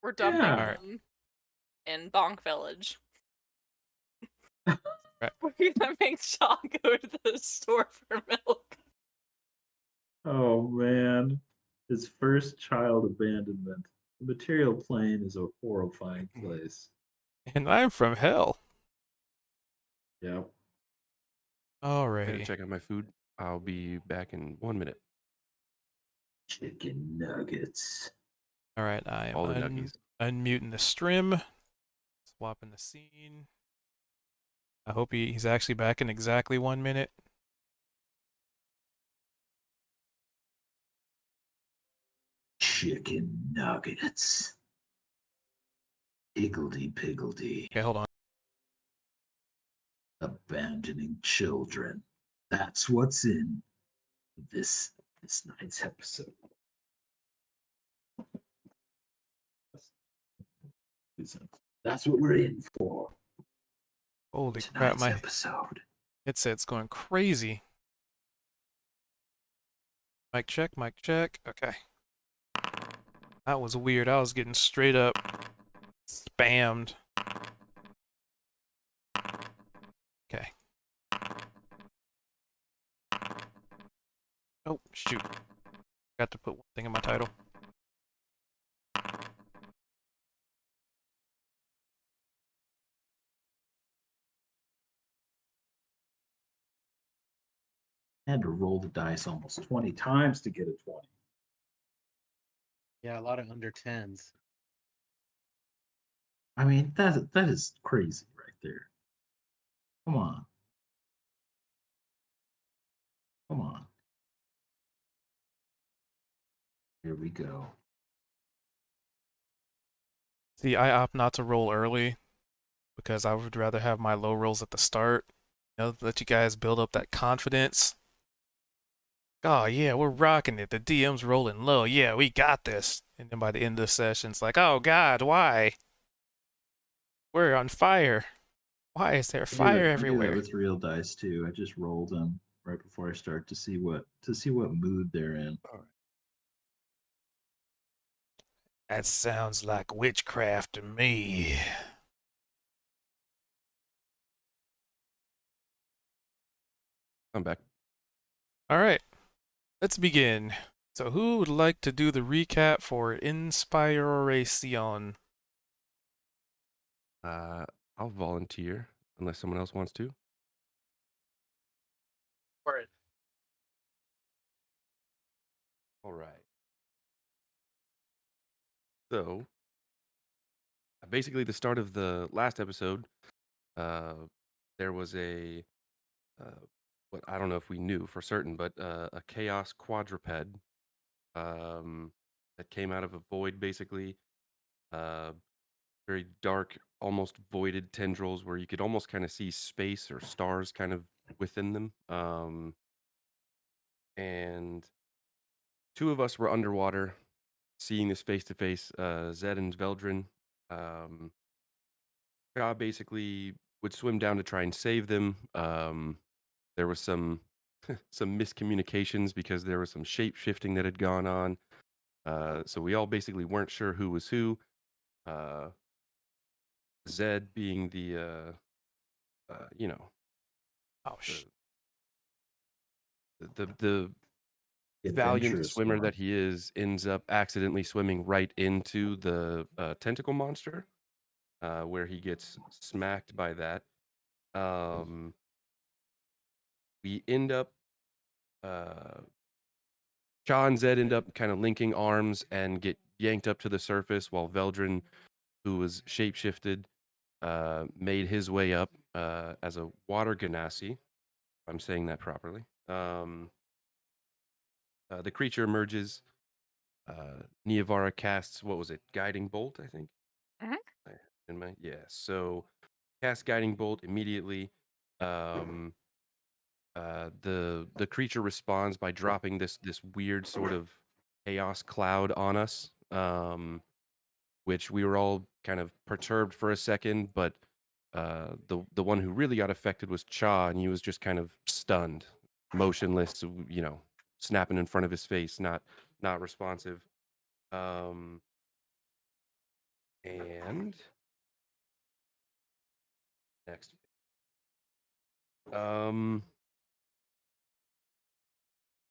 We're dumping Yeah. Alright. them in Bonk Village. Right. We're gonna make Shaw go to the store for milk. Oh man. His first child abandonment. The material plane is a horrifying place. And I'm from hell. Yep. Gotta Alrighty. check out my food. I'll be back in 1 minute. Chicken nuggets. Alright, I All the am nuggies. unmuting the stream. Swapping the scene. I hope he's actually back in exactly 1 minute. Chicken nuggets. Higgledy piggledy. Okay, hold on. Abandoning children. That's what's in this night's episode. That's what we're in for. Holy crap, Tonight's my episode. headset's going crazy. Mic check, mic check. Okay. That was weird. I was getting straight up spammed. Okay. Oh, shoot. Got to put one thing in my title. I had to roll the dice almost 20 times to get a 20. Yeah, a lot of under 10s. I mean, that is crazy right there. Come on. Come on. Here we go. See, I opt not to roll early because I would rather have my low rolls at the start. You know, let you guys build up that confidence. Oh, yeah, we're rocking it. The DM's rolling low. Yeah, we got this. And then by the end of the session, it's like, oh, God, why? We're on fire. Why is there fire I do that everywhere? with real dice too. I just roll them right before I start to see what mood they're in. All right. That sounds like witchcraft to me. I'm back. All right, let's begin. So who would like to do the recap for Inspiration? I'll volunteer unless someone else wants to. For it. All right. So, basically, the start of the last episode, there was a what I don't know if we knew for certain, but a chaos quadruped that came out of a void, basically. Very dark, almost voided tendrils where you could almost kind of see space or stars kind of within them. And two of us were underwater, seeing this face to face. Zed and Veldrin. Ka basically would swim down to try and save them. There was some some miscommunications because there was some shape shifting that had gone on. So we all basically weren't sure who was who. Zed being the you know, Oh, the valiant Adventurous swimmer one. that he is ends up accidentally swimming right into the tentacle monster, where he gets smacked by that. We end up Cha and Zed end up kind of linking arms and get yanked up to the surface while Veldrin, who was shapeshifted, made his way up as a water ganassi, if I'm saying that properly. The creature emerges. Niavara casts, what was it, Guiding Bolt, I think? So cast Guiding Bolt immediately. The creature responds by dropping this weird sort of chaos cloud on us, which we were all kind of perturbed for a second, but the one who really got affected was Cha, and he was just kind of stunned, motionless, snapping in front of his face, not responsive. And next.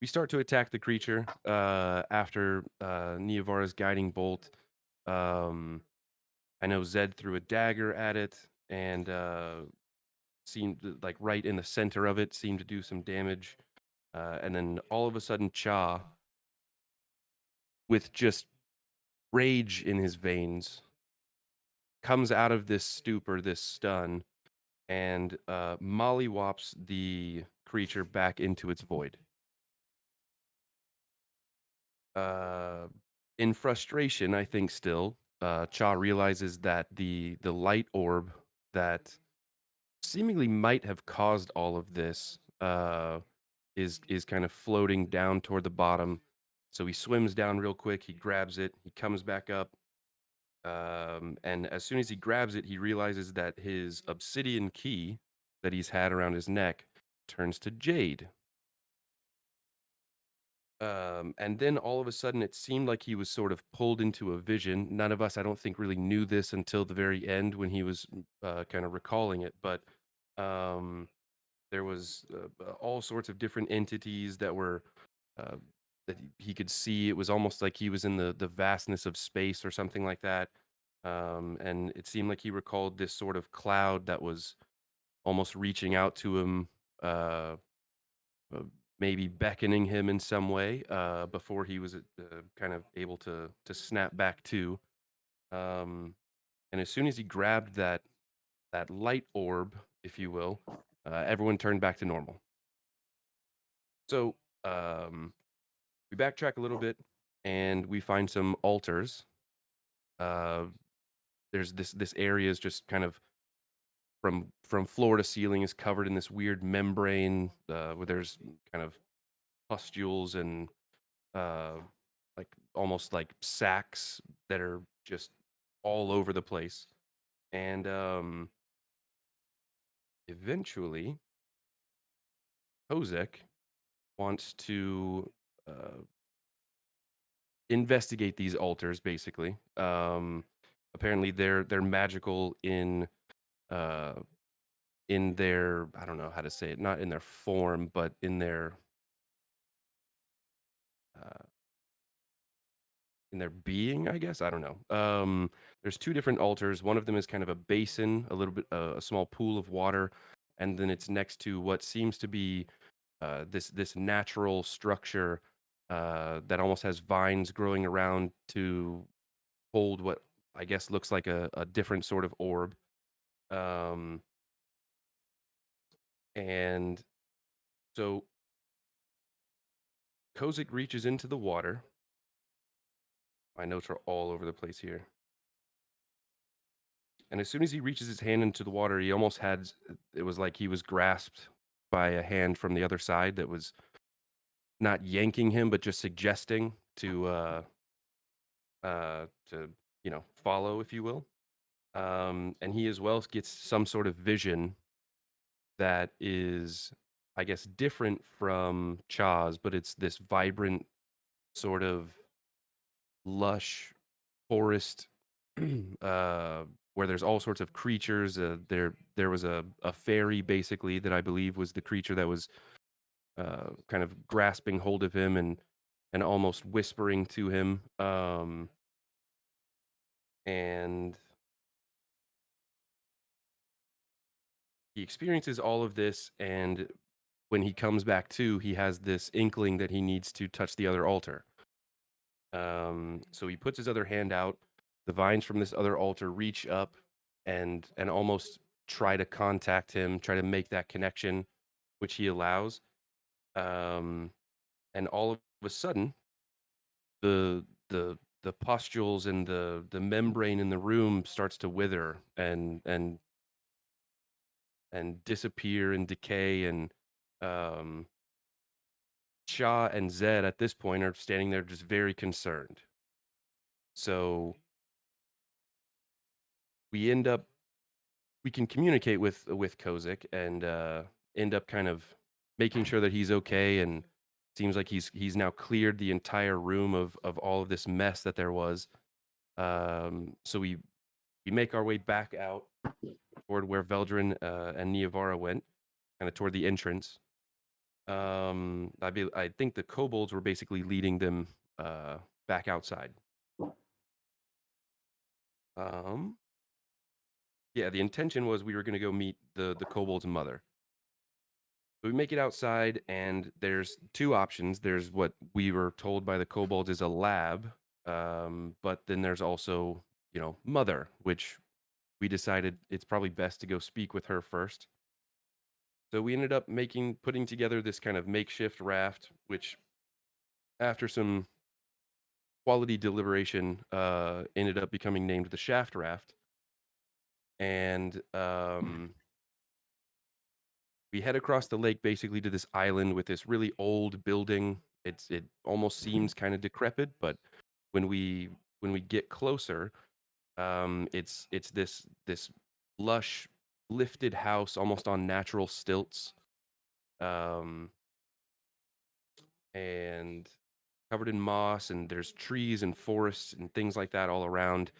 We start to attack the creature after Neovara's guiding bolt. I know Zed threw a dagger at it and seemed like right in the center of it, seemed to do some damage. And then all of a sudden, Cha, with just rage in his veins, comes out of this stupor, this stun, and mollywops the creature back into its void. In frustration, I think still, Cha realizes that the light orb that seemingly might have caused all of this is kind of floating down toward the bottom. So he swims down real quick. He grabs it. He comes back up. And as soon as he grabs it, he realizes that his obsidian key that he's had around his neck turns to jade. And then all of a sudden, it seemed like he was sort of pulled into a vision. None of us, I don't think, really knew this until the very end when he was kind of recalling it. But there was all sorts of different entities that were that he could see. It was almost like he was in the vastness of space or something like that. And it seemed like he recalled this sort of cloud that was almost reaching out to him. Uh, maybe beckoning him in some way before he was kind of able to snap back to. And as soon as he grabbed that light orb, if you will, everyone turned back to normal. So we backtrack a little bit, and we find some altars. There's this area is just kind of from floor to ceiling is covered in this weird membrane where there's kind of pustules and like almost like sacks that are just all over the place. And eventually, Kozek wants to investigate these altars. Basically, apparently they're magical in their, I don't know how to say it, not in their form, but uh, in their being, I guess. I don't know. There's two different altars. One of them is kind of a basin, a little bit, a small pool of water, and then it's next to what seems to be this natural structure that almost has vines growing around to hold what I guess looks like a different sort of orb. Um, and so Kozik reaches into the water. My notes are all over the place here. And as soon as he reaches his hand into the water, he almost had, it was like he was grasped by a hand from the other side that was not yanking him, but just suggesting to follow, if you will. And he as well gets some sort of vision that is, I guess, different from Cha's, but it's this vibrant sort of lush forest where there's all sorts of creatures. There was a fairy basically that I believe was the creature that was kind of grasping hold of him and almost whispering to him. And he experiences all of this, and when he comes back to, he has this inkling that he needs to touch the other altar. So he puts his other hand out. The vines from this other altar reach up and almost try to contact him, try to make that connection, which he allows. And all of a sudden, the pustules and the membrane in the room starts to wither and disappear and decay. And Cha and Zed at this point are standing there just very concerned. So we can communicate with Kozik and end up kind of making sure that he's okay, and seems like he's now cleared the entire room of all of this mess that there was. So we we make our way back out toward where Veldrin and Niavara went, kind of toward the entrance. I think the kobolds were basically leading them back outside. Yeah, the intention was we were going to go meet the kobold's mother. So we make it outside, and there's two options. There's what we were told by the kobolds is a lab, but then there's also, mother, which we decided it's probably best to go speak with her first. So we ended up putting together this kind of makeshift raft, which after some quality deliberation ended up becoming named the Shaft Raft. And we head across the lake basically to this island with this really old building. It almost seems kind of decrepit, but when we get closer, it's this lush lifted house almost on natural stilts, and covered in moss, and there's trees and forests and things like that all around.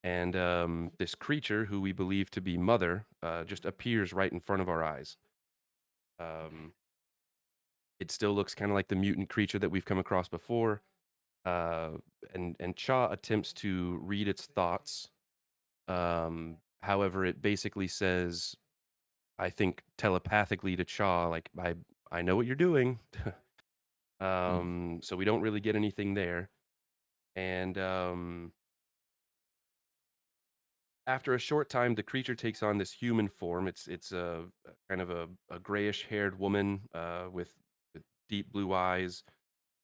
And this creature, who we believe to be Mother, just appears right in front of our eyes. It still looks kind of like the mutant creature that we've come across before. And Cha attempts to read its thoughts. However, it basically says, I think telepathically to Cha, like, I know what you're doing. So we don't really get anything there. And after a short time, the creature takes on this human form. It's a kind of a grayish-haired woman with deep blue eyes,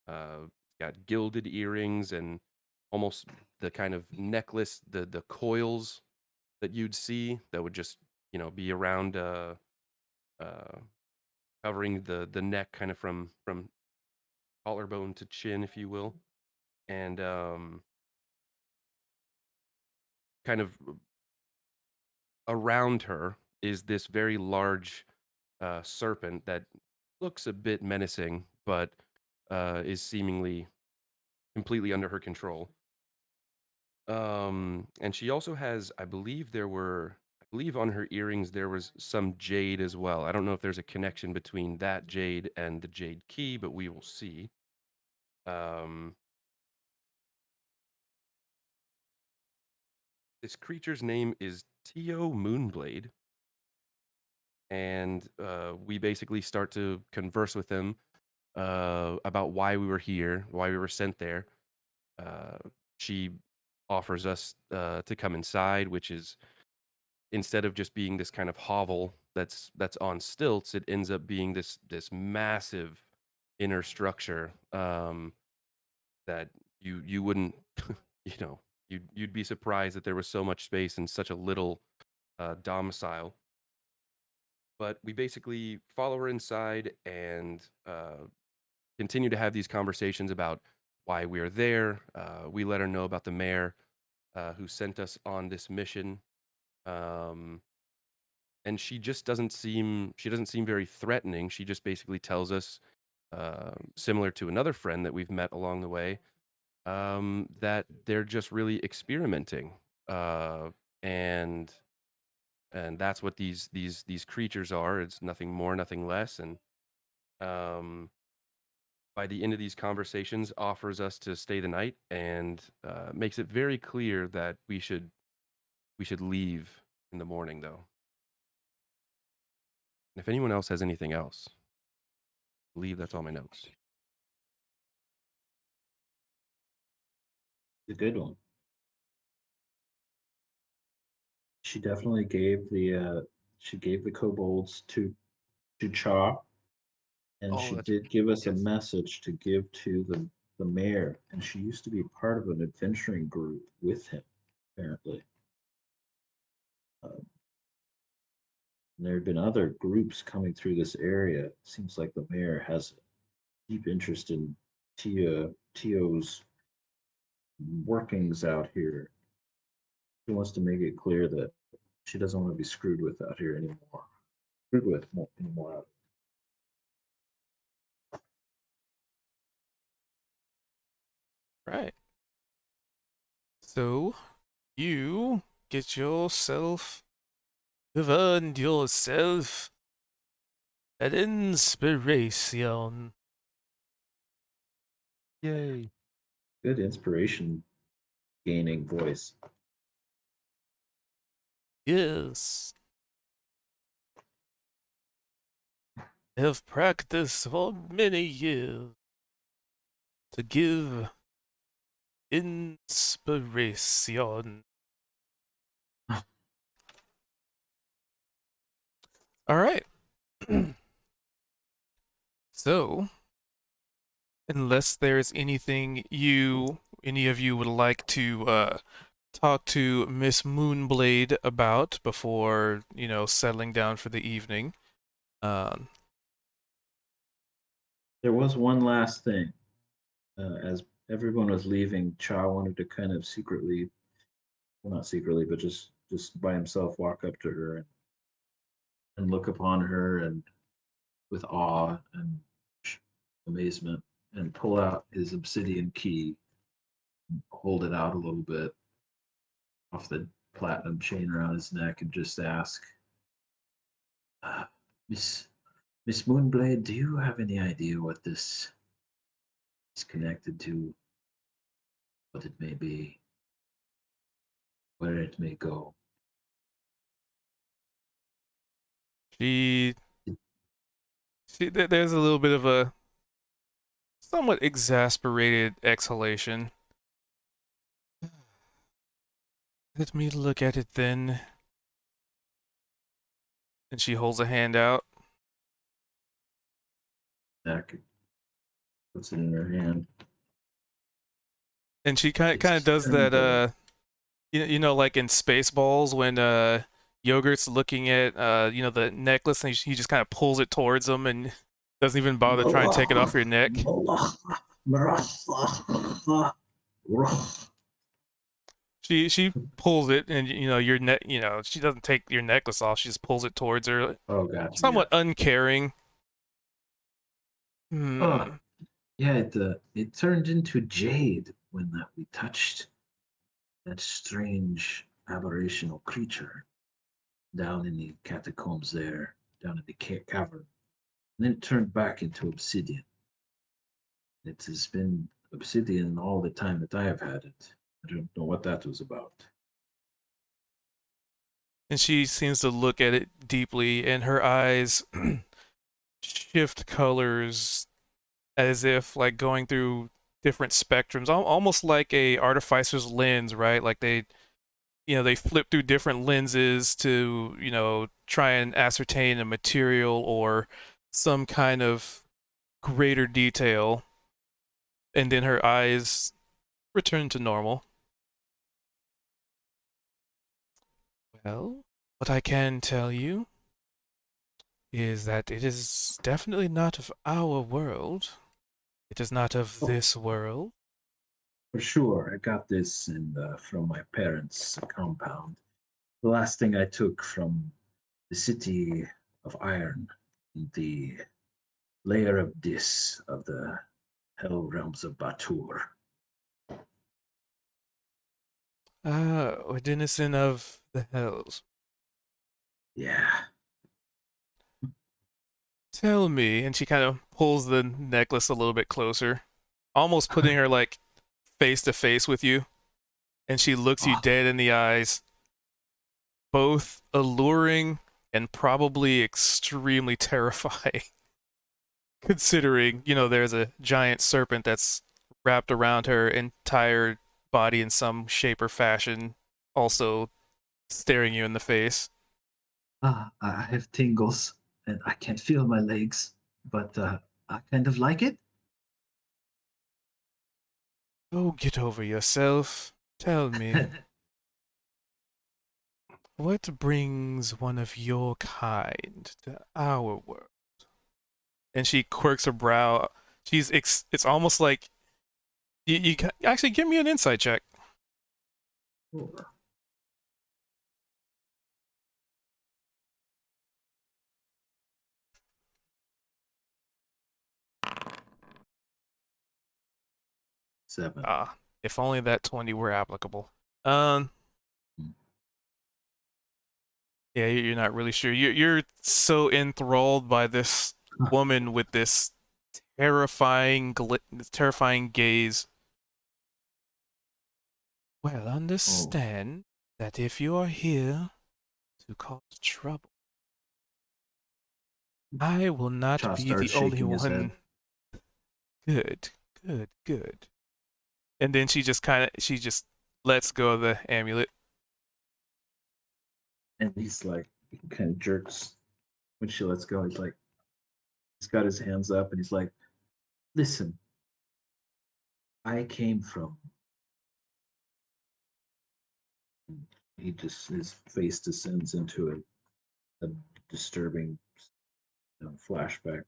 got gilded earrings, and almost the kind of necklace, the coils that you'd see that would just be around, covering the neck, kind of from collarbone to chin, if you will. And kind of around her is this very large serpent that looks a bit menacing, but is seemingly completely under her control. And she also has, I believe on her earrings there was some jade as well. I don't know if there's a connection between that jade and the jade key, but we will see. This creature's name is Tio Moonblade, and we basically start to converse with him about why we were here, why we were sent there. She offers us to come inside, which is, instead of just being this kind of hovel that's on stilts, it ends up being this massive inner structure that you wouldn't you'd be surprised that there was so much space in such a little domicile. But we basically follow her inside and continue to have these conversations about why we are there. We let her know about the mayor who sent us on this mission. And she doesn't seem very threatening. She just basically tells us, similar to another friend that we've met along the way, that they're just really experimenting, and that's what these creatures are. It's nothing more, nothing less. And by the end of these conversations, offers us to stay the night, and makes it very clear that we should leave in the morning, though. If anyone else has anything else, I believe that's all my notes. A good one. She definitely gave the kobolds to Cha, and Oh, she that's did give us a yes. message to give to the mayor. And she used to be part of an adventuring group with him, apparently. There have been other groups coming through this area. It seems like the mayor has a deep interest in Tio's workings out here. She wants to make it clear that she doesn't want to be screwed with out here anymore. Screwed with anymore out. Right. So you get yourself. You've earned yourself an inspiration. Yay. Good inspiration gaining voice. Yes. I have practiced for many years to give inspiration. All right. So, unless there's anything any of you would like to talk to Miss Moonblade about before, settling down for the evening. Um, There was one last thing. As everyone was leaving, Cha wanted to kind of secretly, well, not secretly, but just by himself, walk up to her and look upon her and with awe and amazement, and pull out his obsidian key, hold it out a little bit off the platinum chain around his neck, and just ask, uh, Miss Miss Moonblade, do you have any idea what this is connected to? What it may be? Where it may go? she, there's a little bit of a somewhat exasperated exhalation. Let me look at it then. And she holds a hand out. Neck puts it in her hand. And she kind It's of does that tremble. like in Spaceballs when Yogurt's looking at the necklace and he just kind of pulls it towards him and doesn't even bother trying to take it off your neck. She pulls it and your neck, she doesn't take your necklace off, she just pulls it towards her, Oh, gotcha. somewhat uncaring. Oh, yeah. It turned into jade when we touched that strange aberrational creature down in the catacombs there, down in the cavern. And then it turned back into obsidian. It has been obsidian all the time that I have had it. I don't know what that was about. And she seems to look at it deeply, and her eyes shift colors as if like going through different spectrums, almost like a artificer's lens, right? Like they flip through different lenses to try and ascertain a material or some kind of greater detail, and then her eyes return to normal. Well, what I can tell you is that it is definitely not of our world. It is not of this world. For sure, I got this from my parents' compound. The last thing I took from the city of Iron, the layer of Dis of the hell realms of Batur. A denizen of the hells. Yeah. Tell me, and she kind of pulls the necklace a little bit closer, almost putting her like face to face with you, and she looks you dead in the eyes, both alluring and probably extremely terrifying, considering, there's a giant serpent that's wrapped around her entire body in some shape or fashion, also staring you in the face. I have tingles and I can't feel my legs, but I kind of like it. Oh, get over yourself. Tell me, what brings one of your kind to our world? And she quirks her brow. It's almost like you actually give me an insight check. Sure. Seven. Ah, if only that 20 were applicable. Um, Yeah, you're not really sure. You're so enthralled by this woman with this terrifying gaze. Well, understand that if you are here to cause trouble, I will not Cha be the starts only shaking his head. one. Good, good, good. And then she just lets go of the amulet. And he's like, he kind of jerks when she lets go. He's like, he's got his hands up and he's like, listen, I came from. He just, his face descends into a disturbing flashback.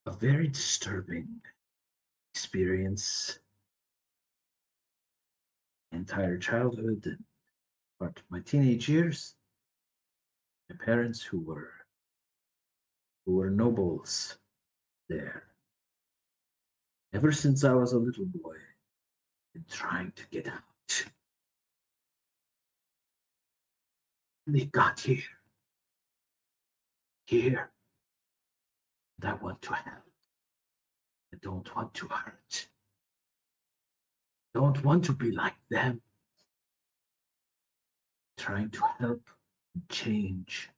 A very disturbing experience. Entire childhood and part of my teenage years. My parents who were nobles there. Ever since I was a little boy, been trying to get out. They got here. Here. And I want to help. I don't want to hurt. Don't want to be like them. Trying to help and change.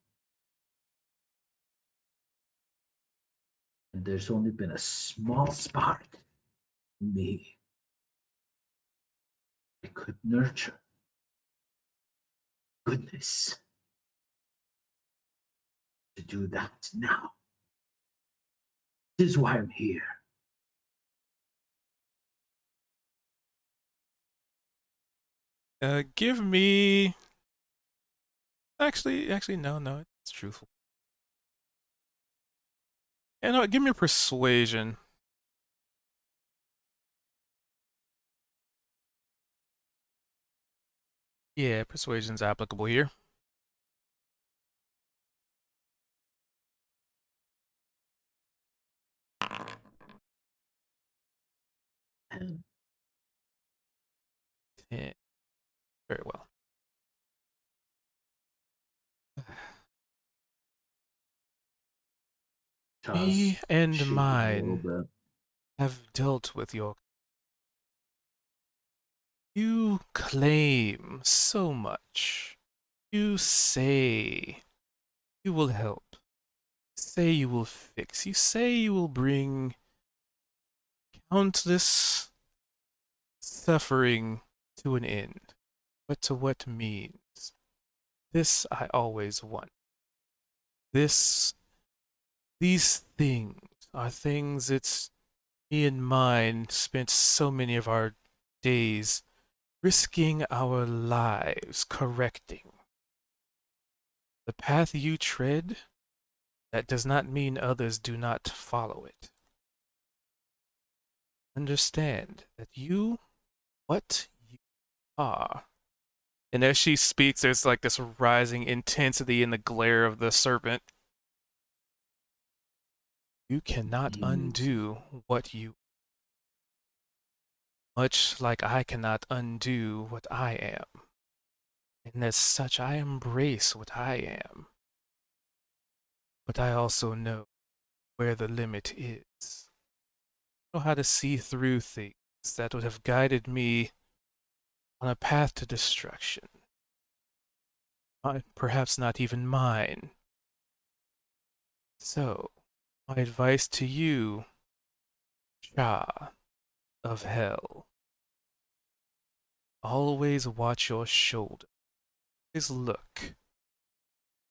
And there's only been a small spark in me I could nurture. Goodness. To do that now. This is why I'm here. Give me. Actually, no, it's truthful. Yeah, no, give me a persuasion. Yeah, persuasion's applicable here. And Yeah, very well. Me Chaz and shaking a little mine bit. have dealt with your. You claim so much. You say you will help. Say you will fix. You say you will bring countless suffering to an end. But to what means? This I always want. These things are things it's me and mine spent so many of our days risking our lives correcting. The path you tread, that does not mean others do not follow it. Understand that what you are. And as she speaks, there's like this rising intensity in the glare of the serpent. You cannot undo what you, much like I cannot undo what I am. And as such, I embrace what I am. But I also know where the limit is. I know how to see through things that would have guided me on a path to destruction. Perhaps not even mine. So, my advice to you, Cha of Hell, always watch your shoulder. Always look.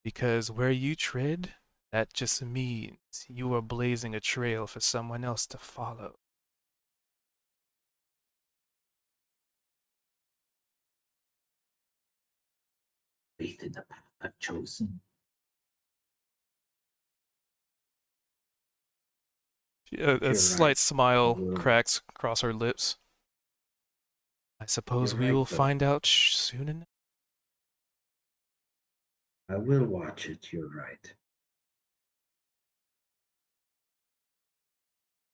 Because where you tread, that just means you are blazing a trail for someone else to follow. Faith in the path I've chosen. A You're slight right. smile Will. cracks across her lips. I suppose You're we right, will though. find out soon enough. I will watch it, you're right.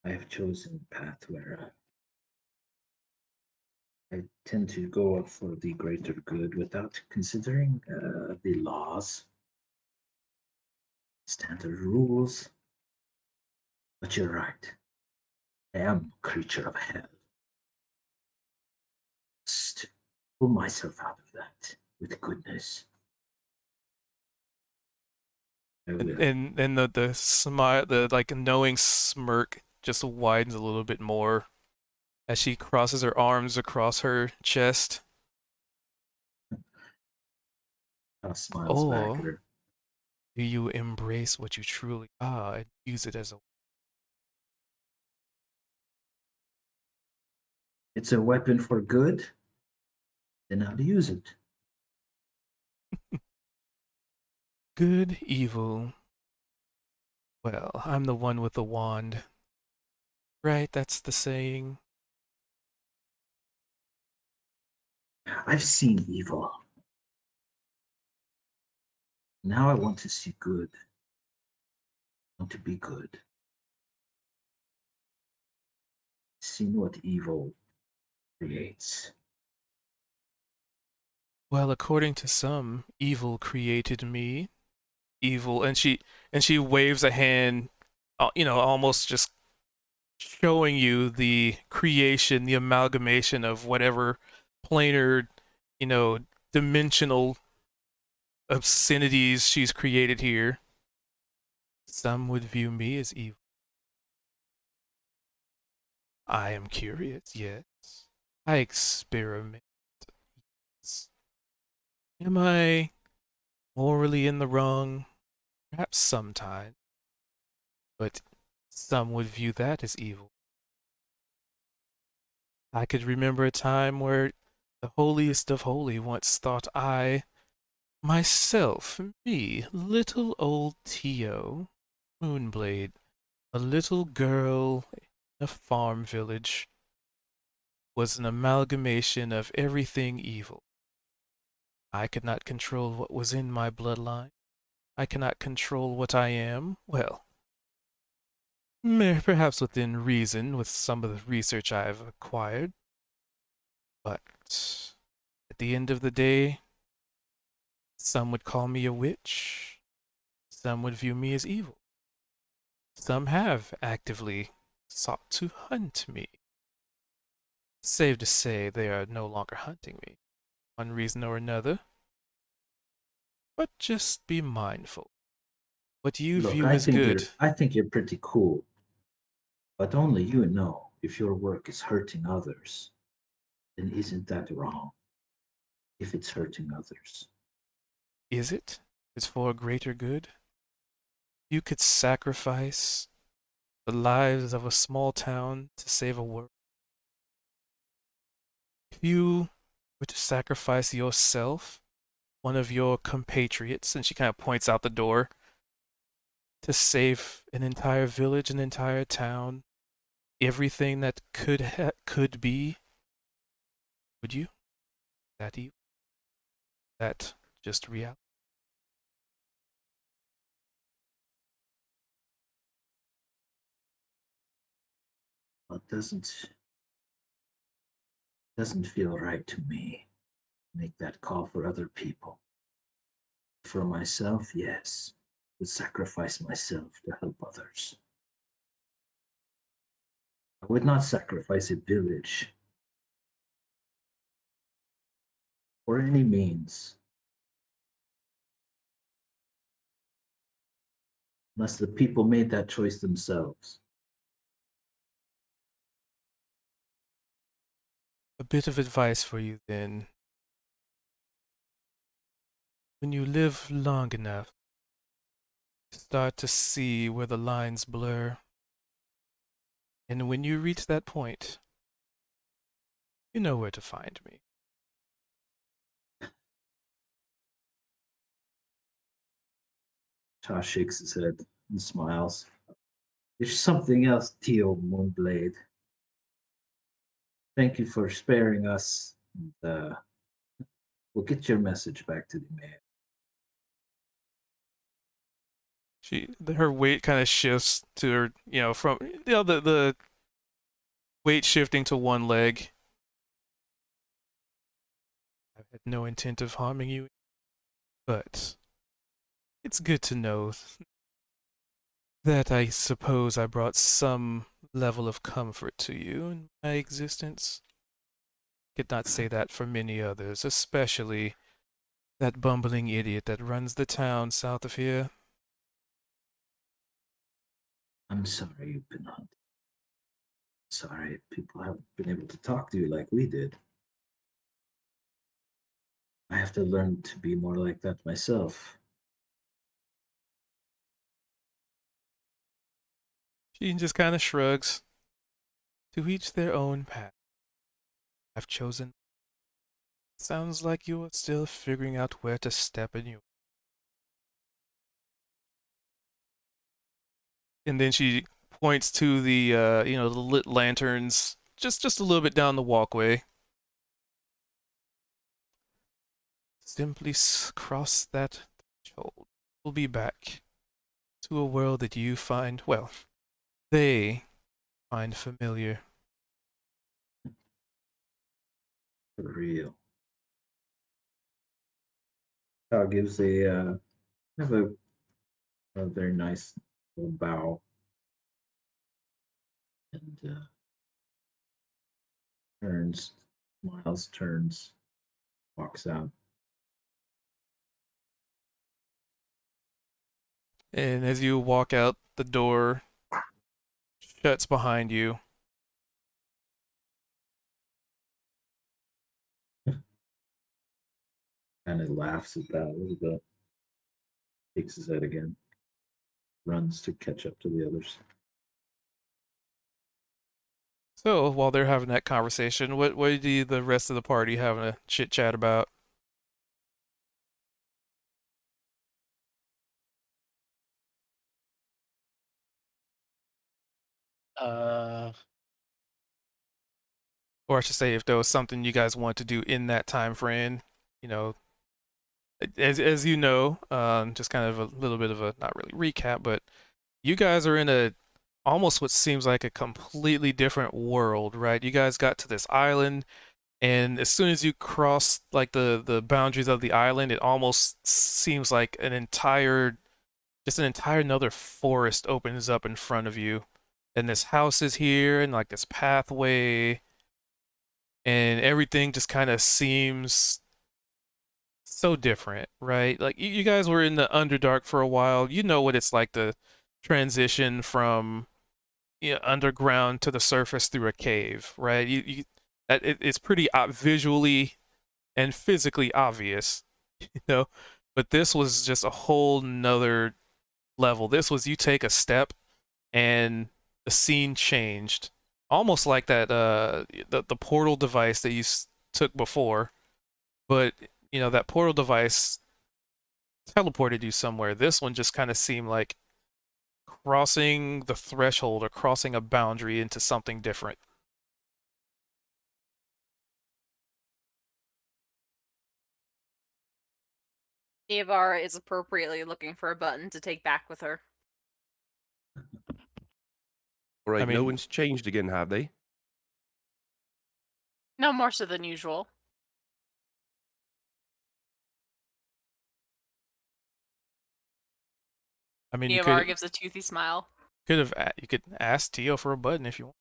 I have chosen a path where I tend to go up for the greater good without considering the laws, standard rules. But you're right. I am a creature of hell. Must pull myself out of that with goodness. I will. And the smile, the like knowing smirk just widens a little bit more as she crosses her arms across her chest. Smiles back at Or her. do you embrace what you truly are and use it as a It's a weapon for good. Then I'll use it. good evil? Well, I'm the one with the wand. Right, that's the saying. I've seen evil. Now I want to see good. I want to be good. Seen what evil creates. Well, according to some, evil created me. Evil, and she waves a hand, almost just showing you the creation, the amalgamation of whatever planar, you know, dimensional obscenities she's created here. Some would view me as evil. I am curious, yes. I experiment. Yes. Am I morally in the wrong? Perhaps sometimes. But some would view that as evil. I could remember a time where the holiest of holy once thought I, myself, me, little old Tio Moonblade, a little girl in a farm village, was an amalgamation of everything evil. I could not control what was in my bloodline. I cannot control what I am. Well, perhaps within reason with some of the research I've acquired. But at the end of the day, some would call me a witch. Some would view me as evil. Some have actively sought to hunt me. Save to say, they are no longer hunting me, one reason or another. But just be mindful. What you Look, view as good. I think you're pretty cool. But only you know if your work is hurting others. Then isn't that wrong? If it's hurting others. Is it? It's for a greater good? You could sacrifice the lives of a small town to save a world. If you were to sacrifice yourself, one of your compatriots, and she kind of points out the door, to save an entire village, an entire town, everything that could be, would you? That evil? That just reality? Well, it doesn't feel right to me. Make that call for other people. For myself, yes. Would sacrifice myself to help others. I would not sacrifice a village for any means, unless the people made that choice themselves. A bit of advice for you then. When you live long enough, you start to see where the lines blur. And when you reach that point, you know where to find me. Josh shakes his head and smiles. There's something else, Tio Moonblade. Thank you for sparing us. And, we'll get your message back to the man. Her weight kind of shifts to her, from the weight shifting to one leg. no intent of harming you, but it's good to know that I suppose I brought some level of comfort to you in my existence. Could not say that for many others, especially that bumbling idiot that runs the town south of here. I'm sorry you've been hunted. Sorry people haven't been able to talk to you like we did. I have to learn to be more like that myself. She just kind of shrugs. To each their own path. I've chosen. Sounds like you are still figuring out where to step in you. And then she points to the the lit lanterns just a little bit down the walkway. Simply cross that threshold. We'll be back to a world that you find, well, they find familiar. For real. Cal gives a have a very nice little bow and turns, smiles, turns, walks out. And as you walk out, the door shuts behind you. Kind of laughs at that a little bit. Shakes his head again. Runs to catch up to the others. So while they're having that conversation, what do the rest of the party having a chit chat about? Or I should say, if there was something you guys want to do in that time frame, you know, as you know, just kind of a little bit of a not really recap, but you guys are in a almost what seems like a completely different world, right? You guys got to this island, and as soon as you cross like the boundaries of the island, it almost seems like an entire another forest opens up in front of you, and this house is here, and like this pathway, and everything just kind of seems so different, right? Like you guys were in the Underdark for a while. You know what it's like to transition from underground to the surface through a cave, right? It's pretty visually and physically obvious, you know. But this was just a whole nother level. This was you take a step and the scene changed, almost like that the portal device that you took before, but that portal device teleported you somewhere. This one just kind of seemed like crossing the threshold or crossing a boundary into something different. Ivar is appropriately looking for a button to take back with her. All right, I mean- no one's changed again, have they? No more so than usual. I mean, you Ivar gives a toothy smile. you could ask Tio for a button if you want.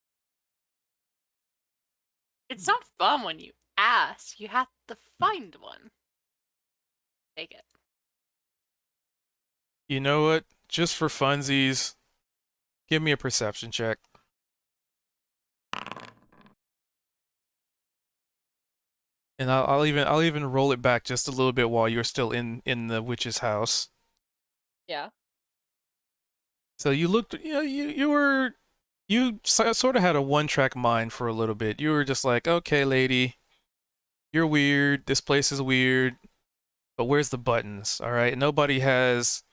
It's not fun when you ask. You have to find one. Take it. You know what? Just for funsies, give me a perception check. And I'll even roll it back just a little bit while you're still in the witch's house. Yeah. So you looked, you sort of had a one-track mind for a little bit. You were just like, okay, lady, you're weird. This place is weird, but where's the buttons? All right, nobody has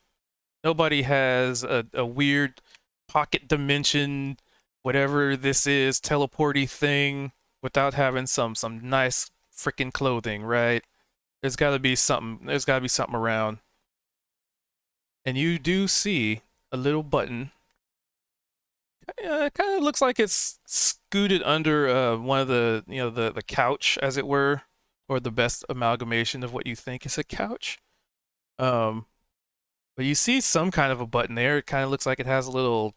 a weird pocket dimension, whatever this is, teleporty thing, without having some nice freaking clothing, right? There's got to be something. There's got to be something around. And you do see a little button. It kind of looks like it's scooted under one of the the couch, as it were, or the best amalgamation of what you think is a couch. But you see some kind of a button there. It kind of looks like it has a little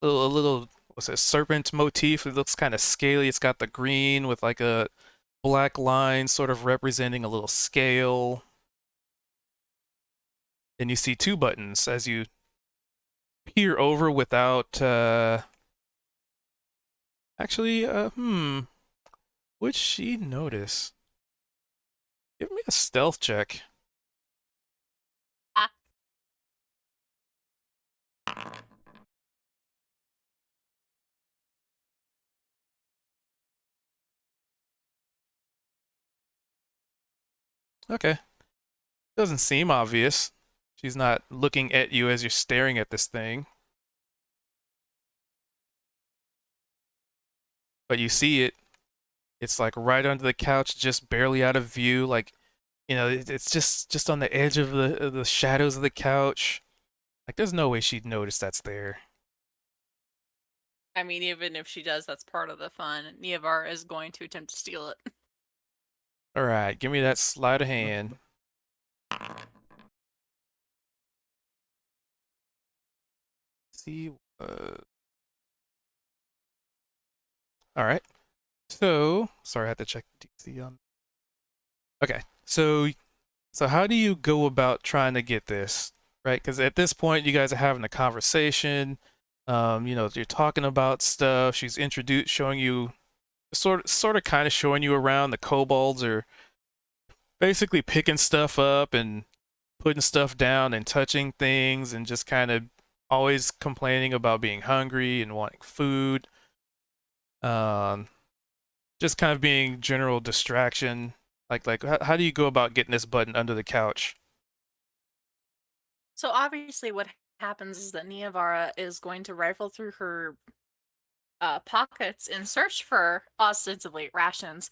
what's it, serpent motif. It looks kind of scaly. It's got the green with like a black line sort of representing a little scale. And you see two buttons as you peer over without actually would she notice? Give me a stealth check. Ah. Okay. Doesn't seem obvious. She's not looking at you as you're staring at this thing. But you see it. It's like right under the couch, just barely out of view. Like, you know, it's just on the edge of the shadows of the couch. Like, there's no way she'd notice that's there. I mean, even if she does, that's part of the fun. Niavar is going to attempt to steal it. All right, give me that sleight of hand. See, all right. So, sorry, I had to check DC on. Okay, so how do you go about trying to get this, right? Because at this point, you guys are having a conversation. You know, you're talking about stuff. She's showing you, sort of, kind of showing you around. The kobolds are basically picking stuff up and putting stuff down and touching things and just kind of always complaining about being hungry and wanting food. Just kind of being general distraction. Like how do you go about getting this button under the couch? So obviously what happens is that Niavara is going to rifle through her pockets in search for ostensibly rations,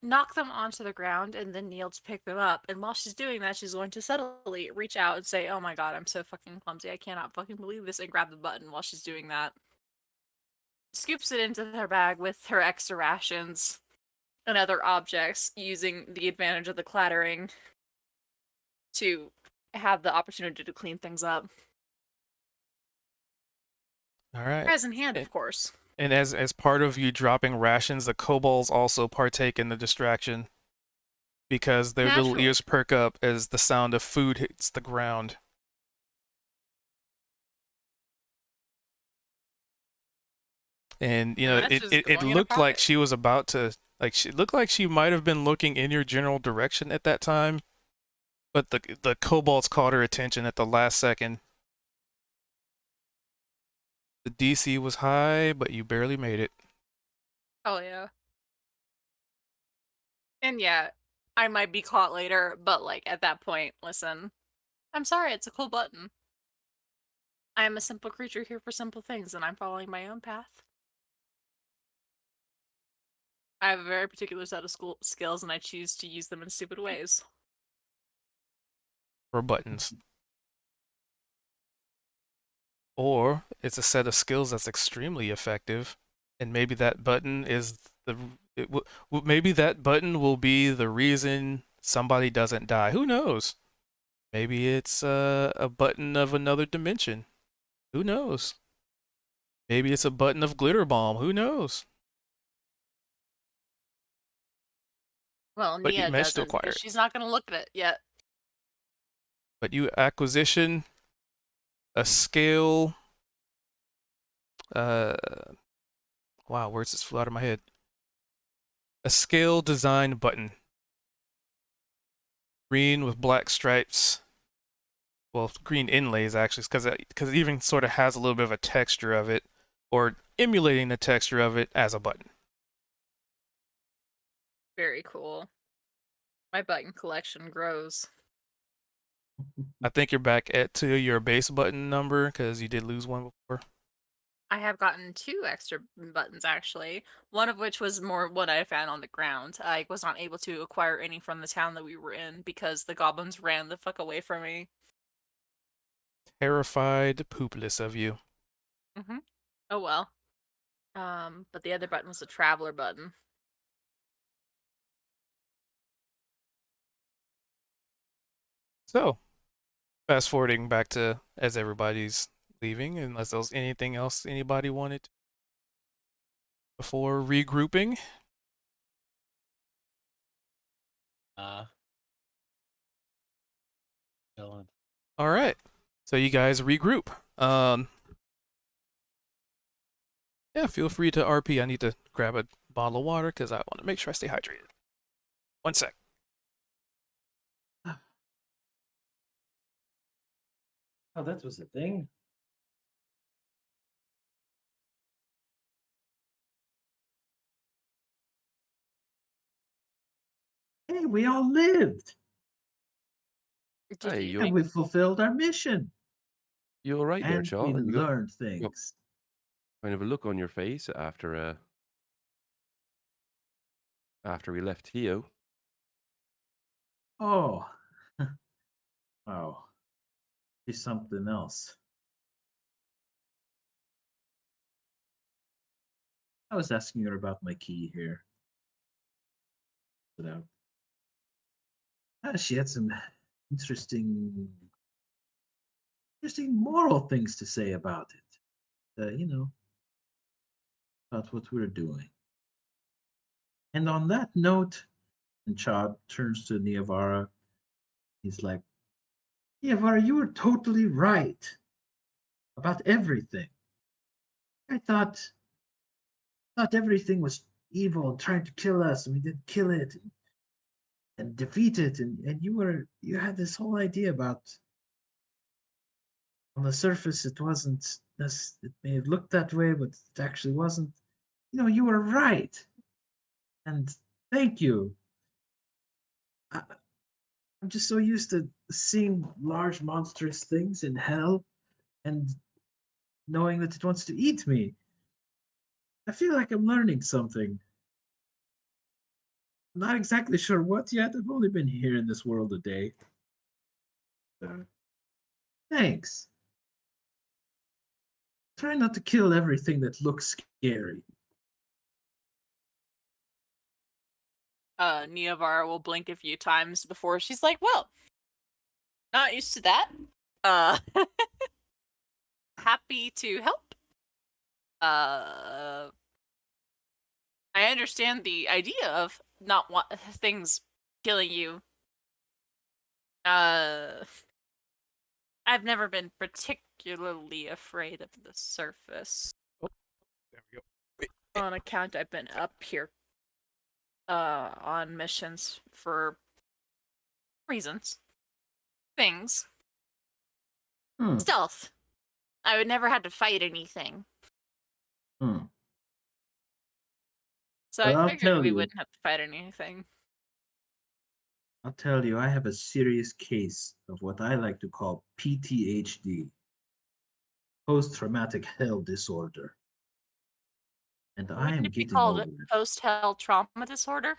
knock them onto the ground, and then kneel to pick them up. And while she's doing that, she's going to subtly reach out and say, "Oh my god, I'm so fucking clumsy. I cannot fucking believe this," and grab the button while she's doing that. Scoops it into her bag with her extra rations and other objects, using the advantage of the clattering to have the opportunity to clean things up. All right. Prez in hand, of course. And as part of you dropping rations, the kobolds also partake in the distraction because their little Naturally. ears perk up as the sound of food hits the ground. And you know, That's just it going in her looked like pocket. she was about to, like, she looked like she might have been looking in your general direction at that time, but the kobolds caught her attention at the last second. The DC was high, but you barely made it. Oh yeah. And yeah, I might be caught later, but like at that point, listen, I'm sorry, it's a cool button. I am a simple creature here for simple things, and I'm following my own path. I have a very particular set of skills, and I choose to use them in stupid ways. For buttons. Or it's a set of skills that's extremely effective, and maybe that button is maybe that button will be the reason somebody doesn't die. Who knows? Maybe it's a button of another dimension. Who knows? Maybe it's a button of glitter bomb. Who knows? Well, But you Nia managed to doesn't, acquire because it. she's not going to look at it yet. But you acquisition a scale. Wow, words just flew out of my head. A scale design button. Green with black stripes. Well, green inlays actually, because it even sort of has a little bit of a texture of it, or emulating the texture of it as a button. Very cool. My button collection grows. I think you're back to your base button number because you did lose one before. I have gotten 2 extra buttons, actually. One of which was more what I found on the ground. I was not able to acquire any from the town that we were in because the goblins ran the fuck away from me. Terrified poopless of you. Mm-hmm. Oh well. But the other button was the traveler button. So, fast forwarding back to as everybody's leaving, unless there's anything else anybody wanted before regrouping. Chilling. All right, so you guys regroup. Yeah, feel free to RP. I need to grab a bottle of water because I want to make sure I stay hydrated. 1 sec. Oh, that was a thing. Hey, we all lived, Did Hey, you and we fulfilled our mission, you all right there, and we Charles? You got learned things. kind of a look on your face after we left Tio. Oh, wow. He's something else. I was asking her about my key here. But, she had some interesting, interesting moral things to say about it. About what we're doing. And on that note, and Chad turns to Niavara. He's like, Niavara, you were totally right about everything. I thought everything was evil and trying to kill us, and we didn't kill it and defeat it. And you had this whole idea about on the surface it wasn't this, it may have looked that way, but it actually wasn't. You were right. And thank you. I'm just so used to seeing large monstrous things in hell and knowing that it wants to eat me. I feel like I'm learning something. I'm not exactly sure what yet. I've only been here in this world a day. Thanks. Try not to kill everything that looks scary. Niavara will blink a few times before she's like, well, not used to that. Uh, happy to help. I understand the idea of not want things killing you. I've never been particularly afraid of the surface. There we go. On account I've been up here on missions for reasons. Things. Hmm. Stealth. I would never have to fight anything. Hmm. So Well, I I'll figured tell we you. wouldn't have to fight anything. I'll tell you, I have a serious case of what I like to call PTHD, post-traumatic hell disorder. And I Wouldn't am it be getting called over it. post-hell trauma disorder?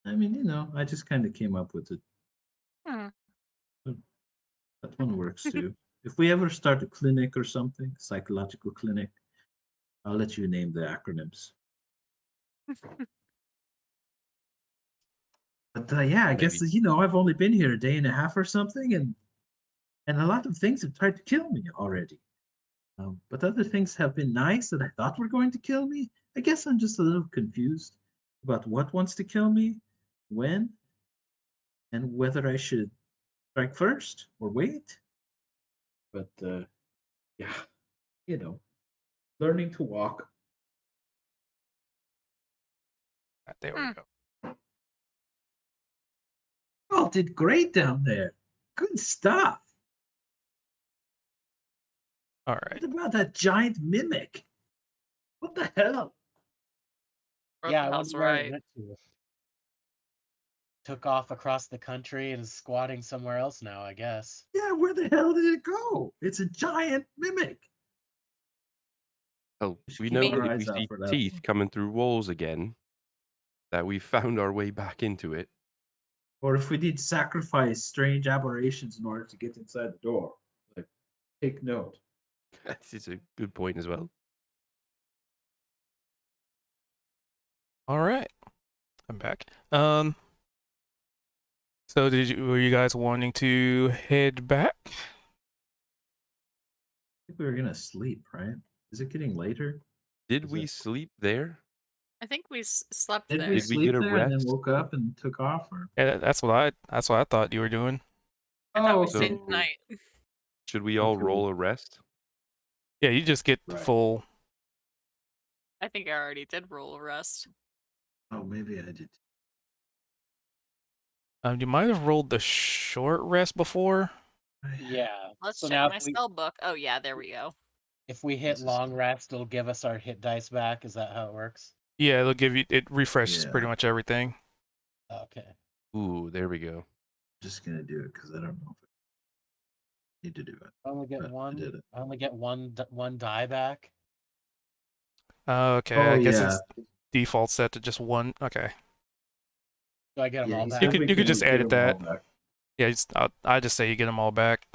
I mean, I just kind of came up with it. Hmm. That one works too. If we ever start a clinic or something, psychological clinic, I'll let you name the acronyms. But yeah, I guess Maybe. I've only been here a day and a half or something, and a lot of things have tried to kill me already. But other things have been nice that I thought were going to kill me. I guess I'm just a little confused about what wants to kill me, when, and whether I should strike first or wait. But yeah, learning to walk. There we go. Oh, did great down there. Good stuff. All right. What about that giant mimic? What the hell? What Yeah, the I hell's wonder where it right? went to. Took off across the country and is squatting somewhere else now, I guess. Yeah, where the hell did it go? It's a giant mimic. Oh, We should we keep know Maybe- our that if we eyes out see for that teeth one. coming through walls again, that we found our way back into it. Or if we need to sacrifice strange aberrations in order to get inside the door. Like, take note. This is a good point as well. All right. I'm back. So were you guys wanting to head back? I think we were gonna sleep, right? Is it getting later? Did Is we it- sleep there? I think we slept Did there. we Did we sleep get a there and then rest? woke up and took off? Or Yeah, that's what I thought you were doing. I thought we oh, stayed okay. the night. Should we all Okay. roll a rest? Yeah, you just get the Right. full. I think I already did roll a rest. Oh, maybe I did. You might have rolled the short rest before. Yeah. Let's So check now my if we spell book. Oh yeah, there we go. if we hit This is- long rest, it'll give us our hit dice back. Is that how it works? Yeah, it'll give you. It refreshes pretty Yeah. much everything. Okay. Ooh, there we go. Just gonna do it because I don't know if I need to do it. I only get But I one. did it. I only get one die back. Okay, Oh I guess yeah, it's default set to just one. Okay. Do I get them yeah. all he back? said we You could just get edit them all that. back. Yeah, I just say you get them all back.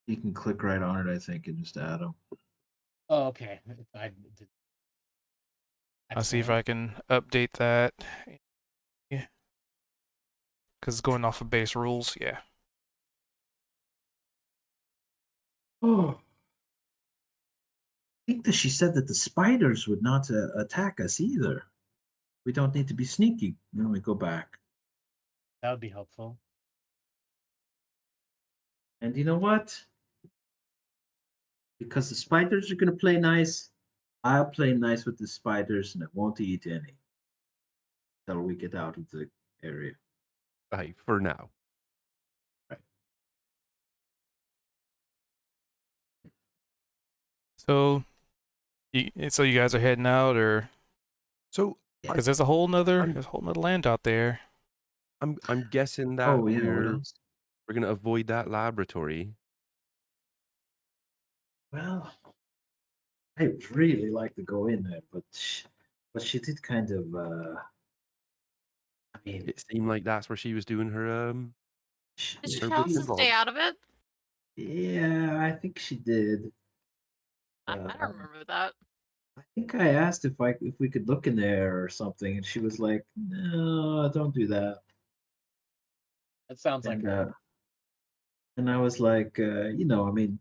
You can click right on it, I think, and just add them. Oh, okay. I did. I'll see if Excellent. I can update that. Yeah. Because it's going off of base rules. Yeah. Oh, I think that she said that the spiders would not attack us either. We don't need to be sneaky when we go back. That would be helpful. And you know what? Because the spiders are going to play nice, I'll play nice with the spiders and it won't eat any until we get out of the area. Right, for now. So, so you guys are heading out, or So because there's a whole nother land out there. I'm guessing that Oh, yeah, what we're else? gonna avoid that laboratory. Well, I really like to go in there, but she did kind of, I mean, It seemed like that's where she was doing her Did she Her tell us bits to and stay bobs. out of it? yeah, I think she did. I don't remember that. I think I asked if we could look in there or something, and she was like, "No, don't do that." That sounds like And her. and I was like, I mean,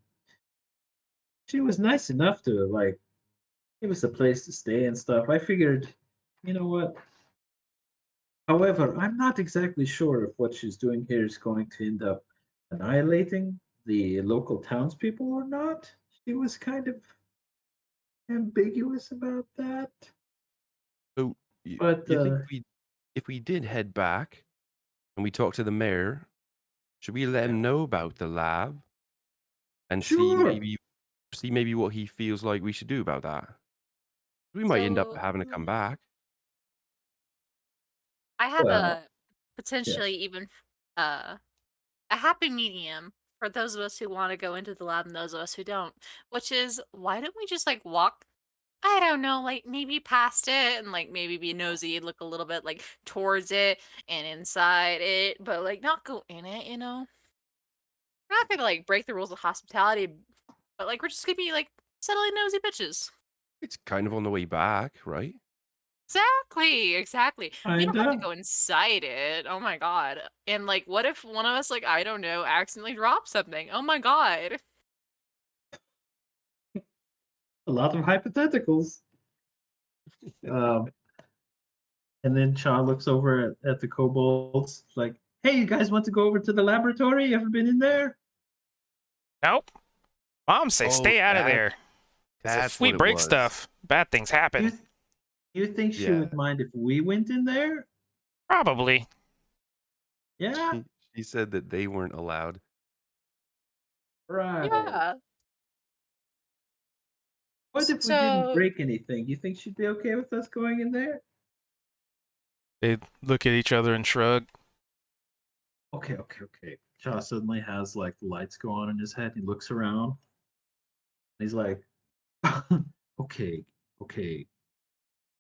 she was nice enough to like give us a place to stay and stuff. I figured, you know what? However, I'm not exactly sure if what she's doing here is going to end up annihilating the local townspeople or not. She was kind of ambiguous about that. So But you think if we did head back and we talk to the mayor, should we let him know about the lab and sure. see maybe what he feels like we should do about that? We might end up So having to come back. I have Well, a potentially even a happy medium for those of us who want to go into the lab and those of us who don't, which is why don't we just like walk, I don't know, like maybe past it and like maybe be nosy, look a little bit like towards it and inside it, but like not go in it, you know? We're not gonna like break the rules of hospitality, but like we're just gonna be like settling nosy bitches. It's kind of on the way back, right? Exactly. We don't have to kinda. go inside it. Oh my god. And like what if one of us, like, I don't know, accidentally drops something? Oh my god. A lot of hypotheticals. Um, and then Shaw looks over at the kobolds, like, "Hey, you guys want to go over to the laboratory? You ever been in there?" Nope. Mom say Oh, stay out of that- there. 'Cause that's if we what it break was. stuff, bad things You, happen. you think she Yeah. would mind if we went in there? Probably. Yeah, She said that they weren't allowed. right. Yeah. What if we didn't So break anything? You think she'd be okay with us going in there? They look at each other and shrug. Okay. Shaw suddenly has like the lights go on in his head. He looks around. He's like, okay.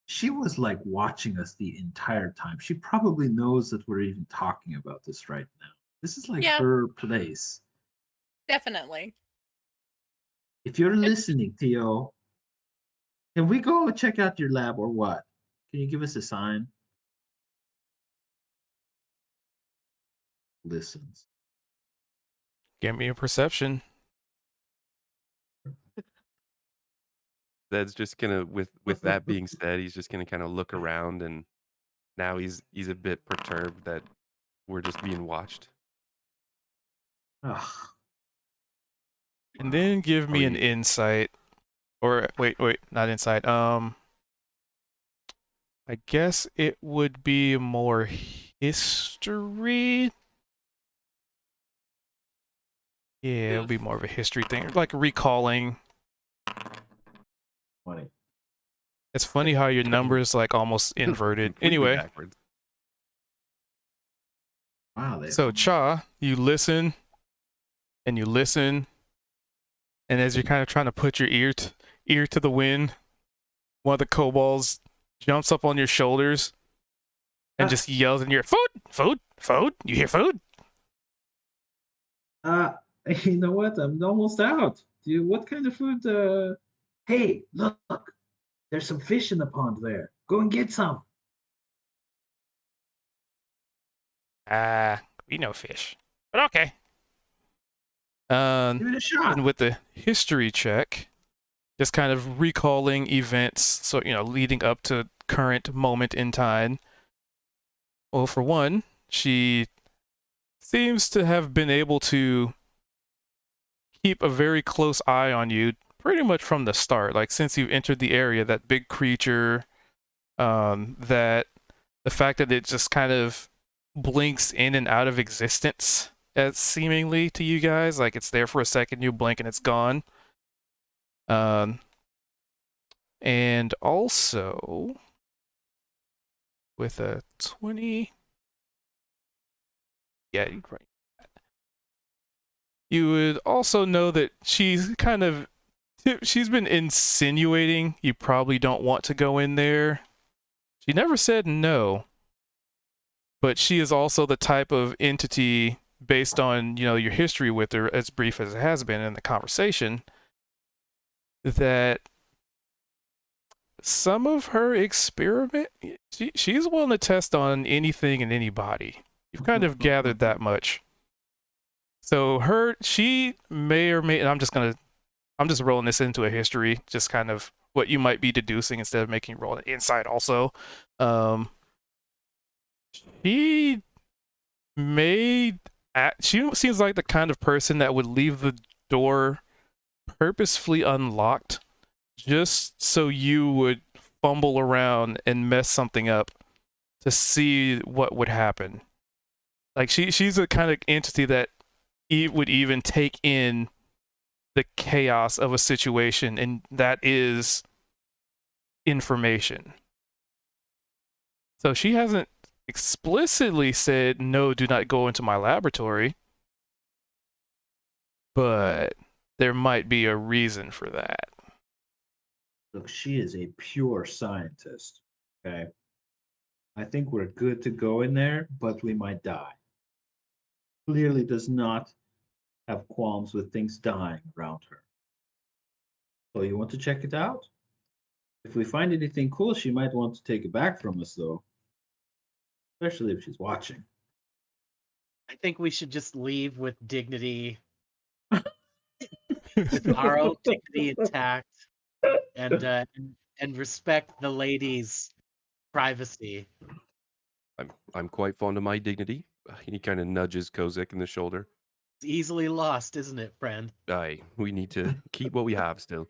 She was like watching us the entire time. She probably knows that we're even talking about this right now. This is like yeah, her place. definitely. If you're listening, Tio, can we go check out your lab or what? Can you give us a sign? listens. Give me a perception. That's just gonna with that being said, he's just gonna kind of look around, and now he's a bit perturbed that we're just being watched. Ah, And then give me Are an you- insight. Or wait, not insight. I guess it would be more history. Yeah, it would be Oof. more of a history thing, like recalling. 20. It's funny how your numbers like almost inverted. Completely Anyway, backwards. Wow, they so Cha, you listen, and you listen, and as you're kind of trying to put your ear to the wind, one of the kobolds jumps up on your shoulders and just yells in your food, food, food. You hear food? You know what? I'm almost out. What kind of food? Hey, look, there's some fish in the pond there. Go and get some. We know fish, but okay. Give it a shot. And with the history check, just kind of recalling events, so leading up to current moment in time. Well, for one, she seems to have been able to keep a very close eye on you pretty much from the start. Like since you've entered the area, that big creature, that the fact that it just kind of blinks in and out of existence, as seemingly to you guys, like it's there for a second, you blink and it's gone. And also with a 20, yeah, right. You would also know that she's been insinuating you probably don't want to go in there. She never said no, but she is also the type of entity, based on your history with her, as brief as it has been in the conversation, that some of her experiment, she's willing to test on anything and anybody. You've kind of gathered that much. So she may or may, and I'm just rolling this into a history, just kind of what you might be deducing instead of making you roll an insight also. She seems like the kind of person that would leave the door purposefully unlocked just so you would fumble around and mess something up to see what would happen. Like she's the kind of entity that would even take in the chaos of a situation, and that is information. So she hasn't explicitly said, no, do not go into my laboratory, but there might be a reason for that. Look, she is a pure scientist. Okay. I think we're good to go in there, but we might die. Clearly does not have qualms with things dying around her. So you want to check it out? If we find anything cool, she might want to take it back from us, though. Especially if she's watching. I think we should just leave with dignity, with our own dignity intact, and respect the lady's privacy. I'm quite fond of my dignity. He kind of nudges Kozak in the shoulder. It's easily lost, isn't it, friend? Aye, we need to keep what we have still.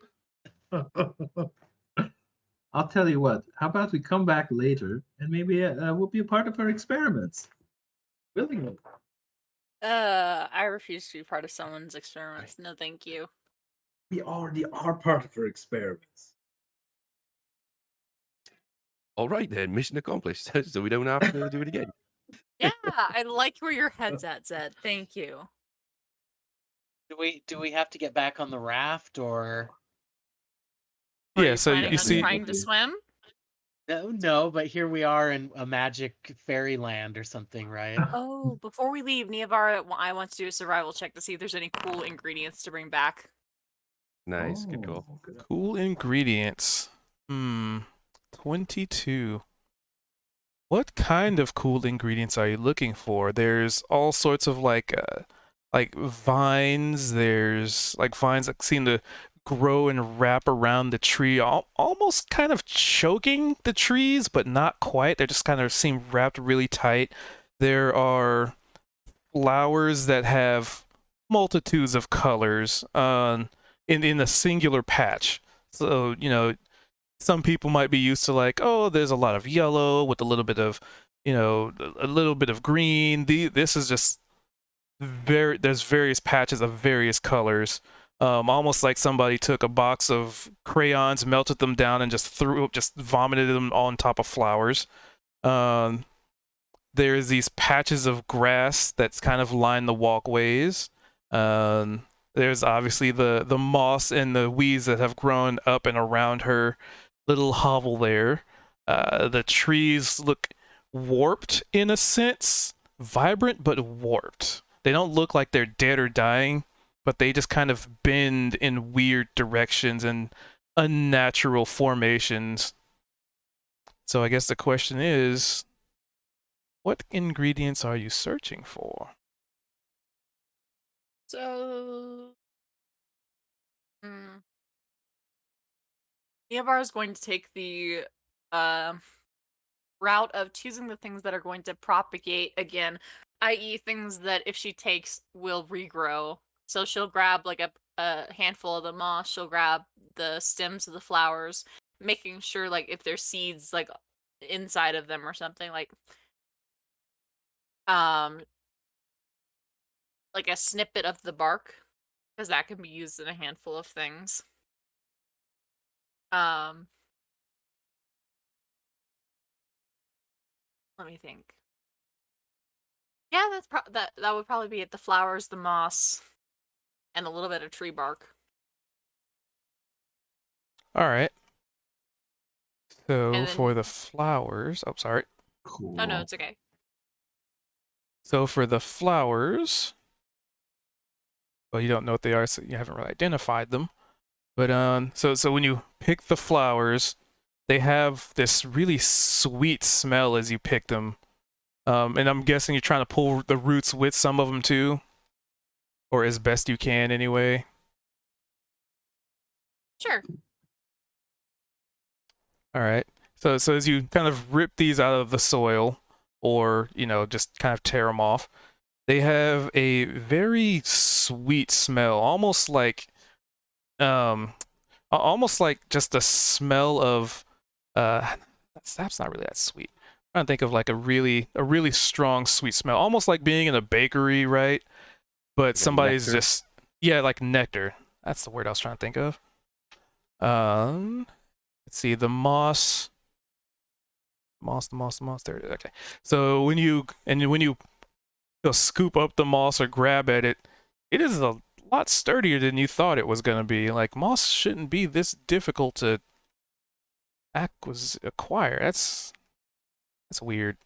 I'll tell you what. How about we come back later and maybe we'll be a part of her experiments? Willingly. I refuse to be part of someone's experiments. No, thank you. We already are part of her experiments. All right then, mission accomplished. So we don't have to do it again. Yeah, I like where your head's at, Zed. Thank you. Do we have to get back on the raft, or Are Yeah, you so planning you on see, trying to swim? no? But here we are in a magic fairyland or something, right? Oh, before we leave, Niavara, I want to do a survival check to see if there's any cool ingredients to bring back. Nice, good call. Good. cool ingredients. 22. what kind of cool ingredients are you looking for? There's all sorts of like vines. There's like vines that seem to grow and wrap around the tree, almost kind of choking the trees, but not quite. They just kind of seem wrapped really tight. There are flowers that have multitudes of colors in a singular patch. So, you know, some people might be used to like, oh, there's a lot of yellow with a little bit of, you know, a little bit of green. This is just there's various patches of various colors. Almost like somebody took a box of crayons, melted them down, and just vomited them on top of flowers. There's these patches of grass that's kind of line the walkways. There's obviously the moss and the weeds that have grown up and around her little hovel there. The trees look warped in a sense, vibrant but warped. They don't look like they're dead or dying, but they just kind of bend in weird directions and unnatural formations. So I guess the question is, what ingredients are you searching for? So, Neovar is going to take the route of choosing the things that are going to propagate again, i.e., things that if she takes will regrow. So she'll grab like a handful of the moss, she'll grab the stems of the flowers, making sure like if there's seeds like inside of them or something like a snippet of the bark, because that can be used in a handful of things. Let me think. Yeah, that would probably be it. The flowers, the moss, and a little bit of tree bark. All right. So And for then, the flowers, oh, sorry. Cool. oh no, it's okay. So for the flowers, well, you don't know what they are, so you haven't really identified them. But so when you pick the flowers, they have this really sweet smell as you pick them. And I'm guessing you're trying to pull the roots with some of them too, or as best you can anyway. Sure. All right. So as you kind of rip these out of the soil, or you know, just kind of tear them off, they have a very sweet smell, almost like just the smell of sap's not really that sweet. I'm trying to think of like a really strong sweet smell, almost like being in a bakery, right? But Like somebody's nectar? just, yeah, like nectar. That's the word I was trying to think of. Let's see, the moss. There it is. Okay. So when you scoop up the moss or grab at it, it is a lot sturdier than you thought it was going to be. Like, moss shouldn't be this difficult to acquire. That's weird.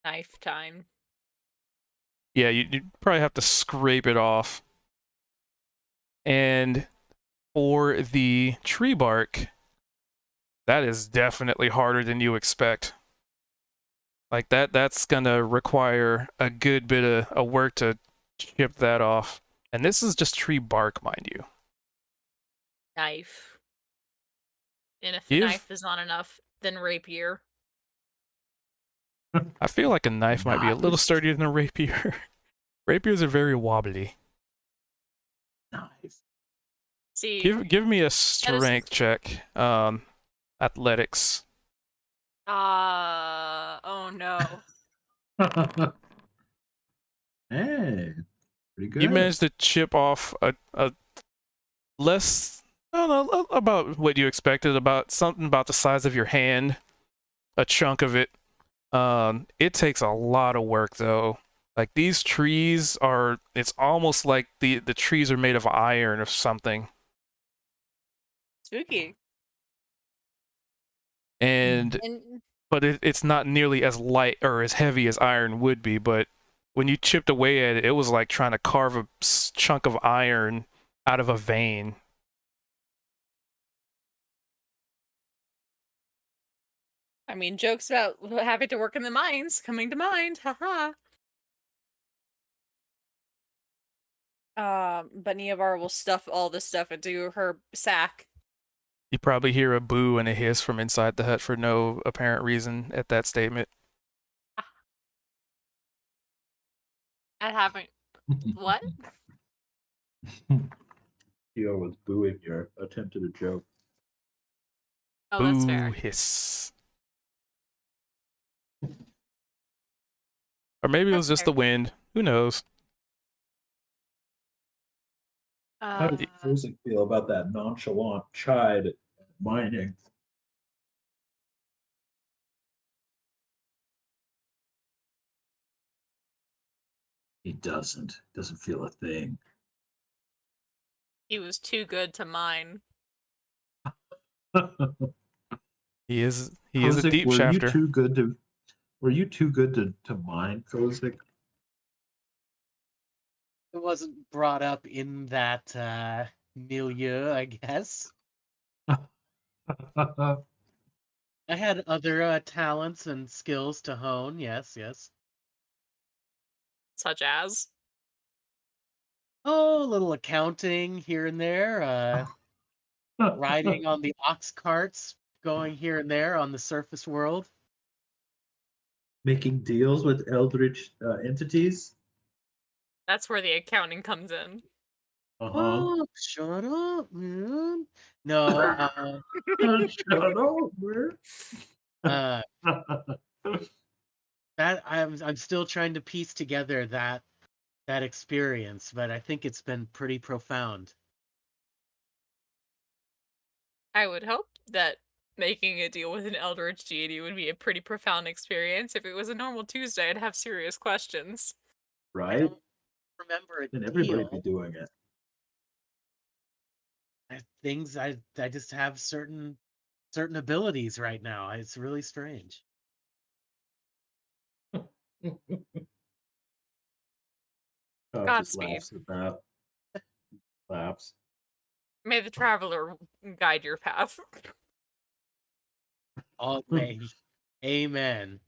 Knife time. Yeah, you'd probably have to scrape it off. And for the tree bark, that is definitely harder than you expect. Like that's gonna require a good bit of work to chip that off. And this is just tree bark, mind you. Knife. And if You've- knife is not enough, then rapier. I feel like a knife might be a little Nice. sturdier than a rapier. Rapiers are very wobbly. Nice. See, Give me a strength check. Athletics. oh no. Hey, pretty good. You managed to chip off a less, I don't know, about what you expected, about something about the size of your hand, a chunk of it. It takes a lot of work though. Like these trees are, it's almost like the trees are made of iron or something. Spooky. And but it's not nearly as light or as heavy as iron would be, but when you chipped away at it, it was like trying to carve a chunk of iron out of a vein. I mean, jokes about having to work in the mines coming to mind. Haha. But Neovar will stuff all this stuff into her sack. You probably hear a boo and a hiss from inside the hut for no apparent reason at that statement. At having what? Tio was booing your attempt at a joke. Oh, that's Boo fair. hiss. Or maybe it was That's just fair. the wind. Who knows? How does Joseph feel about that nonchalant chide at mining? He doesn't feel a thing. He was too good to mine. He is a deep were shafter. Were you too good to mine, Kozik? It wasn't brought up in that milieu, I guess. I had other talents and skills to hone. Yes. Such as? Oh, a little accounting here and there. Riding on the ox carts, going here and there on the surface world. Making deals with eldritch entities. That's where the accounting comes in. Oh, shut up, man. No, Shut up, man. that I'm still trying to piece together that experience, but I think it's been pretty profound. I would hope that making a deal with an eldritch deity would be a pretty profound experience. If it was a normal Tuesday, I'd have serious questions. I Right? don't remember a And everybody deal. be doing it. Things I just have certain abilities right now. It's really strange. Godspeed. Laughs. May the traveler guide your path. All may. Amen.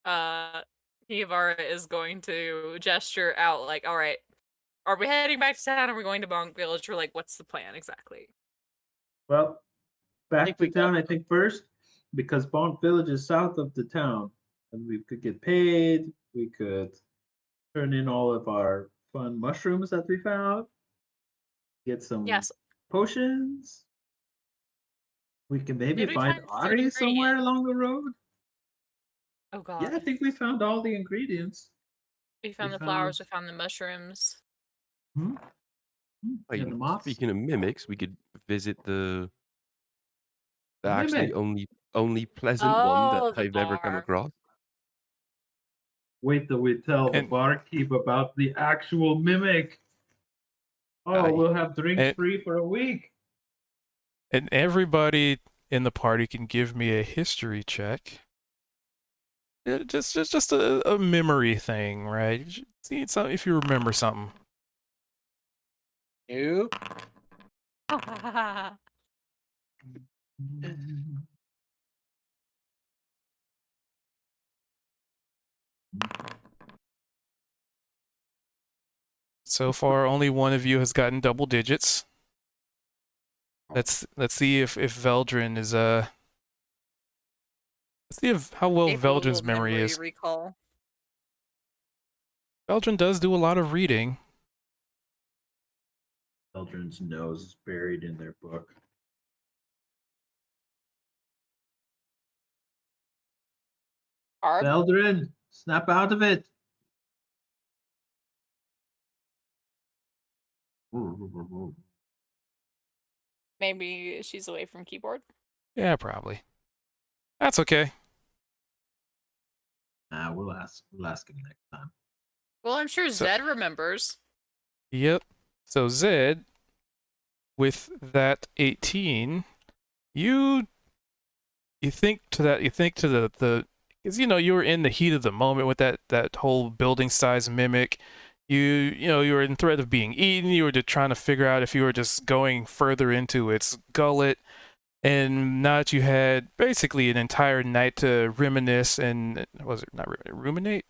Kiavara is going to gesture out like, all right, are we heading back to town? Or are we going to Bonk Village? Or like, what's the plan exactly? Well, back think to we town, go- I think first, because Bonk Village is south of the town, and we could get paid. We could turn in all of our fun mushrooms that we found. Get some Yes. potions. We can maybe Did we find find the third Ari somewhere ingredient? along the road. Oh god. Yeah, I think we found all the ingredients. We found we the flowers, found- we found the mushrooms. Hmm? Wait, And the moths. speaking of mimics, we could visit the Mimic. actually only pleasant one Oh, that the I've ever come bar. across. Wait till we tell the And- barkeep about the actual mimic. Oh, Aye. we'll have drinks And- free for a week. And everybody in the party can give me a history check. Yeah, just a memory thing, right? See something if you remember something. Nope. So far, only one of you has gotten double digits. Let's see if Veldrin is let's see how well Capable Veldrin's of memory is. recall. Veldrin does do a lot of reading. Eldrin's nose is buried in their book. Barb? Eldrin, snap out of it. Maybe she's away from keyboard. Yeah, probably. That's okay. We'll ask him next time. Well, I'm sure So- Zed remembers. Yep. So Zed, with that 18, you think to the because you were in the heat of the moment with that whole building size mimic. You were in threat of being eaten. You were just trying to figure out if you were just going further into its gullet. And now that you had basically an entire night to reminisce and was it not ruminate,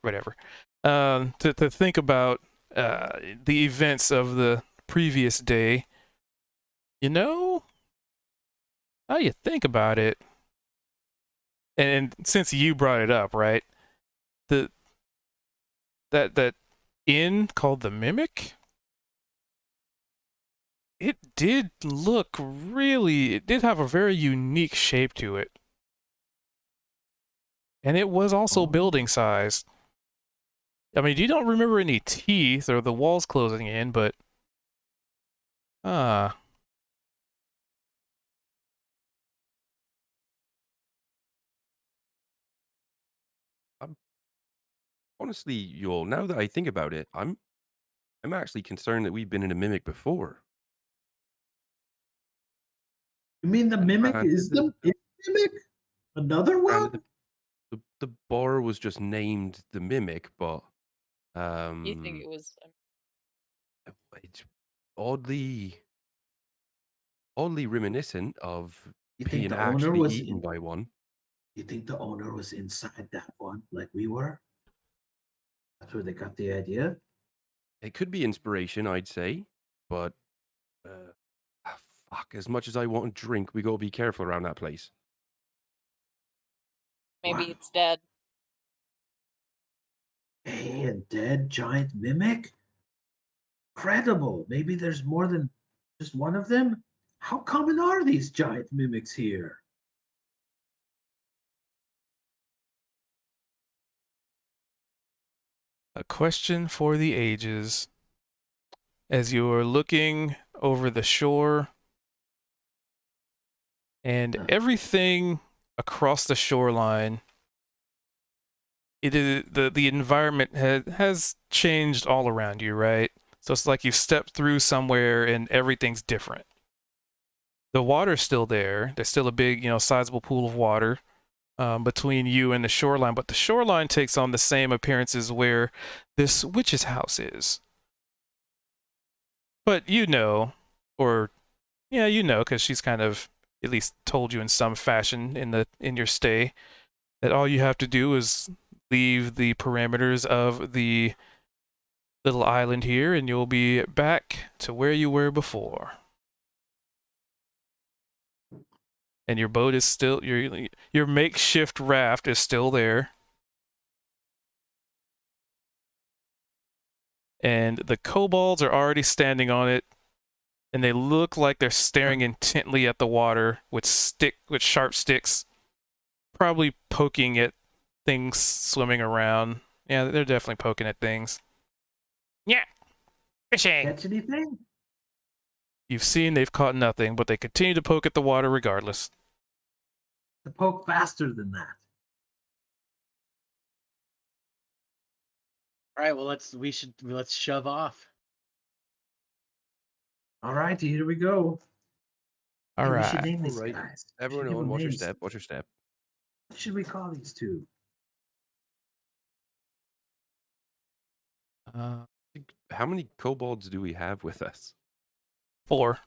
whatever, to think about the events of the previous day. You know, how you think about it, and since you brought it up, right? That inn called the Mimic. It did look really. It did have a very unique shape to it. And it was also building sized. I mean, you don't remember any teeth or the walls closing in, but Honestly, Yul, now that I think about it, I'm actually concerned that we've been in a mimic before. You mean the And mimic granted, is the mimic? Another one? granted, the bar was just named the mimic, but You think it was? it's oddly reminiscent of You think being the owner actually was eaten by one. You think the owner was inside that one like we were? That's where they got the idea? It could be inspiration, I'd say, but fuck. As much as I want to drink, we gotta be careful around that place. Maybe Wow. it's dead. Hey, a dead giant mimic? Incredible. Maybe there's more than just one of them? How common are these giant mimics here? a question for the ages. As you are looking over the shore, and everything across the shoreline, it is the environment has changed all around you, right? So it's like you've stepped through somewhere and everything's different. The water's still there. There's still a big, sizable pool of water between you and the shoreline, but the shoreline takes on the same appearances where this witch's house is. But or yeah, because she's kind of at least told you in some fashion in your stay that all you have to do is leave the parameters of the little island here, and you'll be back to where you were before. And your boat is still your makeshift raft is still there. And the kobolds are already standing on it, and they look like they're staring intently at the water with sharp sticks, probably poking at things swimming around. Yeah, they're definitely poking at things. Yeah, fishing. Catch anything? You've seen they've caught nothing, but they continue to poke at the water regardless. To poke faster than that. All right, well let's shove off. All right, here we go. All Hey, we right. should name these Alright. guys. We should Everyone give on, them watch your names. step, watch your step. What should we call these two? How many kobolds do we have with us? 4.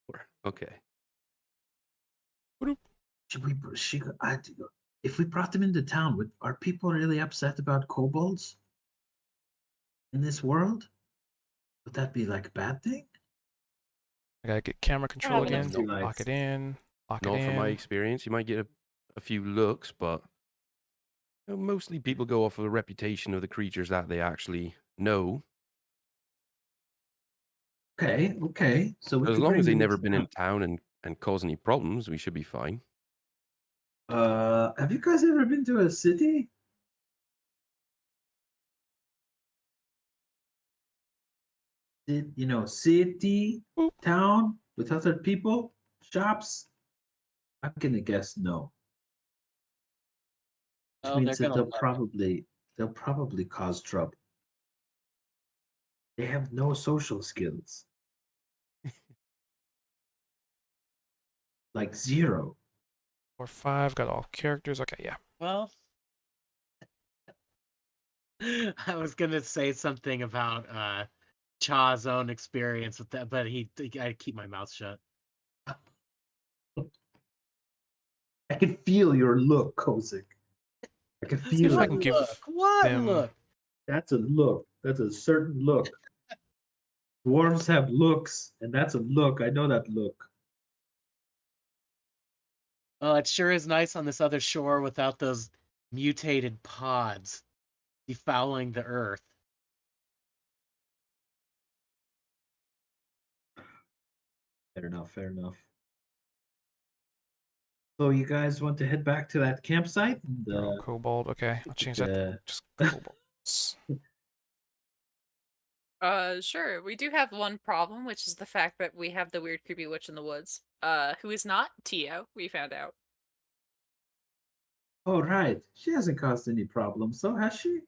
4. Okay. If we brought them into town, are people really upset about kobolds in this world? Would that be like a bad thing? I gotta get camera control Probably again. not. Lock it in. Lock it Not in. from my experience. You might get a few looks, but mostly people go off of the reputation of the creatures that they actually know. Okay. So we As could long bring as they've them never into been in town. town and cause any problems, we should be fine. Have you guys ever been to a city? City, Boop. town with other people, shops? I'm gonna guess no. Which Oh, they're means that gonna love it. they'll probably cause trouble. They have no social skills. Like 0. 4, 5. Got all characters. Okay, yeah. Well, I was gonna say something about Cha's own experience with that, but I keep my mouth shut. I can feel your look, Kozik. I can See if feel I it. can give What them. look? That's a look. That's a certain look. Dwarves have looks, and that's a look. I know that look. Oh, it sure is nice on this other shore without those mutated pods defouling the earth. Fair enough. Fair enough. So you guys want to head back to that campsite? And, They're all kobold. Okay, I'll change that to just kobolds. Sure. We do have one problem, which is the fact that we have the weird creepy witch in the woods. Who is not Tio, we found out. oh, right. She hasn't caused any problems, so has she?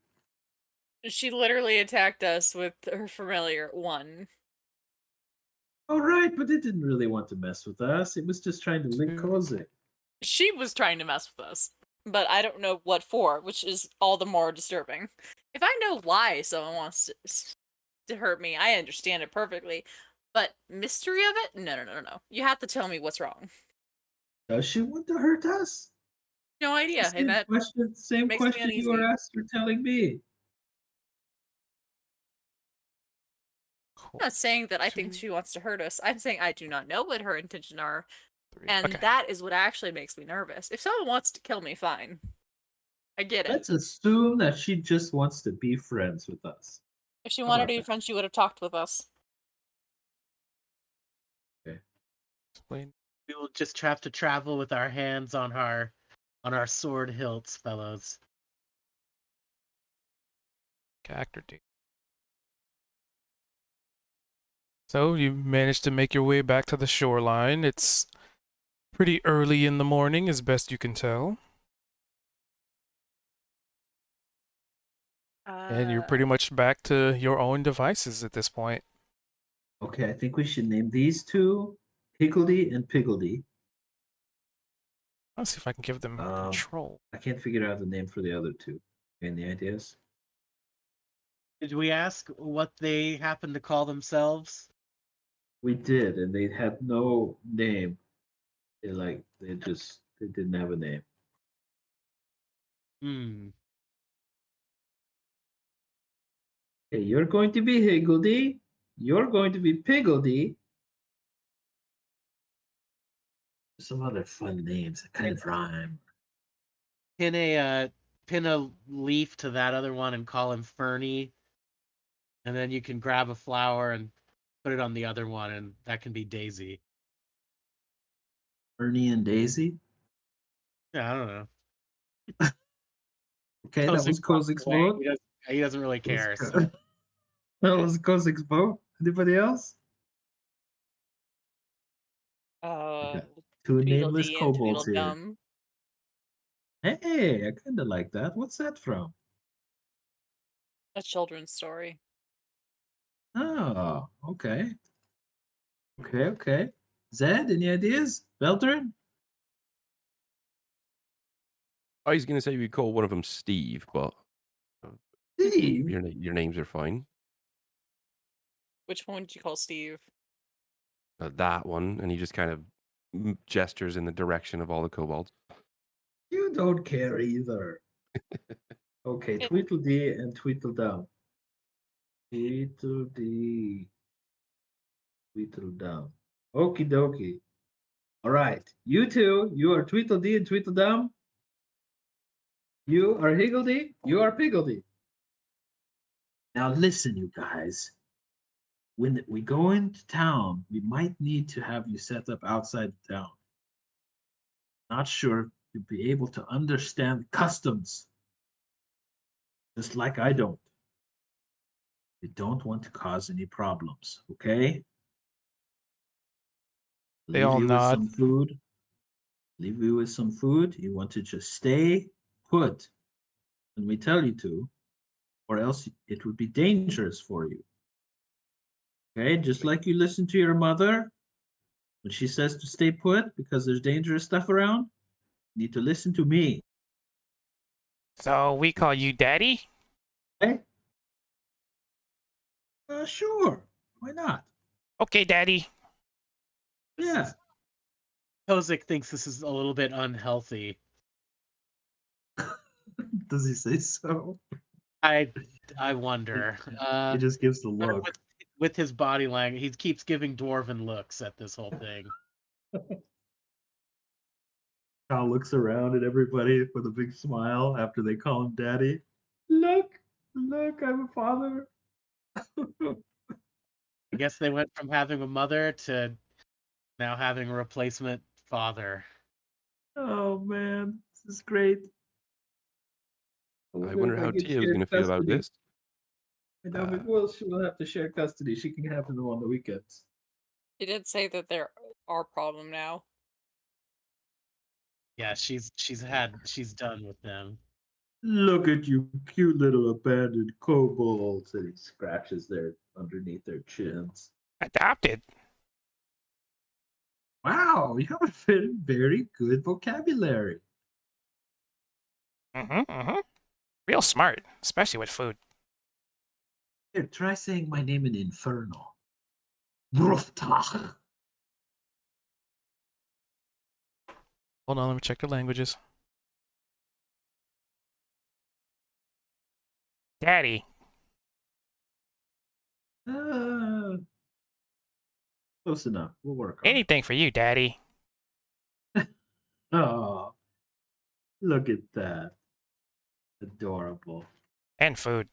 She literally attacked us with her familiar one. Oh, right, but it didn't really want to mess with us. It was just trying to lick Two. Kozik. She was trying to mess with us, but I don't know what for, which is all the more disturbing. If I know why someone wants to hurt me, I understand it perfectly. But mystery of it? No. You have to tell me what's wrong. Does she want to hurt us? No idea, and that Same makes me question you were uneasy. asked for telling me. Cool. I'm not saying that I think Two, she wants to hurt us. I'm saying I do not know what her intentions are, three. and Okay. that is what actually makes me nervous. If someone wants to kill me, fine. I get it. Let's assume that she just wants to be friends with us. If she How wanted about to be that? friends, she would have talked with us. Explain. We will just have to travel with our hands on our sword hilts, fellows. Character D. So you managed to make your way back to the shoreline. It's pretty early in the morning, as best you can tell. And you're pretty much back to your own devices at this point. Okay, I think we should name these two Higgledy and Piggledy. Let's see if I can give them control. I can't figure out the name for the other two. Any ideas? Did we ask what they happen to call themselves? We did, and they had no name. They didn't have a name. Hmm. Okay, you're going to be Higgledy. You're going to be Piggledy. Some other fun names that kind of rhyme. Pin a leaf to that other one and call him Fernie. And then you can grab a flower and put it on the other one, and that can be Daisy. Ernie and Daisy. Yeah, I don't know. Okay, that was Kozik's vote. He doesn't really care. That was So. That was Kozik's vote. Anybody else? Two nameless Tweedledee and kobolds here. Tweedledum. Hey, I kind of like that. What's that from? A children's story. Oh, okay. Okay. Zed, any ideas? Beltran? I was going to say we call one of them Steve, but Steve? your names are fine. Which one did you call Steve? That one, and he just kind of gestures in the direction of all the kobolds. You don't care either. Okay, Tweedledee and Tweedledum. Tweedledee. Tweedledum. Okie dokie. All right. You two, you are Tweedledee and Tweedledum. You are Higgledy. You are Piggledy. Now listen, you guys. When we go into town, we might need to have you set up outside the town. Not sure you'll be able to understand customs. Just like I don't. You don't want to cause any problems, okay? They all Leave you with nod. some food. Leave you with some food. You want to just stay put when we tell you to, or else it would be dangerous for you. Okay, just like you listen to your mother when she says to stay put because there's dangerous stuff around, you need to listen to me. So we call you Daddy? Okay? Sure. Why not? Okay, Daddy. Yeah. Kozik thinks this is a little bit unhealthy. Does he say so? I wonder. He just gives the But look. with his body language, he keeps giving dwarven looks at this whole thing. Kyle looks around at everybody with a big smile after they call him daddy. Look, I'm a father. I guess they went from having a mother to now having a replacement father. Oh man, this is great. I wonder if I how get Tio's shared gonna feel about custody. this. I know, but well, she will have to share custody. She can have them on the weekends. He did say that they're our problem now. Yeah, she's done with them. Look at you, cute little abandoned kobolds. And he scratches their underneath their chins. Adopted. Wow, you have a very good vocabulary. Real smart, especially with food. Here, try saying my name in Infernal. Bruftach. Hold on, let me check the languages. Daddy. Close enough. We'll work on Anything for you, Daddy. it. Oh, look at that. Adorable. And food.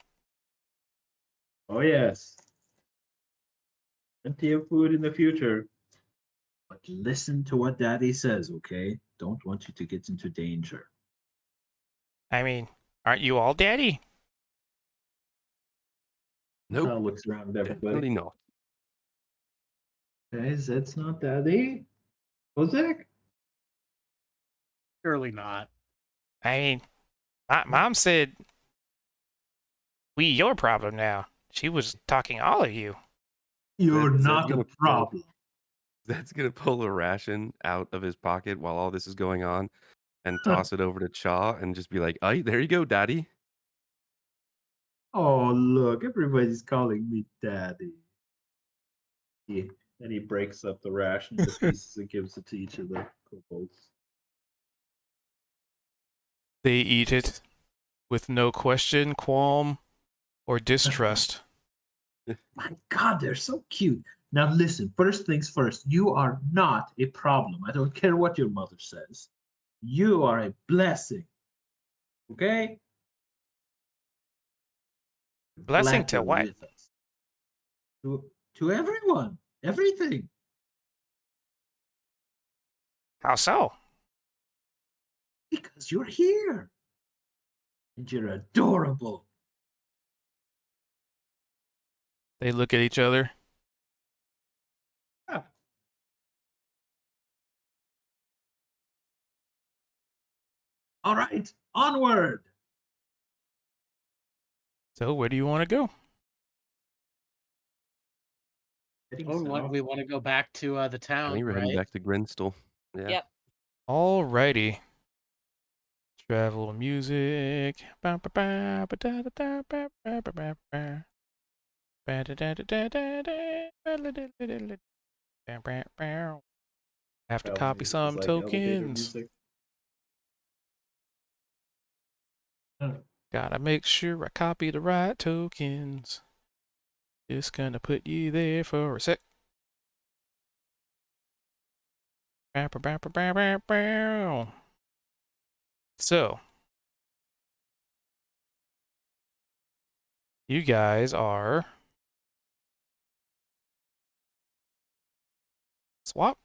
Oh, yes. Plenty of food in the future. But listen to what Daddy says, okay? Don't want you to get into danger. I mean, aren't you all Daddy? Nope, Kyle looks around at definitely everybody. not. Guys, that's not Daddy. Kozak? Surely not. I mean, my mom said we your problem now. She was talking all of you. You're Is that not a gonna problem. That's gonna pull a ration out of his pocket while all this is going on, and toss it over to Chaw, and just be like, "Ay, there you go, Daddy." Oh, look, everybody's calling me Daddy. And he breaks up the ration into pieces and gives it to each of the kobolds. They eat it with no question, qualm, or distrust. My God, they're so cute. Now listen, first things first, you are not a problem. I don't care what your mother says. You are a blessing. Okay? Blessing Glad to you're what? with us. To everyone. Everything. How so? Because you're here. And you're adorable. They look at each other. Yeah. All right, onward. So where do you want to go? Oh, we want to go back to the I town, think we're heading right? back to Grinstall. Yeah. Yep. Alrighty. Travel music. Have to copy some tokens. Gotta make sure I copy the right tokens. Just gonna put you there for a sec. So, you guys are swap.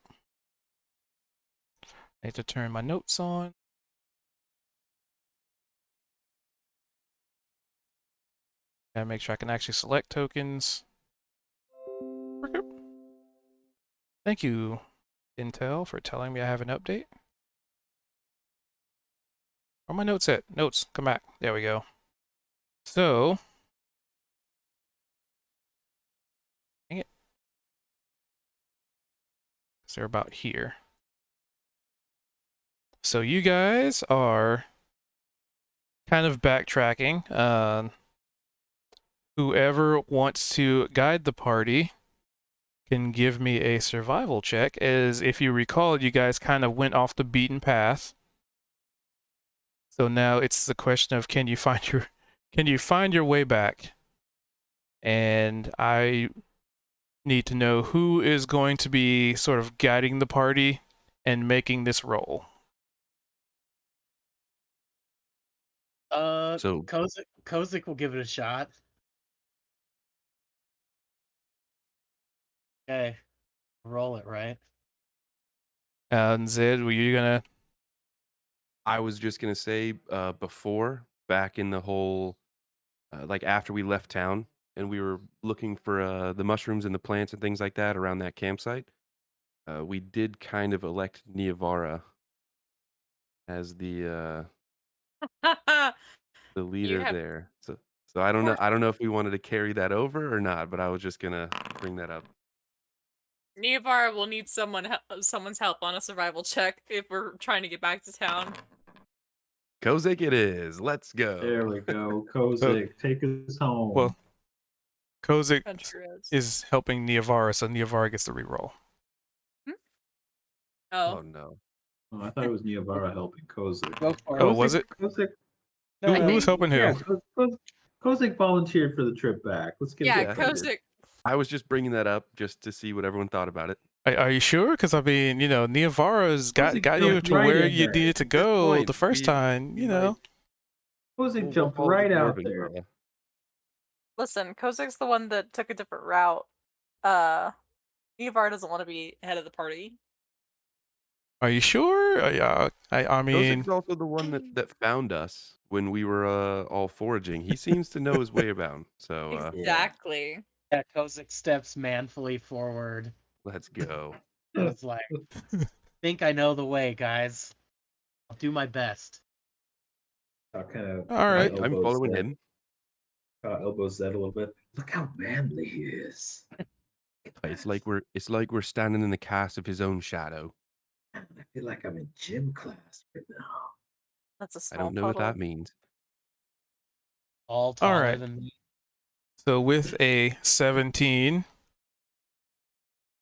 I need to turn my notes on. Gotta make sure I can actually select tokens. Thank you, Intel, for telling me I have an update. Where are my notes at? Notes, come back. There we go. So, dang it. So they're about here. So you guys are kind of backtracking. Whoever wants to guide the party can give me a survival check, as if you recall, you guys kind of went off the beaten path. So now it's the question of can you find your way back? And I need to know who is going to be sort of guiding the party and making this roll. So Kozik will give it a shot. Okay. Roll it, right? And Zed, were you gonna? I was just gonna say, before, back in the whole, like after we left town and we were looking for the mushrooms and the plants and things like that around that campsite, we did kind of elect Niavara as the leader have- there. So I don't know. course. I don't know if we wanted to carry that over or not, but I was just gonna bring that up. Niavara will need someone's help on a survival check if we're trying to get back to town. Kozik it is. Let's go. There we go. Kozik, take us home. Well, Kozik Country roads. is helping Niavara, so Niavara gets the reroll. Oh Oh, no. Oh, I thought it was Niavara helping Kozik. Go for it. Oh, was it? Kozik, No, Who was helping who? yeah, Kozik volunteered for the trip back. Let's give yeah, it Yeah, to he him. did. Kozik. I was just bringing that up just to see what everyone thought about it. Are you sure? Because I mean, Niavara's got Kozik you jumped to right where in you there. needed to At this go point, the first we- time. we You might- know. Kozik we'll jumped follow the right out dwarven there. fella. Listen, Kozik's the one that took a different route. Niavara doesn't want to be head of the party. Are you sure? Yeah. I mean, Kozik's also the one that found us when we were all foraging. He seems to know his way about. So Exactly. Yeah, Kozik steps manfully forward. let's go. It's like, think I know the way, guys. I'll do my best. I'll kind of All right. I'm following him. elbows Zed a little bit. Look how manly he is. It's like we're standing in the cast of his own shadow. I feel like I'm in gym class right now. That's a I small don't know puddle. what that means. All taller right. than me. so with a 17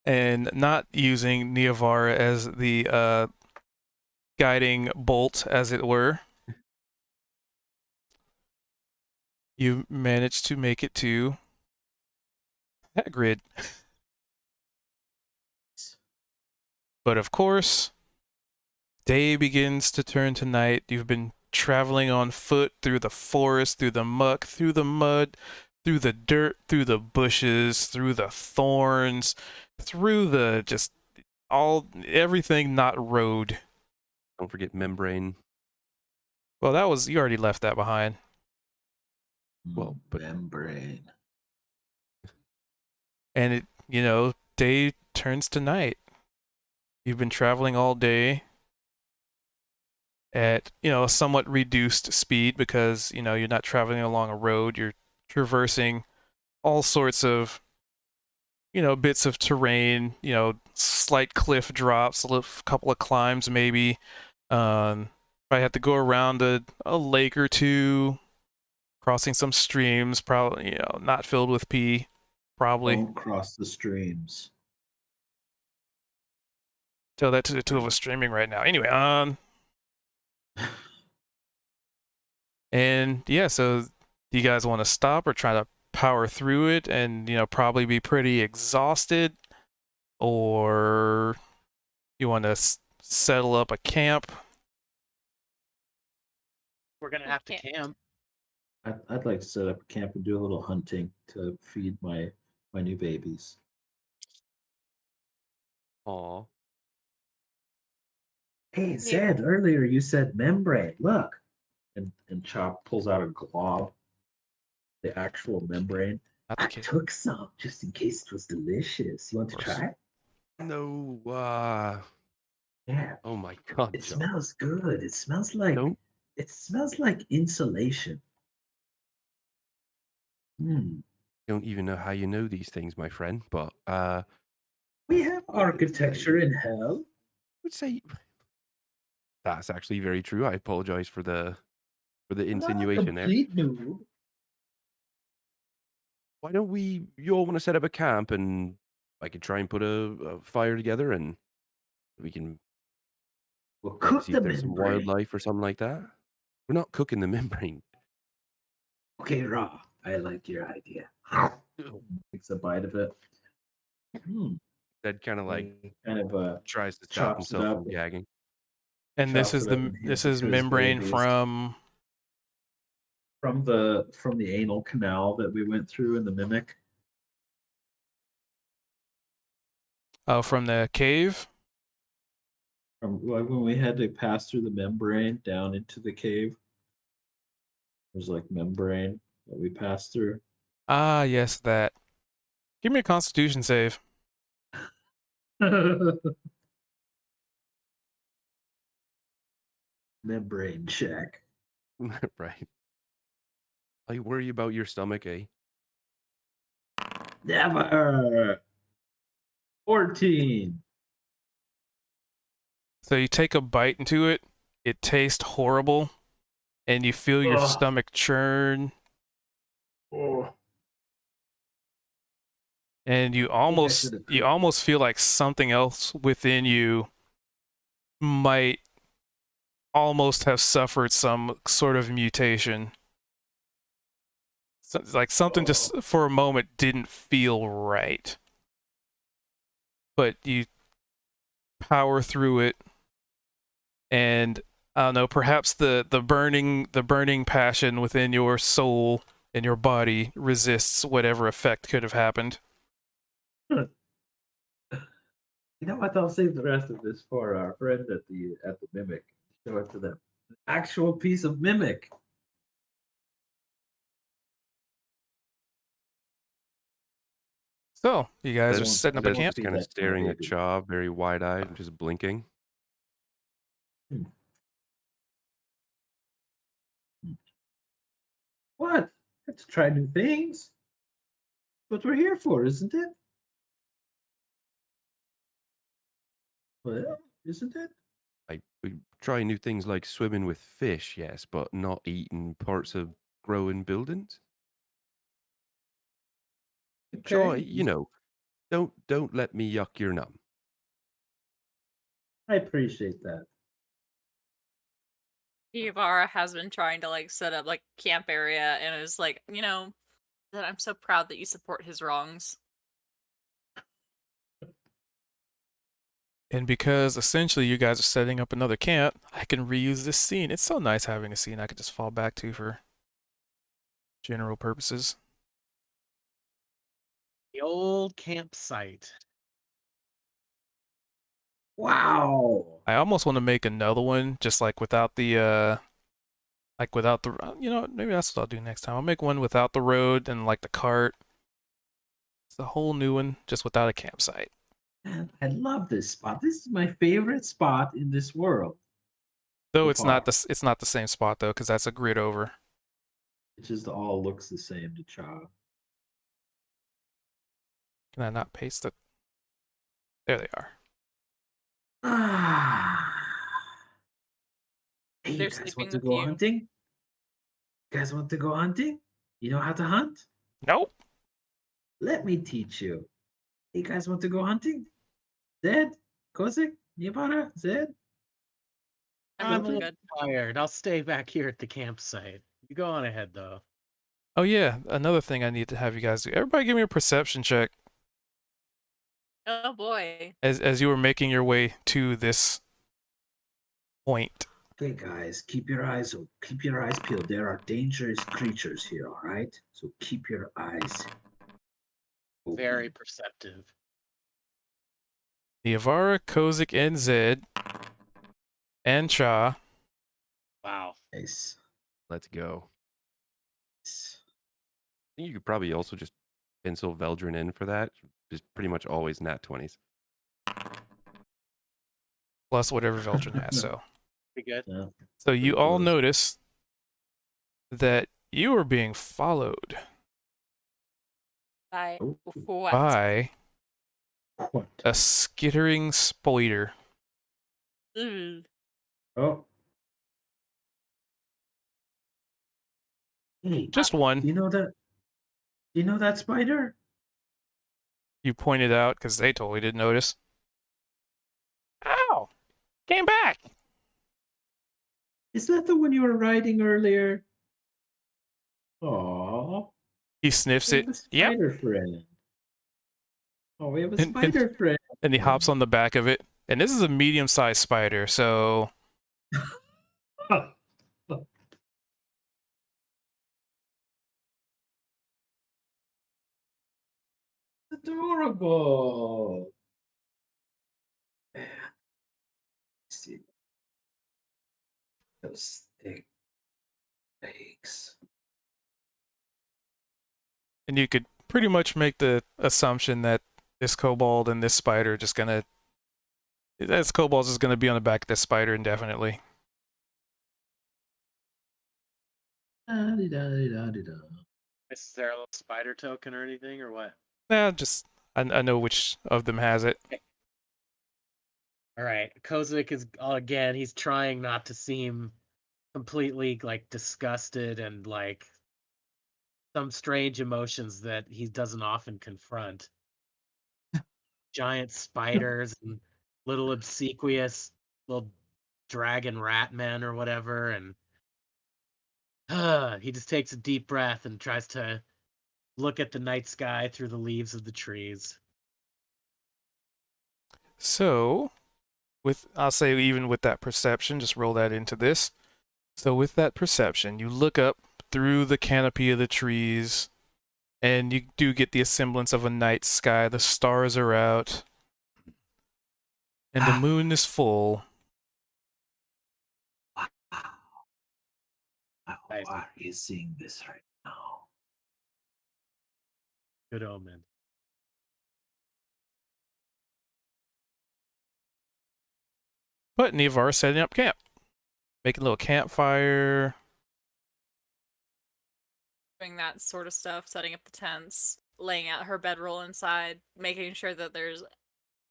and not using Niavara as the guiding bolt, as it were, you managed to make it to Hagrid. But of course, day begins to turn to night. You've been traveling on foot through the forest, through the muck, through the mud, through the dirt, through the bushes, through the thorns, through the just everything not road. Don't forget membrane. Well, you already left that behind. Well, but- membrane. And it, day turns to night. You've been traveling all day at, a somewhat reduced speed because, you're not traveling along a road. You're traversing all sorts of, bits of terrain, slight cliff drops, a couple of climbs maybe. I had to go around a lake or two, crossing some streams, probably, not filled with pee, probably. Don't cross the streams. Tell that to the two of us streaming right now. Anyway, and yeah, so do you guys want to stop or try to power through it and, probably be pretty exhausted? Or you want to settle up a camp? We're gonna have to camp. I'd like to set up a camp and do a little hunting to feed my new babies. Aw. Hey, Zed, earlier you said membrane. Look. And Chop pulls out a glob, the actual membrane. Not I the kid. took some just in case it was delicious. You want to Of course. try it? No. Yeah. Oh my God. It John. smells good. It smells like Don't insulation. don't even know how you know these things, my friend. But We have architecture in hell. I would say that's actually very true. I apologize for the I'm not a insinuation there. complete noob. Why don't you all want to set up a camp and I could try and put a fire together, and we can We'll maybe cook see the if there's some membrane. wildlife or something like that. We're not cooking the membrane. Okay, raw. I like your idea. Takes a bite of it. That kind of like kind of tries to stop chops it himself up. from gagging. And this Chops is it up the and this hands it is to his membrane babies. from from the anal canal that we went through in the mimic. from the cave. When we had to pass through the membrane down into the cave. There's like membrane that we passed through. Ah, yes, that. Give me a Constitution save. Membrane check. Right. I worry about your stomach, eh? Never. 14. So you take a bite into it. It tastes horrible, and you feel your Ugh. stomach churn, Oh. and you almost feel like something else within you might almost have suffered some sort of mutation. So, like something just for a moment didn't feel right. But you power through it, and I don't know, perhaps the burning passion within your soul and your body resists whatever effect could have happened. You know what? I'll save the rest of this for our friend at the mimic. Show it to them. An actual piece of mimic. So you guys are Zed's setting up a camp. kind of That staring at baby. Chaw, very wide-eyed, and just blinking. What? Let's try new things. What we're here for, isn't it? Well, isn't it? We try new things like swimming with fish, yes, but not eating parts of growing buildings. Chaw, Okay. you know, don't let me yuck your num. I appreciate that. Ivara has been trying to like set up like camp area and is like, that I'm so proud that you support his wrongs. And because essentially you guys are setting up another camp, I can reuse this scene. It's so nice having a scene I could just fall back to for general purposes. The old campsite. Wow. I almost want to make another one just like without the maybe that's what I'll do next time. I'll make one without the road and like the cart. It's a whole new one just without a campsite. Man, I love this spot. This is my favorite spot in this world. Though So it's not the same spot though, because that's a grid over. It just all looks the same to Chaw. Can I not paste it? There they are. Hey, you They're guys sleeping want to with go you. hunting? You guys want to go hunting? You know how to hunt? Nope. Let me teach you. Hey, you guys want to go hunting? Zed? Kozik? Nibara? Zed? I'm I'm a looking little good. tired. I'll stay back here at the campsite. You go on ahead, though. Oh yeah, another thing I need to have you guys do. Everybody give me a perception check Oh boy. as you were making your way to this point. Okay, guys, keep your eyes peeled. There are dangerous creatures here, all right? So keep your eyes open. Very perceptive. The Avara, Kozik, and Zed, and Cha. Wow. Nice. Let's go. I think you could probably also just pencil Veldrin in for that. Just pretty much always nat 20s. Plus whatever Veldrin has, so. Pretty good. Yeah. So you Pretty all close. notice that you are being followed By Oh. what? by What? a skittering spider. Ooh. Oh. Hey, Just do one. you know that? Do you know that spider? You pointed out because they totally didn't notice. Ow! Came back! Is that the one you were riding earlier? Aww. He sniffs We it. have a Yep. spider friend. Oh, we have a And- spider friend. And he hops on the back of it. And this is a medium-sized spider, so Adorable. Man, see those thick legs. and you could pretty much make the assumption that this kobold and this spider are just gonna this kobold's just gonna be on the back of this spider indefinitely. Da-di-da-di-da-di-da. Is there a little spider token or anything, or what? Nah, just I know which of them has it. All right, Kozik is again. He's trying not to seem completely like disgusted and like some strange emotions that he doesn't often confront. Giant spiders and little obsequious little dragon rat men or whatever, and he just takes a deep breath and tries to look at the night sky through the leaves of the trees. So, I'll say even with that perception, just roll that into this. So with that perception, you look up through the canopy of the trees, and you do get the semblance of a night sky. The stars are out, and the moon is full. Wow. How Nice. are you seeing this right now? Good omen. But Nevar is setting up camp, making a little campfire. Doing that sort of stuff, setting up the tents, laying out her bedroll inside, making sure that there's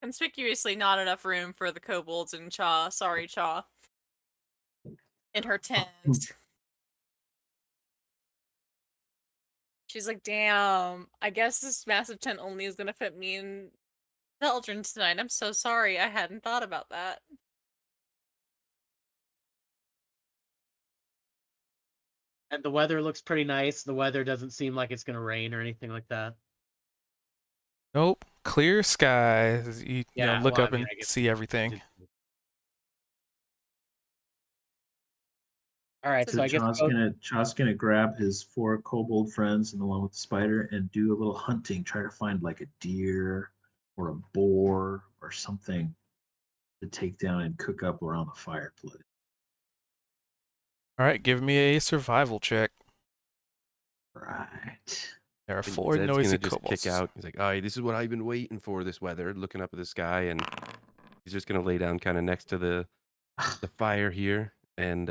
conspicuously not enough room for the kobolds and Cha, sorry Cha, in her tent. She's like, damn, I guess this massive tent only is gonna fit me and Eldrin tonight. I'm so sorry, I hadn't thought about that. And the weather looks pretty nice. The weather doesn't seem like it's going to rain or anything like that. Nope, clear skies. You know, look well, up I mean, and I guess see everything. All right, So so I guess Chaw's gonna grab his 4 kobold friends and the one with the spider and do a little hunting, try to find like a deer or a boar or something to take down and cook up around the fireplace. All right, give me a survival check. Right. There are And 4 Zed's noisy gonna just kobolds. kick out. He's like, "All right, this is what I've been waiting for. This weather." Looking up at the sky, and he's just gonna lay down kind of next to the fire here and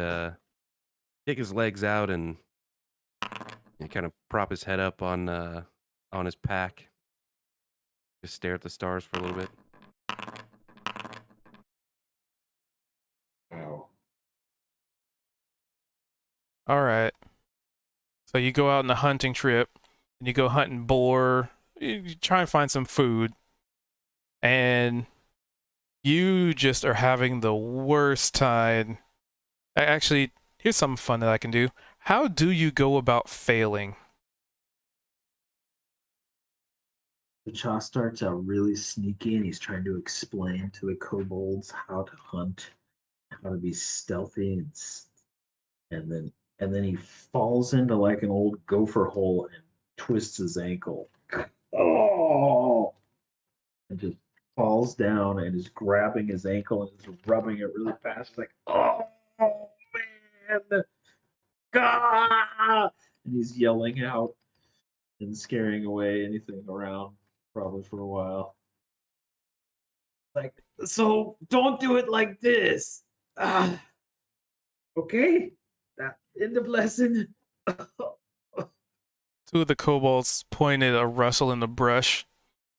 kick his legs out and kind of prop his head up on his pack. Just stare at the stars for a little bit. Wow. All right. So you go out on a hunting trip, and you go hunting boar. You try and find some food, and you just are having the worst time. Actually, here's something fun that I can do. How do you go about failing? The Chaw starts out really sneaky and he's trying to explain to the kobolds how to hunt, how to be stealthy and then he falls into like an old gopher hole and twists his ankle. Oh, and just falls down and is grabbing his ankle and is rubbing it really fast, like, oh man, ah! And he's yelling out and scaring away anything around, probably for a while. Like, so don't do it like this. Ah, okay, that end of lesson. 2 of the kobolds point at a rustle in the brush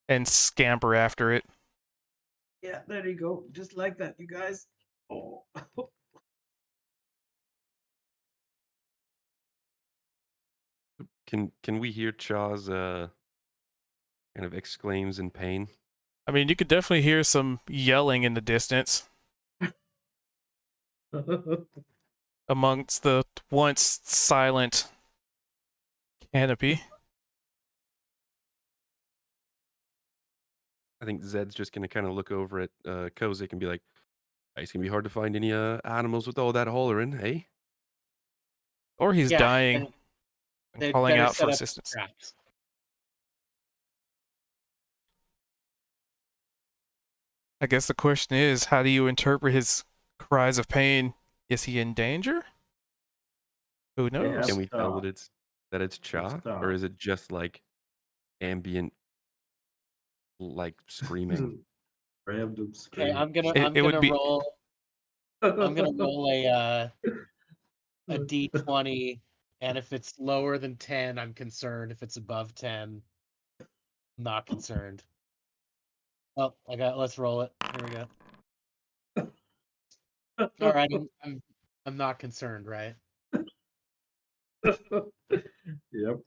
and scamper after it. Yeah, there you go. Just like that, you guys. Oh. Can we hear Chaw's kind of exclaims in pain. I mean, you could definitely hear some yelling in the distance amongst the once silent canopy. I think Zed's just gonna kind of look over at Kozik and be like, "It's gonna be hard to find any animals with all that hollering, hey?" Or he's Yeah, dying and they'd calling better out for set up assistance. traps. I guess the question is, how do you interpret his cries of pain? Is he in danger? Who knows? Can we tell Stop. that it's Cha, Stop. or is it just like ambient, like screaming? Random Okay, scream. I'm gonna It would be roll. I'm gonna roll a d20, and if it's lower than 10, I'm concerned. If it's above 10, I'm not concerned. Oh, let's roll it. Here we go. All right, I'm not concerned, right? Yep.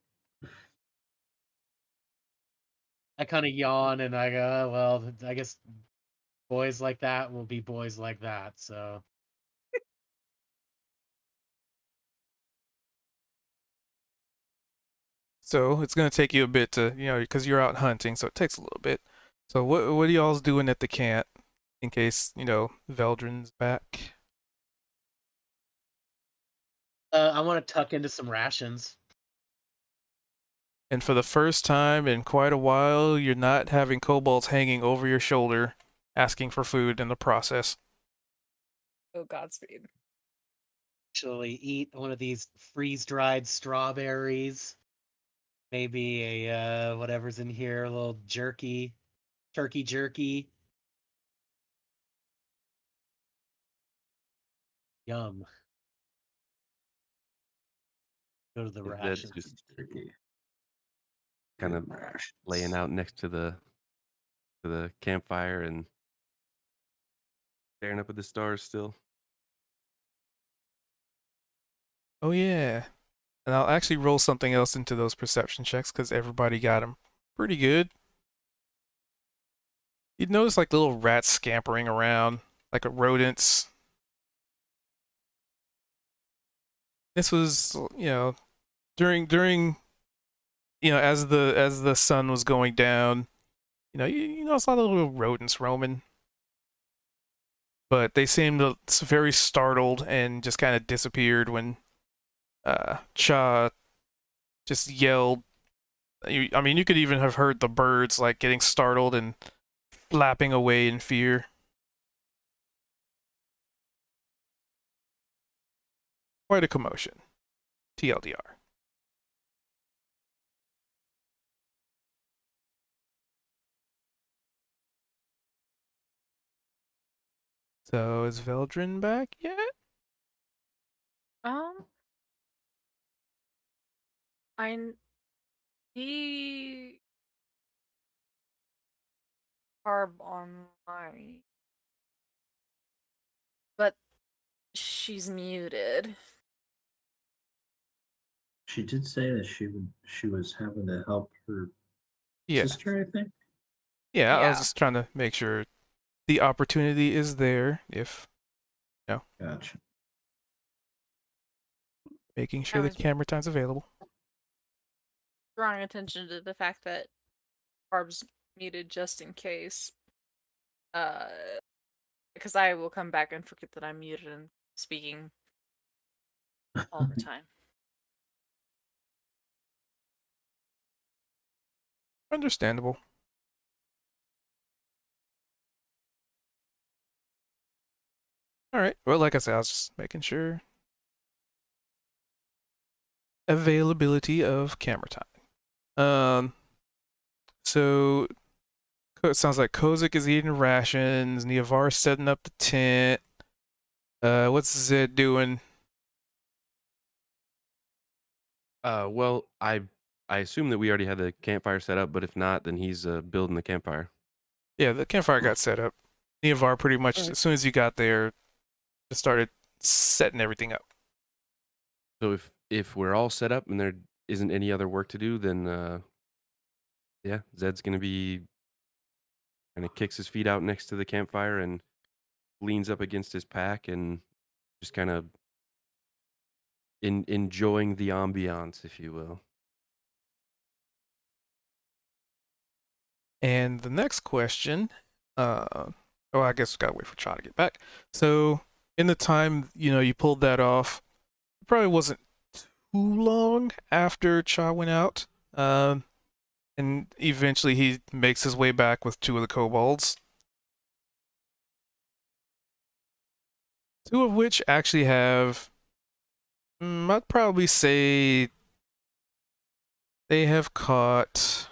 I kind of yawn and I go, "Oh, well, I guess boys like that will be boys like that." So so it's gonna take you a bit to, because you're out hunting, so it takes a little bit. So what are y'all's doing at the camp in case, Veldrin's back? I want to tuck into some rations. And for the first time in quite a while, you're not having kobolds hanging over your shoulder asking for food in the process. Oh, Godspeed. Actually, eat one of these freeze-dried strawberries. Maybe a whatever's in here, a little turkey jerky. Yum. Go to the Zed's rations. just kind of laying out next to the campfire and staring up at the stars still. Oh yeah. And I'll actually roll something else into those perception checks because everybody got them pretty good. You'd notice like little rats scampering around, like rodents. This was, during as the sun was going down, you know, it's a lot of little rodents roaming. But they seemed very startled and just kind of disappeared when Cha just yelled. I mean, you could even have heard the birds like getting startled and flapping away in fear. Quite a commotion. TLDR. So is Veldrin back yet? He carb online, but she's muted. She did say that she was having to help her Yeah. sister, I think. Yeah, I was Yeah. just trying to make sure the opportunity is there if Gotcha. making sure I the was- camera time's available. Drawing attention to the fact that carb's muted just in case. Because I will come back and forget that I'm muted and speaking all the time. Understandable. All right. Well, like I said, I was just making sure. Availability of camera time. So it sounds like Kozik is eating rations. Niavar's setting up the tent. What's Zed doing? Well, I assume that we already had the campfire set up, but if not, then he's building the campfire. Yeah, the campfire got set up. Niavar pretty much, Alright. as soon as you got there, just started setting everything up. So if we're all set up and there isn't any other work to do, then Yeah, Zed's gonna be kind of kicks his feet out next to the campfire and leans up against his pack and just kind of enjoying the ambiance, if you will. And the next question, I guess we gotta wait for Cha to get back. So, in the time you pulled that off, it probably wasn't too long after Cha went out, and eventually he makes his way back with 2 of the kobolds. 2 of which actually have, I'd probably say, they have caught.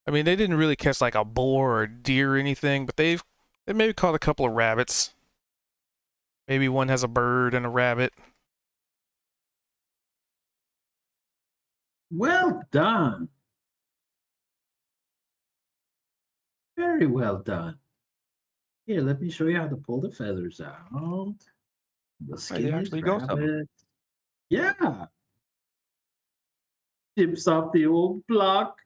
I mean, they didn't really catch like a boar or a deer or anything, but they maybe caught a couple of rabbits. Maybe one has a bird and a rabbit. Well done. Very well done. Here, let me show you how to pull the feathers out. The skin is actually got some. rabbit. Yeah. Tips off the old block.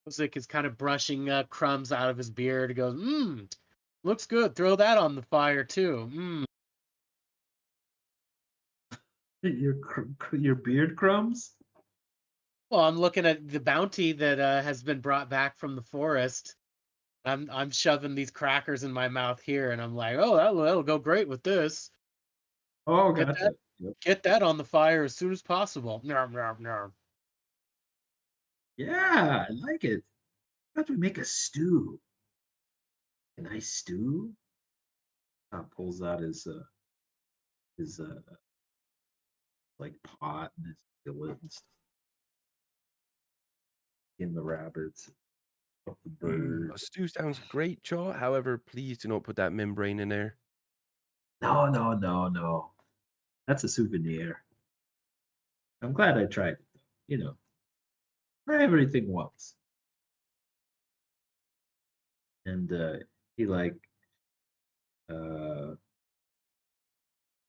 Kozik is kind of brushing crumbs out of his beard. He goes, looks good. Throw that on the fire too. Your beard crumbs? Well, I'm looking at the bounty that has been brought back from the forest. I'm shoving these crackers in my mouth here, and I'm like, oh, that'll go great with this. Oh, Get gotcha. that, Yep. get that on the fire as soon as possible. No. Yeah, I like it. How do we make a stew? A nice stew? Pulls out his like pot and his skillet and stuff. In the rabbits, of the bird. A stew sounds great, Chaw. However, please do not put that membrane in there. No. That's a souvenir. I'm glad I tried it. Try everything once. And he like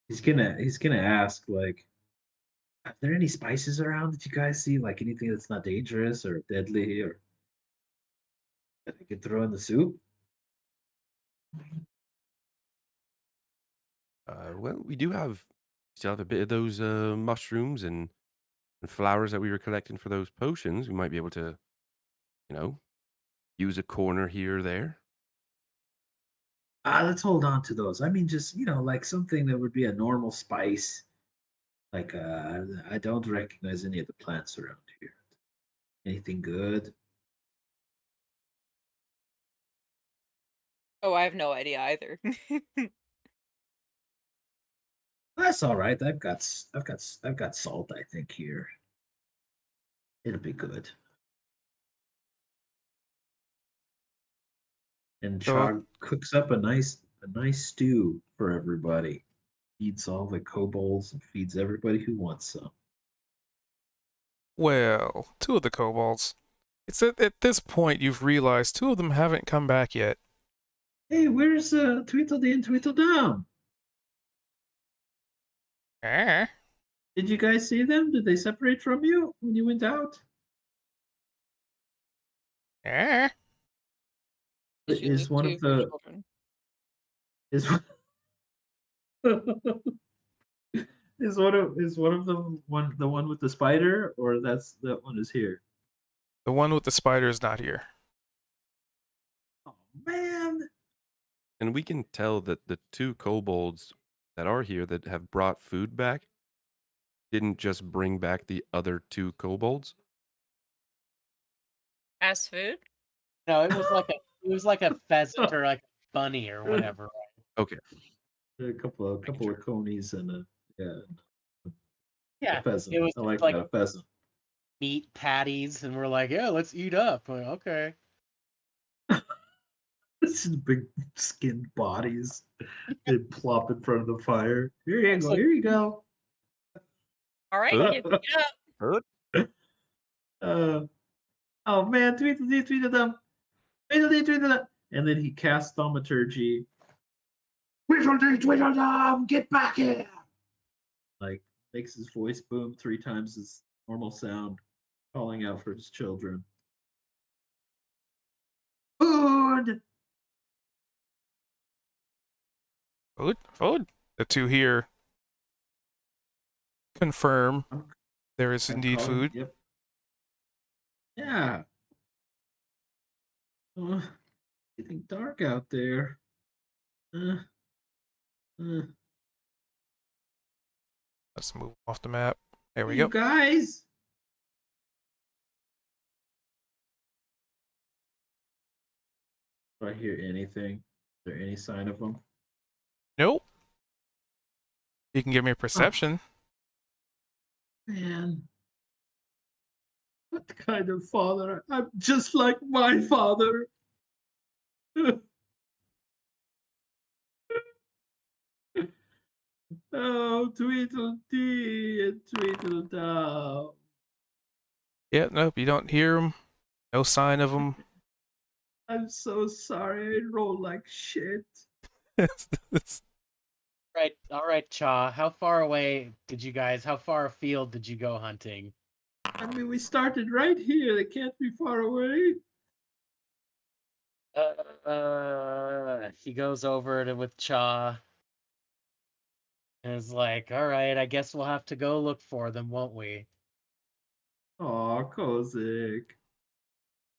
he's gonna ask like, are there any spices around that you guys see? Like anything that's not dangerous or deadly or that I could throw in the soup? Well, we do still have a bit of those mushrooms and flowers that we were collecting for those potions. We might be able to, use a corner here or there. Let's hold on to those. I mean, just like something that would be a normal spice. Like I don't recognize any of the plants around here. Anything good? Oh, I have no idea either. That's all right. I've got salt. I think here. It'll be good. And So- Chog cooks up a nice stew for everybody. Feeds all the kobolds and feeds everybody who wants some. Well, 2 of the kobolds. It's at this point you've realized 2 of them haven't come back yet. Hey, where's Tweedledee and Tweedledum? Did you guys see them? Did they separate from you when you went out? Did you Is leave one 2 of your the children? is is one of them the one with the spider, or that one is here? The one with the spider is not here. Oh man. And we can tell that the 2 kobolds that are here that have brought food back didn't just bring back the other 2 kobolds. As food? No, it was like a pheasant or like a bunny or whatever. Okay. A couple of sure. conies and a Yeah, pheasant. it was I like like that, a pheasant. meat patties, and we're like, yeah, let's eat up. We're like, okay. This is big skinned bodies. They plop in front of the fire. Here you Looks go. like- Here you go. All right, kids, get up. Oh man, Tweedledum. And then he casts thaumaturgy. Tweedledum, get back here! like makes his voice boom 3 times his normal sound, calling out for his children. Food! Food? Food? The two here confirm there is I'm indeed calling- food. Yep. Yeah. Getting dark out there. Uh, uh, Let's move off the map. There we you go. guys. Do I hear anything? Is there any sign of them? Nope. You can give me a perception. Man. What kind of father? I'm just like my father. Oh, Tweedledee and Tweedledum. Yeah, nope, you don't hear them. No sign of them. I'm so sorry. I roll like shit. All right, Cha. How far afield did you go hunting? I mean, we started right here. They can't be far away. He goes over to with Cha and is like, all right, I guess we'll have to go look for them, won't we? Aw, Kozik.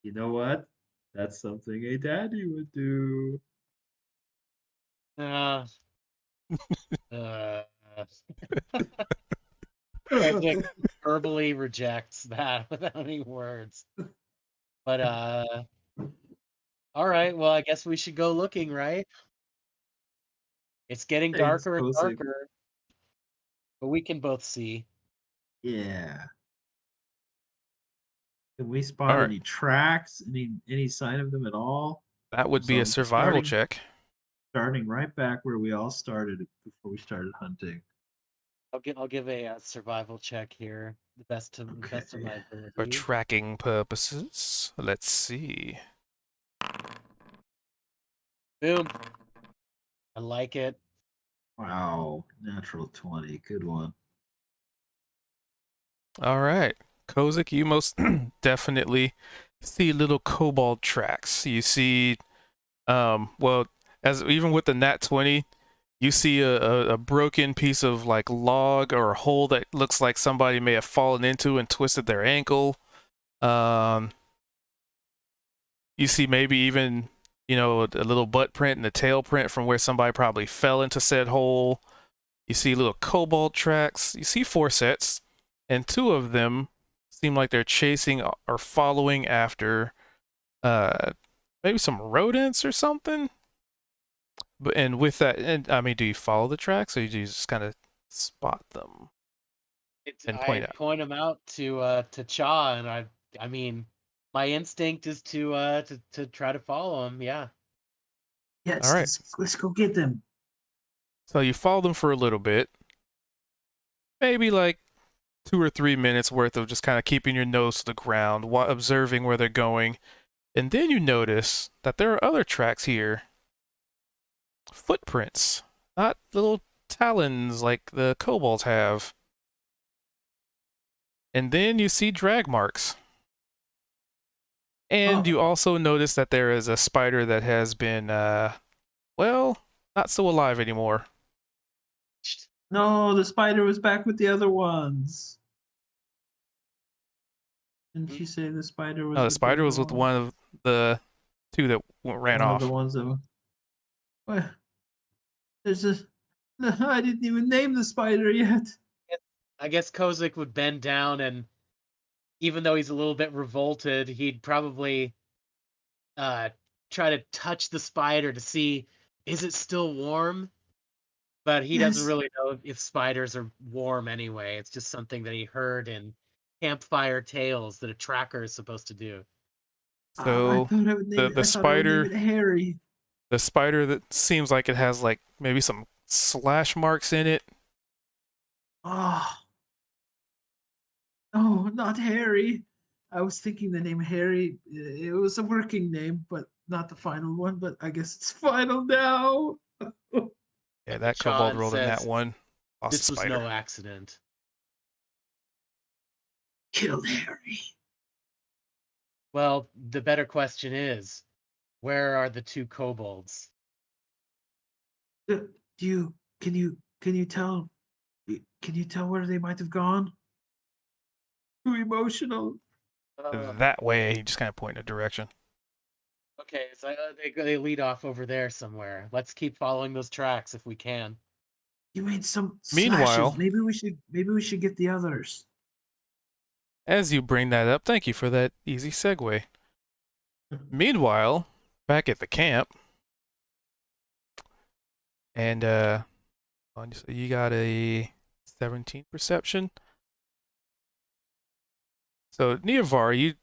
You know what? That's something a daddy would do. Kozik verbally rejects that without any words. But all right, well, I guess we should go looking, right? It's getting Thanks, darker and Kozik. darker, but we can both see. Yeah. Can we spot All right. any tracks? Any sign of them at all? That would be So a survival check. Starting right back where we all started before we started hunting. I'll give a survival check here, the best of my ability. For tracking purposes. Let's see. Boom. I like it. Wow, natural 20. Good one. All right. Kozik, you most definitely see little kobold tracks. You see, well, as even with the nat 20, you see a broken piece of like log or a hole that looks like somebody may have fallen into and twisted their ankle. You see maybe even, you know, a little butt print and a tail print from where somebody probably fell into said hole. You see little kobold tracks. You see 4 sets, and 2 of them seem like they're chasing or following after maybe some rodents or something. But and with that, and I mean, do you follow the tracks or do you just kind of spot them and point out? Point them out to Cha, and I mean, my instinct is to try to follow him. Yeah. Yes, all right. let's go get them. So you follow them for a little bit, maybe like 2 or 3 minutes worth of just kind of keeping your nose to the ground, observing where they're going, and then you notice that there are other tracks here. Footprints, not little talons like the kobolds have. And then you see drag marks. And you also notice that there is a spider that has been, well, not so alive anymore. No, the spider was back with the other ones. Didn't she say the spider was? No, the spider was with one of the 2 that ran off. The ones that. Well, there's a. No, I didn't even name the spider yet. I guess Kozik would bend down, and even though he's a little bit revolted, he'd probably try to touch the spider to see, is it still warm? But he doesn't really know if spiders are warm anyway. It's just something that he heard in campfire tales that a tracker is supposed to do. So I thought I would name the spider, Harry. the spider that seems like it has like maybe some slash marks in it. Oh, no, not Harry. I was thinking the name Harry. It was a working name, but not the final one. But I guess it's final now. Yeah, that kobold rolled in that one. Lost This a was spider. no accident. Killed Harry. Well, the better question is, where are the two kobolds? Can you tell? Can you tell where they might have gone? Too emotional. That way, he just kind of pointed a direction. Okay, so they lead off over there somewhere. Let's keep following those tracks if we can. You made some Meanwhile- slashes. Maybe we should get the others. As you bring that up, thank you for that easy segue. Meanwhile, back at the camp, and you got a 17 perception. So Neovar, you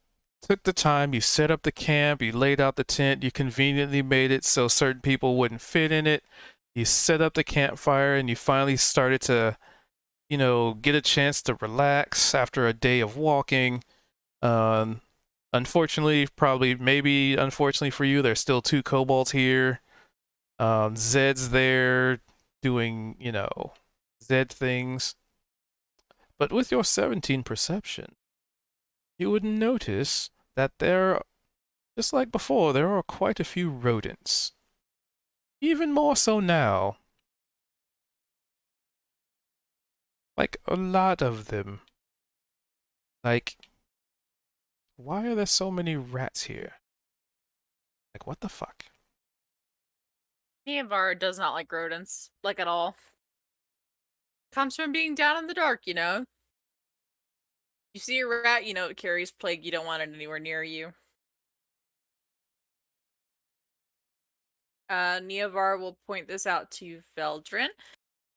took the time, you set up the camp, you laid out the tent, you conveniently made it so certain people wouldn't fit in it. You set up the campfire, and you finally started to, get a chance to relax after a day of walking. Unfortunately, unfortunately for you, there's still two kobolds here. Zed's there doing, Zed things. But with your 17 perception, you would notice that just like before, there are quite a few rodents. Even more so now. Like, a lot of them. Like, why are there so many rats here? Like, what the fuck? Niamvar does not like rodents, like at all. Comes from being down in the dark, You see a rat, it carries plague, you don't want it anywhere near you. Neovar will point this out to Veldrin,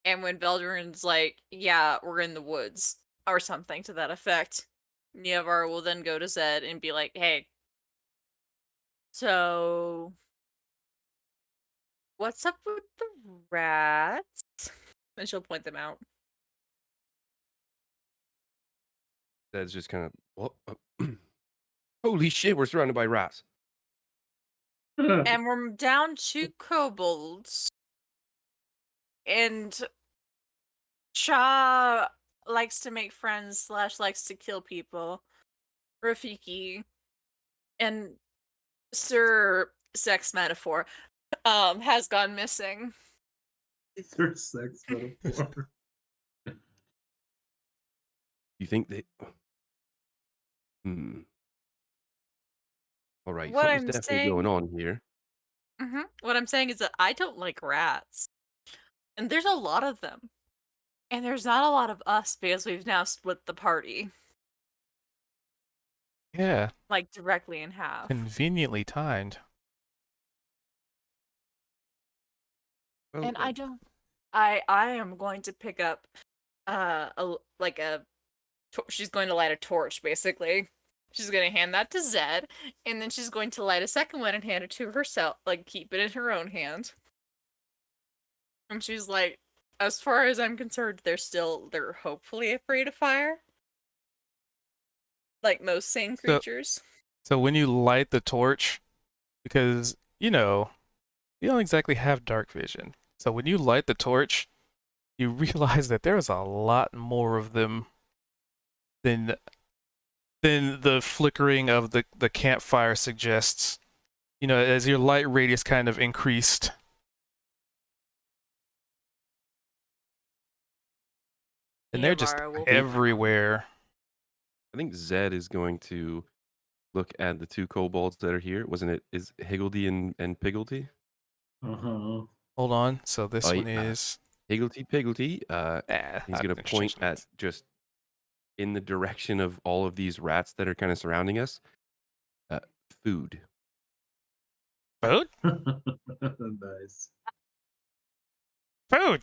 and when Veldrin's like, yeah, we're in the woods, or something to that effect, Neovar will then go to Zed and be like, hey, so what's up with the rats? And she'll point them out. That's just kind of, what? Holy shit, we're surrounded by rats. And we're down to kobolds. And Cha likes to make friends / likes to kill people. Rafiki and Sir Sex Metaphor has gone missing. Sir Sex Metaphor. You think they... All right, What something's I'm definitely saying- going on here. What I'm saying is that I don't like rats. And there's a lot of them. And there's not a lot of us because we've now split the party. Yeah, Like directly in half. conveniently timed. Well, And I don't. I am going to pick up she's going to light a torch, basically. She's going to hand that to Zed, and then she's going to light a second one and hand it to herself, like keep it in her own hand. And she's like, as far as I'm concerned, they're hopefully afraid of fire. Like most sane creatures. So when you light the torch, because, you don't exactly have dark vision. So when you light the torch, you realize that there's a lot more of them than the flickering of the campfire suggests. As your light radius kind of increased. And they're just Neomara will- everywhere. I think Zed is going to look at the two kobolds that are here. Wasn't it? Is Higgledy and Piggledy? Uh-huh. Hold on. So this Oh, one yeah. is... Higgledy Piggledy. He's not going to point interchangeable. at just in the direction of all of these rats that are kind of surrounding us. Food. Food? Nice. Food!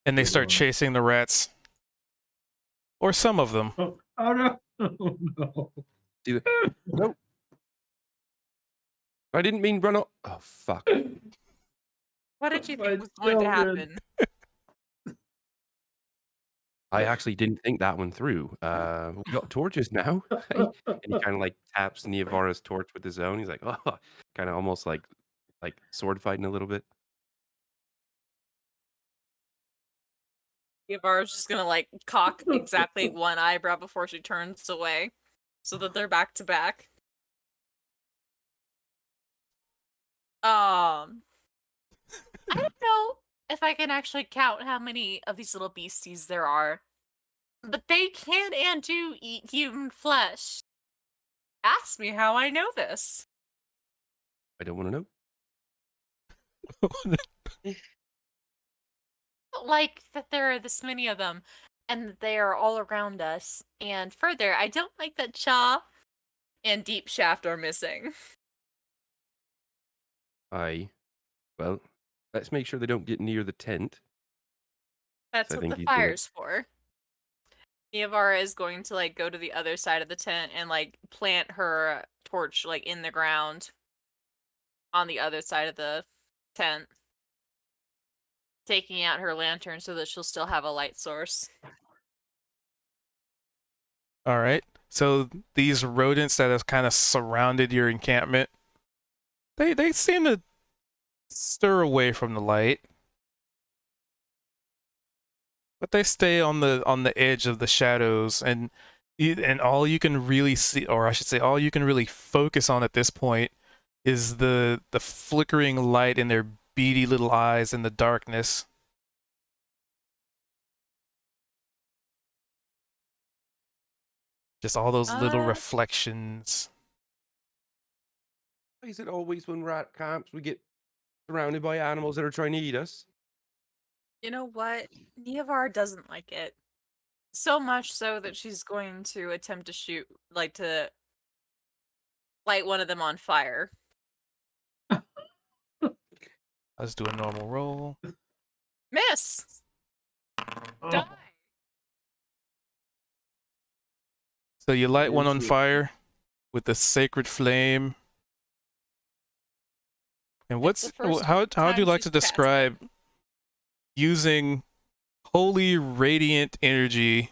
And they Good start one. chasing the rats. Or some of them. Oh no! Oh no! Nope. I didn't mean run off. Oh, fuck. What did you My think was going to children. happen? I actually didn't think that one through. We got torches now. And he kind of like taps Niavara's torch with his own. He's like, oh, kind of almost like sword fighting a little bit. Yavara's just gonna like cock exactly one eyebrow before she turns away, so that they're back to back. I don't know if I can actually count how many of these little beasties there are, but they can and do eat human flesh. Ask me how I know this. I don't want to know. Like that there are this many of them, and that they are all around us. And further, I don't like that Cha and Deep Shaft are missing. Well, let's make sure they don't get near the tent. That's I what think the he's gonna- fire's for. Niavara is going to like go to the other side of the tent and like plant her torch like in the ground on the other side of the tent, taking out her lantern so that she'll still have a light source. All right. So these rodents that have kind of surrounded your encampment, they seem to stir away from the light, but they stay on the edge of the shadows, and all you can really see, or I should say, all you can really focus on at this point is the flickering light in their beady little eyes in the darkness. Just all those little reflections. Why is it always when we're at camps we get surrounded by animals that are trying to eat us? You know what? Niavara doesn't like it. So much so that she's going to attempt to shoot, like to light one of them on fire. Let's do a normal roll. Miss! Oh, Die! So you light one on Is it- fire with the sacred flame. And It's the first how would time you like she's to cast it. describe using holy radiant energy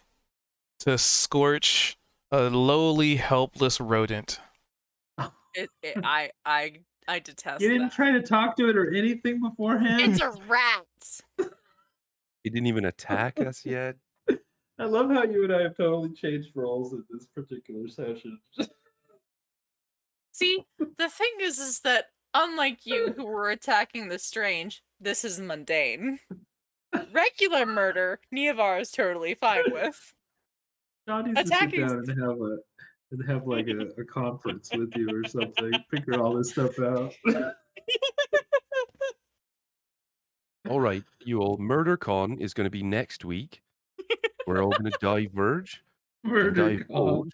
to scorch a lowly helpless rodent? I detest You didn't that. try to talk to it or anything beforehand? It's a rat! He didn't even attack us yet. I love how you and I have totally changed roles in this particular session. See, the thing is that unlike you who were attacking the strange, this is mundane. Regular murder, Niavar is totally fine with. John needs to sit Attacking- down and have like a conference with you or something. Figure all this stuff out. All right, you all. MurderCon is going to be next week. We're all going to diverge and Murder divulge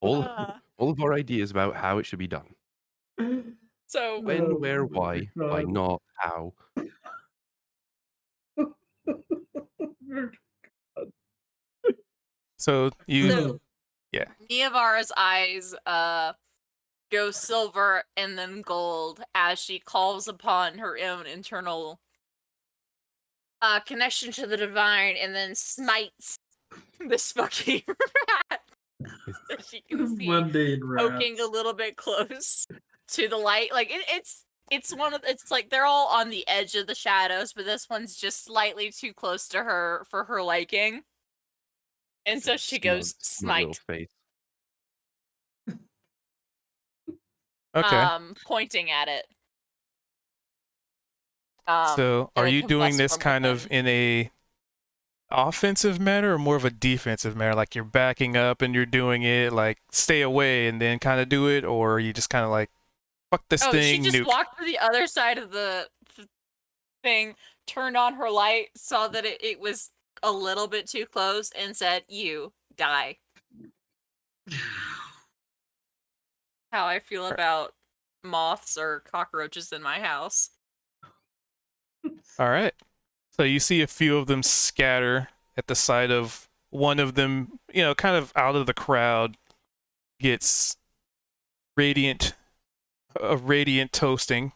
all Ah. of our ideas about how it should be done. So When, Oh, where, why, why God. not, how. Murder. So you So- yeah. Niavara's eyes go silver and then gold as she calls upon her own internal connection to the divine and then smites this fucking rat that she can see Mundane poking a rats. little bit close to the light. Like it's like they're all on the edge of the shadows, but this one's just slightly too close to her for her liking. And so she goes Smart little smite, face. Okay. pointing at it. So are and it you doing combusts this from kind of within. in a offensive manner or more of a defensive manner? Like you're backing up and you're doing it like stay away and then kind of do it, or are you just kind of like fuck this Oh, thing, she just nuke? walked to the other side of the thing, turned on her light, saw that it was a little bit too close, and said, "You die." How I feel about moths or cockroaches in my house. All right. So you see a few of them scatter at the sight of one of them, kind of out of the crowd, gets radiant toasting.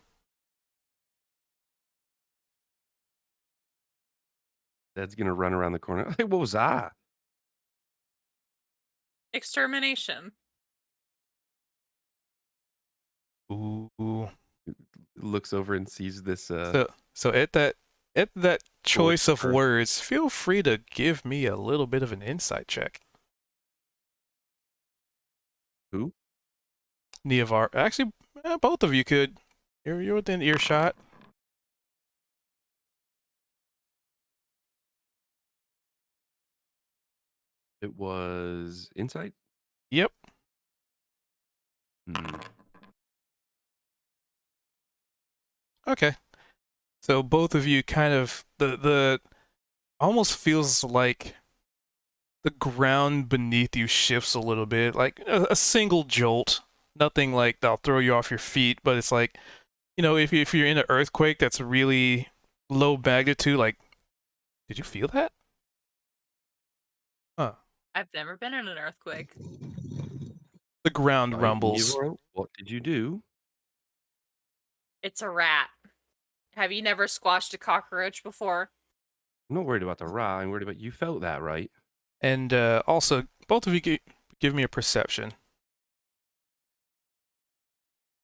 Dad's going to run around the corner. Hey, what was that? Extermination. Ooh. Looks over and sees this. So at that At that choice of Sure. words, feel free to give me a little bit of an insight check. Who? Neovar. Actually, both of you could. You're within earshot. It was insight. Yep. Hmm. Okay. So both of you kind of the almost feels like the ground beneath you shifts a little bit, like a single jolt. Nothing like that'll throw you off your feet, but it's like, if you're in an earthquake that's really low magnitude, like, did you feel that? Huh. I've never been in an earthquake. The ground Right, rumbles. Neovaro, what did you do? It's a rat. Have you never squashed a cockroach before? I'm not worried about the rat. I'm worried about you felt that, right? And also, both of you give me a perception.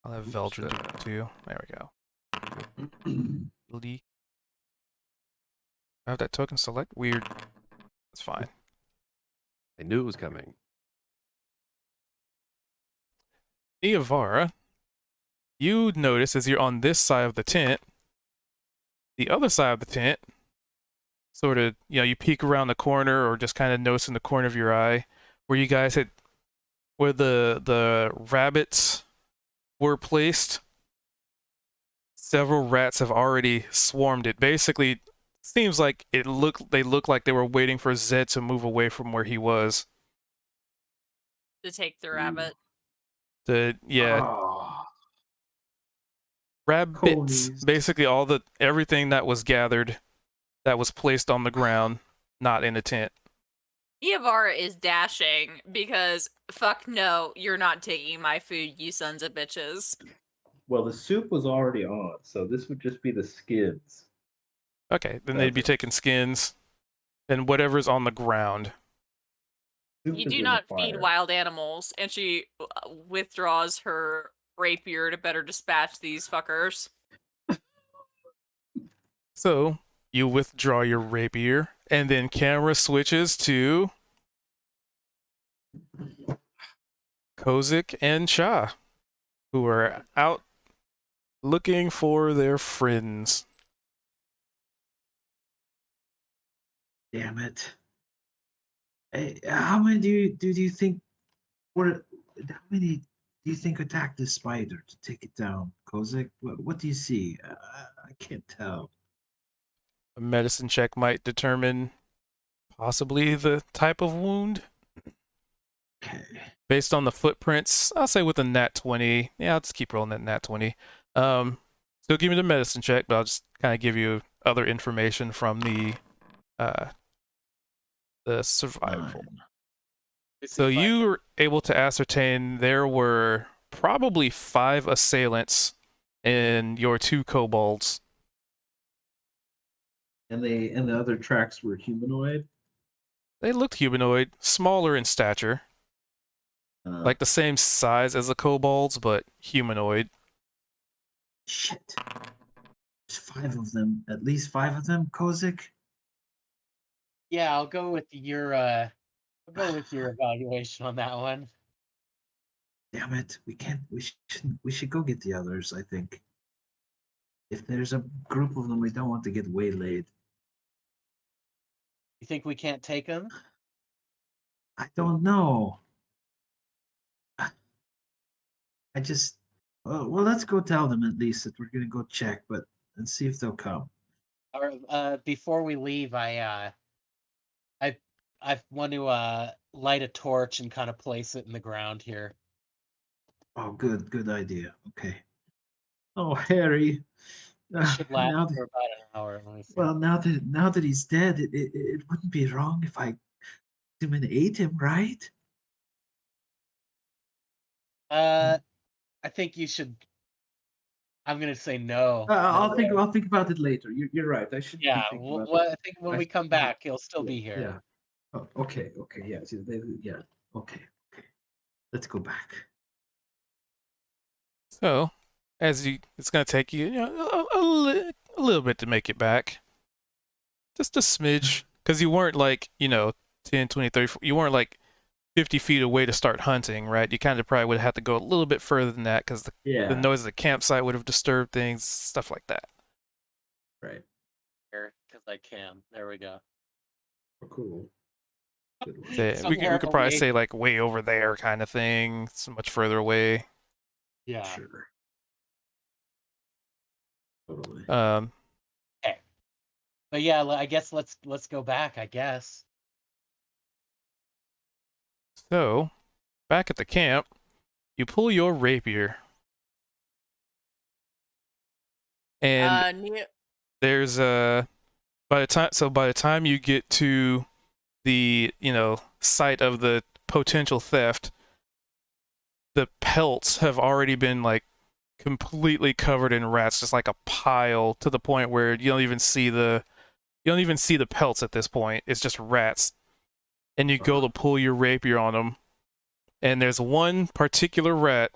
I'll have Veldrin do it too. There we go. Lee. I have that token select. Weird. That's fine. I knew it was coming. Neovara, you notice as you're on this side of the tent, the other side of the tent, sort of, you peek around the corner or just kind of notice in the corner of your eye where you guys had, where the rabbits were placed. Several rats have already swarmed it. Basically, seems like they look like they were waiting for Zed to move away from where he was. To take the rabbit. Ah, Rabbits. conies. Basically, everything that was gathered, that was placed on the ground, not in a tent. Iavara is dashing because fuck no, you're not taking my food, you sons of bitches. Well, the soup was already on, so this would just be the skins. Okay, then they'd be taking skins and whatever's on the ground. Soup You is do in the not feed fire. wild animals, and she withdraws her rapier to better dispatch these fuckers. So you withdraw your rapier, and then camera switches to Kozik and Shah, who are out looking for their friends. Damn it! Hey, how many do you think? How many do you think attacked this spider to take it down, Kozik? What do you see? I can't tell. A medicine check might determine possibly the type of wound. Okay. Based on the footprints, I'll say with a nat 20. Yeah, I'll just keep rolling that nat 20. Still give me the medicine check, but I'll just kind of give you other information from the survival. Fine. So you were able to ascertain there were probably 5 assailants and your 2 kobolds. And the other tracks were humanoid. They looked humanoid, smaller in stature, like the same size as the kobolds, but humanoid. Shit. There's 5 of them. At least 5 of them, Kozik. Yeah, I'll go with your evaluation on that one. Damn it. We should go get the others, I think. If there's a group of them, we don't want to get waylaid. You think we can't take them? I don't know. I just well, let's go tell them at least that we're gonna go check, and see if they'll come. Or before we leave, I want to light a torch and kind of place it in the ground here. Oh, good idea. Okay. Oh, Harry. It should last now for about an hour. Let me see. well, now that he's dead, it wouldn't be wrong if I him and ate him, right? I think you should. I'm gonna say no. I'll think about it later. You're right. I should. Yeah, Be thinking about I think when I we should- come back, he'll still be here. Yeah. Oh, okay. Yeah. Yeah. Okay. Let's go back. So, it's going to take you, a little bit to make it back. Just a smidge, because you weren't like, 10, 20, 30, you weren't like 50 feet away to start hunting, right? You kind of probably would have had to go a little bit further than that because the Yeah. noise of the campsite would have disturbed things, stuff like that. Right. Because I can. There we go. Oh, cool. Good one. Say, we Somewhere could probably away. say like way over there kind of thing, so much further away. Yeah. Sure. Totally. Okay. But yeah, I guess let's go back. I guess. So, back at the camp, you pull your rapier. And there's by the time you get to the, site of the potential theft, the pelts have already been like completely covered in rats, just like a pile, to the point where you don't even see the pelts at this point. It's just rats. And you go to pull your rapier on them, and there's one particular rat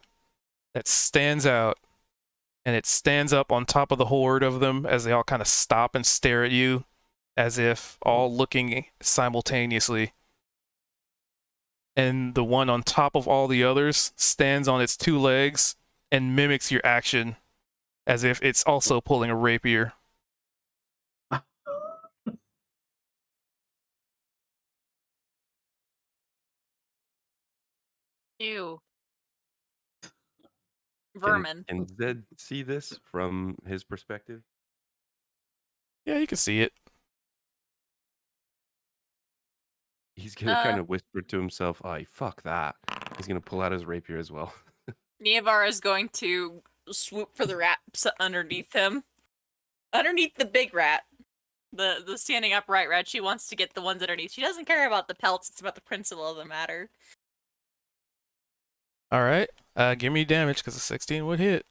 that stands out, and it stands up on top of the horde of them as they all kind of stop and stare at you, as if all looking simultaneously. And the one on top of all the others stands on its two legs and mimics your action, as if it's also pulling a rapier. Ew. Vermin. Can Zed see this from his perspective? Yeah, you can see it. He's gonna kind of whisper to himself, "Ay, fuck that." He's gonna pull out his rapier as well. Niavara is going to swoop for the rats underneath him. Underneath the big rat. The standing upright rat. She wants to get the ones underneath. She doesn't care about the pelts. It's about the principle of the matter. All right. Give me damage, because a 16 would hit.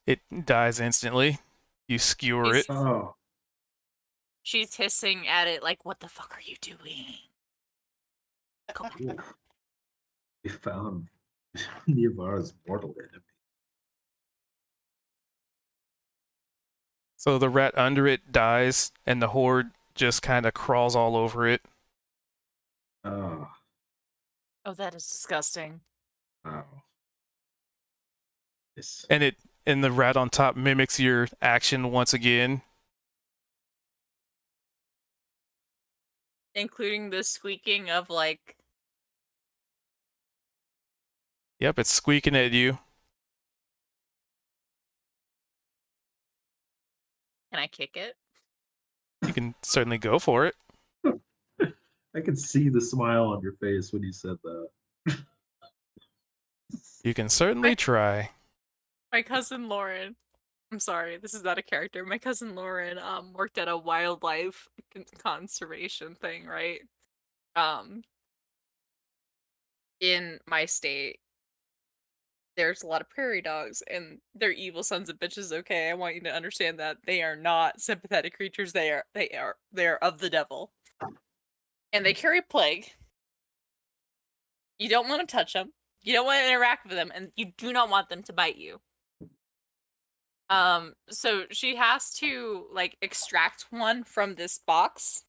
It dies instantly. You skewer it. Oh. She's hissing at it like, what the fuck are you doing? Ooh. We found Niavara's mortal enemy. So the rat under it dies, and the horde just kind of crawls all over it. Oh. Oh, that is disgusting. Wow. Yes. And the rat on top mimics your action once again. Including the squeaking of like... Yep, it's squeaking at you. Can I kick it? You can certainly go for it. I could see the smile on your face when you said that. You can certainly try. My cousin Lauren, I'm sorry, this is not a character. My cousin Lauren worked at a wildlife conservation thing, right? In my state, there's a lot of prairie dogs, and they're evil sons of bitches. Okay, I want you to understand that they are not sympathetic creatures. They are of the devil, and they carry plague. You don't want to touch them. You don't want to interact with them, and you do not want them to bite you. So she has to like extract one from this box,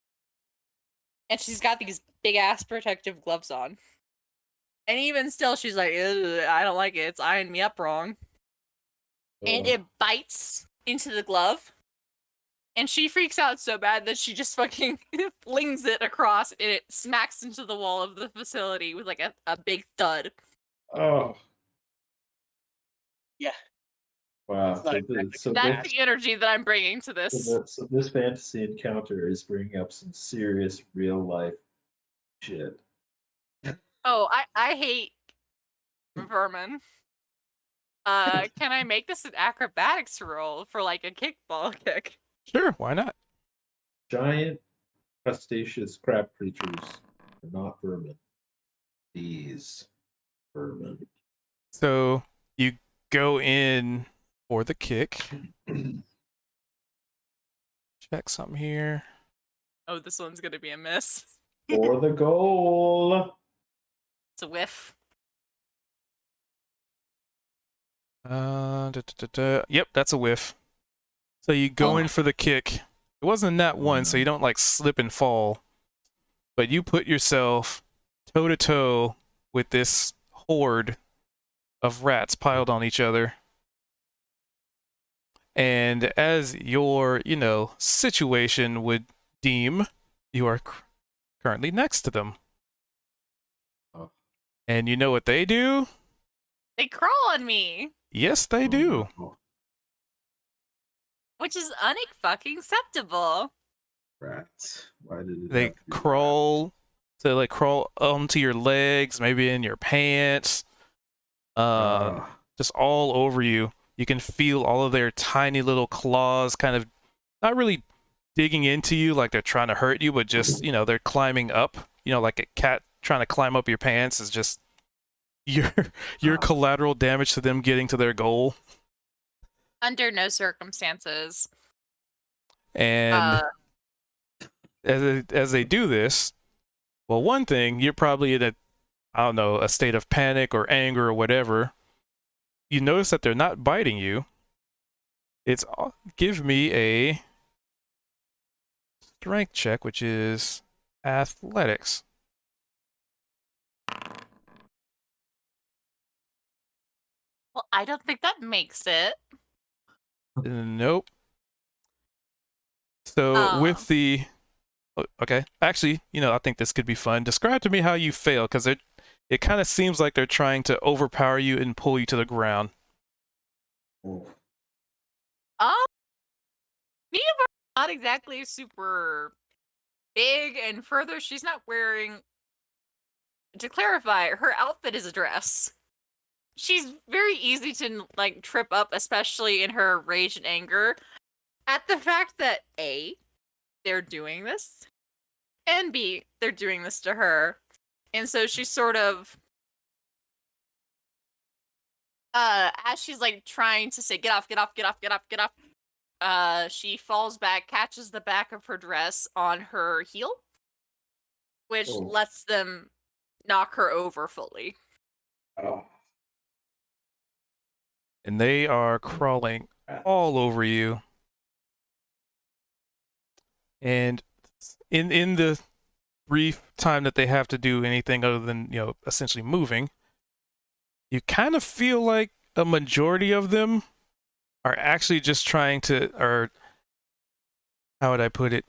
and she's got these big ass protective gloves on. And even still, she's like, I don't like it. It's eyeing me up wrong. And it bites into the glove. And she freaks out so bad that she just fucking flings it across, and it smacks into the wall of the facility with like a big thud. Oh. Yeah. Wow. That's the energy that I'm bringing to this. So this fantasy encounter is bringing up some serious real life shit. Oh, I hate vermin. Can I make this an acrobatics roll for like a kickball kick? Sure, why not? Giant crustaceous crab creatures are not vermin. These vermin. So you go in for the kick. Check something here. Oh, this one's gonna be a miss. For the goal. It's a whiff. Yep, that's a whiff. So you go in for the kick. It wasn't that one, so you don't like slip and fall. But you put yourself toe to toe with this horde of rats piled on each other. And as your, situation would deem, you are currently next to them. Oh. And you know what they do? They crawl on me, Yes, they do. No. which is unfucking acceptable. Rats. Why did it They have to be crawl, so like crawl onto your legs, maybe in your pants, rats? just all over you. You can feel all of their tiny little claws kind of not really digging into you like they're trying to hurt you, but just, they're climbing up. Like a cat trying to climb up your pants is just your collateral damage to them getting to their goal. Under no circumstances. And as they do this, well, one thing, you're probably in a state of panic or anger or whatever. You notice that they're not biting you. Give me a strength check, which is athletics. Well, I don't think that makes it. Nope. So with the... Okay, actually, I think this could be fun. Describe to me how you fail, because it kind of seems like they're trying to overpower you and pull you to the ground. Neva's not exactly super big, and further, she's not wearing... To clarify, her outfit is a dress. She's very easy to, trip up, especially in her rage and anger, at the fact that, A, they're doing this, and B, they're doing this to her. And so she's sort of... as she's, trying to say, get off, get off, get off, get off, get off, she falls back, catches the back of her dress on her heel, which lets them knock her over fully. And they are crawling all over you. And in the brief time that they have to do anything other than, essentially moving, you kind of feel like a majority of them are actually just trying to, or how would I put it?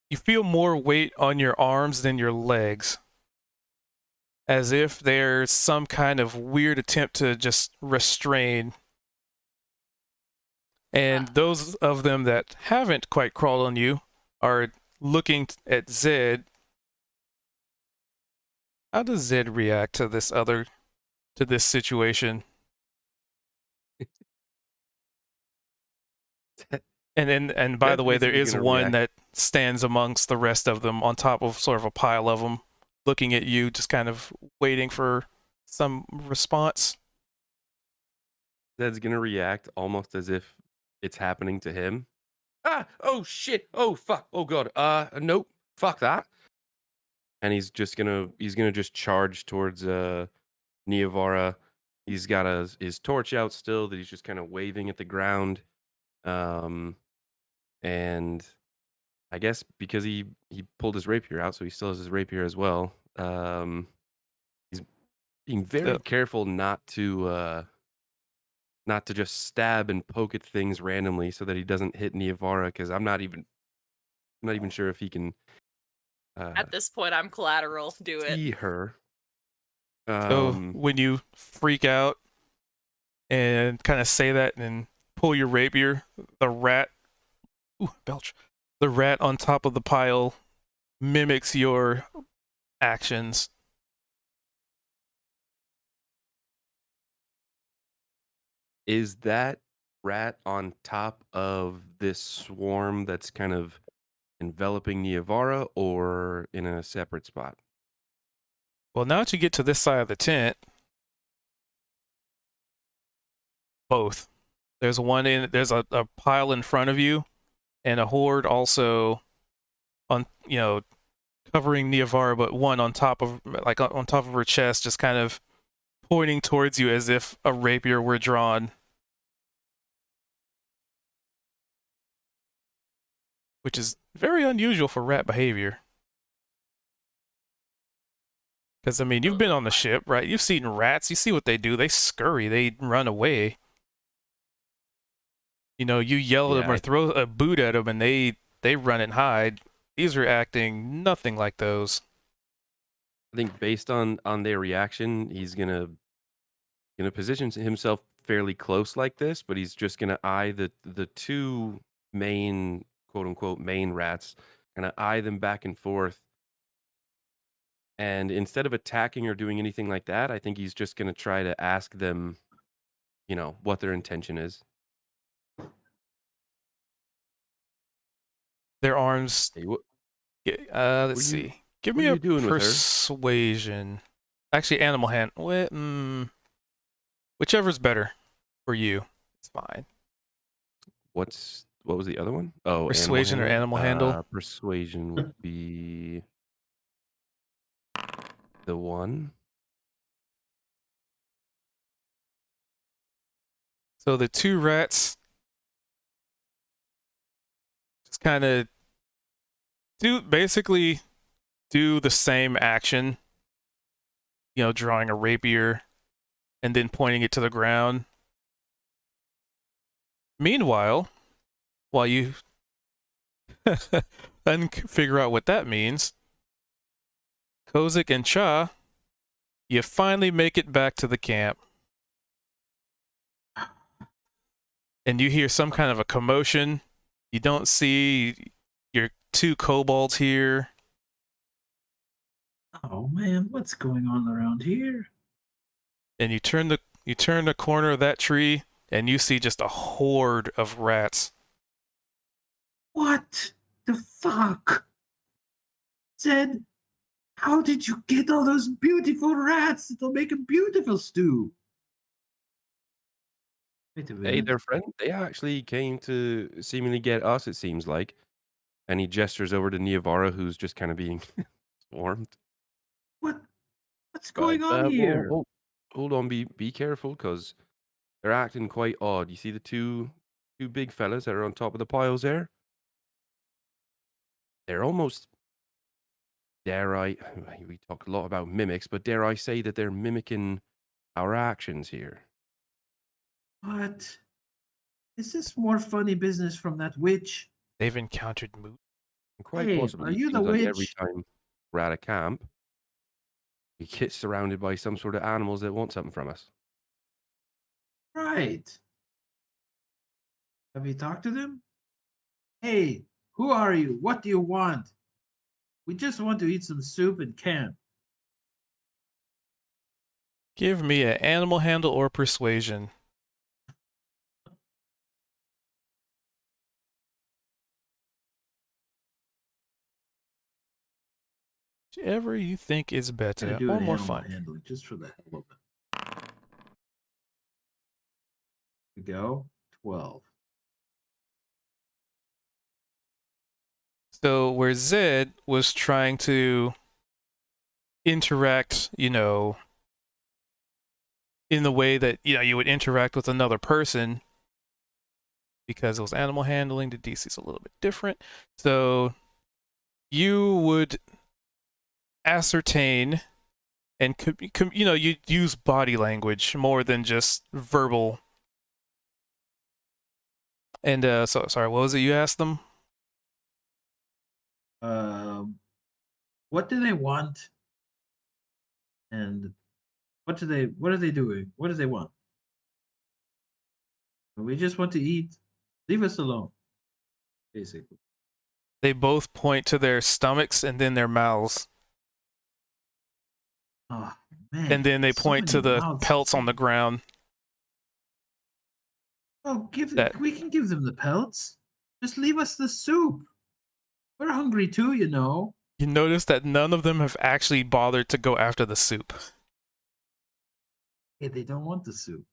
You feel more weight on your arms than your legs. As if there's some kind of weird attempt to just restrain. And those of them that haven't quite crawled on you are looking at Zed. How does Zed react to this situation? And by the way, there is one that stands amongst the rest of them on top of sort of a pile of them, looking at you, just kind of waiting for some response. Zed's gonna react almost as if it's happening to him. Ah! Oh shit! Oh fuck! Oh god! Nope. Fuck that. And he's gonna just charge towards Niavara. He's got his torch out still that he's just kind of waving at the ground. And I guess because he pulled his rapier out, so he still has his rapier as well. He's being very careful not to just stab and poke at things randomly so that he doesn't hit Niavara, because I'm not even sure if he can. At this point, I'm collateral. Do it. See her. So when you freak out and kind of say that and pull your rapier, the rat on top of the pile mimics your actions. Is that rat on top of this swarm that's kind of enveloping Niavara, or in a separate spot? Well, now that you get to this side of the tent, both. There's a pile in front of you, and a horde also on, covering Niavara, but one on top of her chest, just kind of pointing towards you as if a rapier were drawn which is very unusual for rat behavior. Because, I mean, you've been on the ship, right? You've seen rats. You see what they do. They scurry. They run away. You know, you yell at them or throw a boot at them, and they run and hide. These are acting nothing like those. I think based on their reaction, he's gonna position himself fairly close like this, but he's just gonna eye the two main quote unquote main rats, kind of eye them back and forth. And instead of attacking or doing anything like that, I think he's just gonna try to ask them, what their intention is. Their arms. Hey, what Let's see. Give me a persuasion. Actually, animal hand. Whichever's better for you. It's fine. What was the other one? Oh, persuasion or animal handle. Persuasion would be the one. So the two rats just kind of basically do the same action, drawing a rapier and then pointing it to the ground. Meanwhile, while you then figure out what that means, Kozik and Cha, you finally make it back to the camp. And you hear some kind of a commotion. You don't see your two kobolds here. Oh man, what's going on around here? And you turn the corner of that tree, and you see just a horde of rats. What the fuck? Zed, how did you get all those beautiful rats? It'll make a beautiful stew. Wait a minute. Hey, their friend. They actually came to seemingly get us, it seems like. And he gestures over to Niavara, who's just kind of being swarmed. What's going on here? Hold on, be careful, because they're acting quite odd. You see the two big fellas that are on top of the piles there? They're almost, we talk a lot about mimics, but dare I say that they're mimicking our actions here. What? Is this more funny business from that witch? They've encountered Moot. Quite possibly. Are you the like witch? every time we're at a camp, we get surrounded by some sort of animals that want something from us. Right. Have you talked to them? Hey, who are you? What do you want? We just want to eat some soup and camp. Give me an animal handle or persuasion. Whichever you think is better or more fun. Handling just for the hell of it. We go 12. So where Zed was trying to interact, in the way that you would interact with another person, because it was animal handling, the DC's a little bit different. So you would ascertain and you use body language more than just verbal. And sorry, what was it you asked them? What do they want? And what are they doing? What do they want? We just want to eat. Leave us alone. Basically. They both point to their stomachs and then their mouths. Oh man. And then they point to the pelts on the ground. Oh, we can give them the pelts. Just leave us the soup. We're hungry too, You notice that none of them have actually bothered to go after the soup. Hey, they don't want the soup.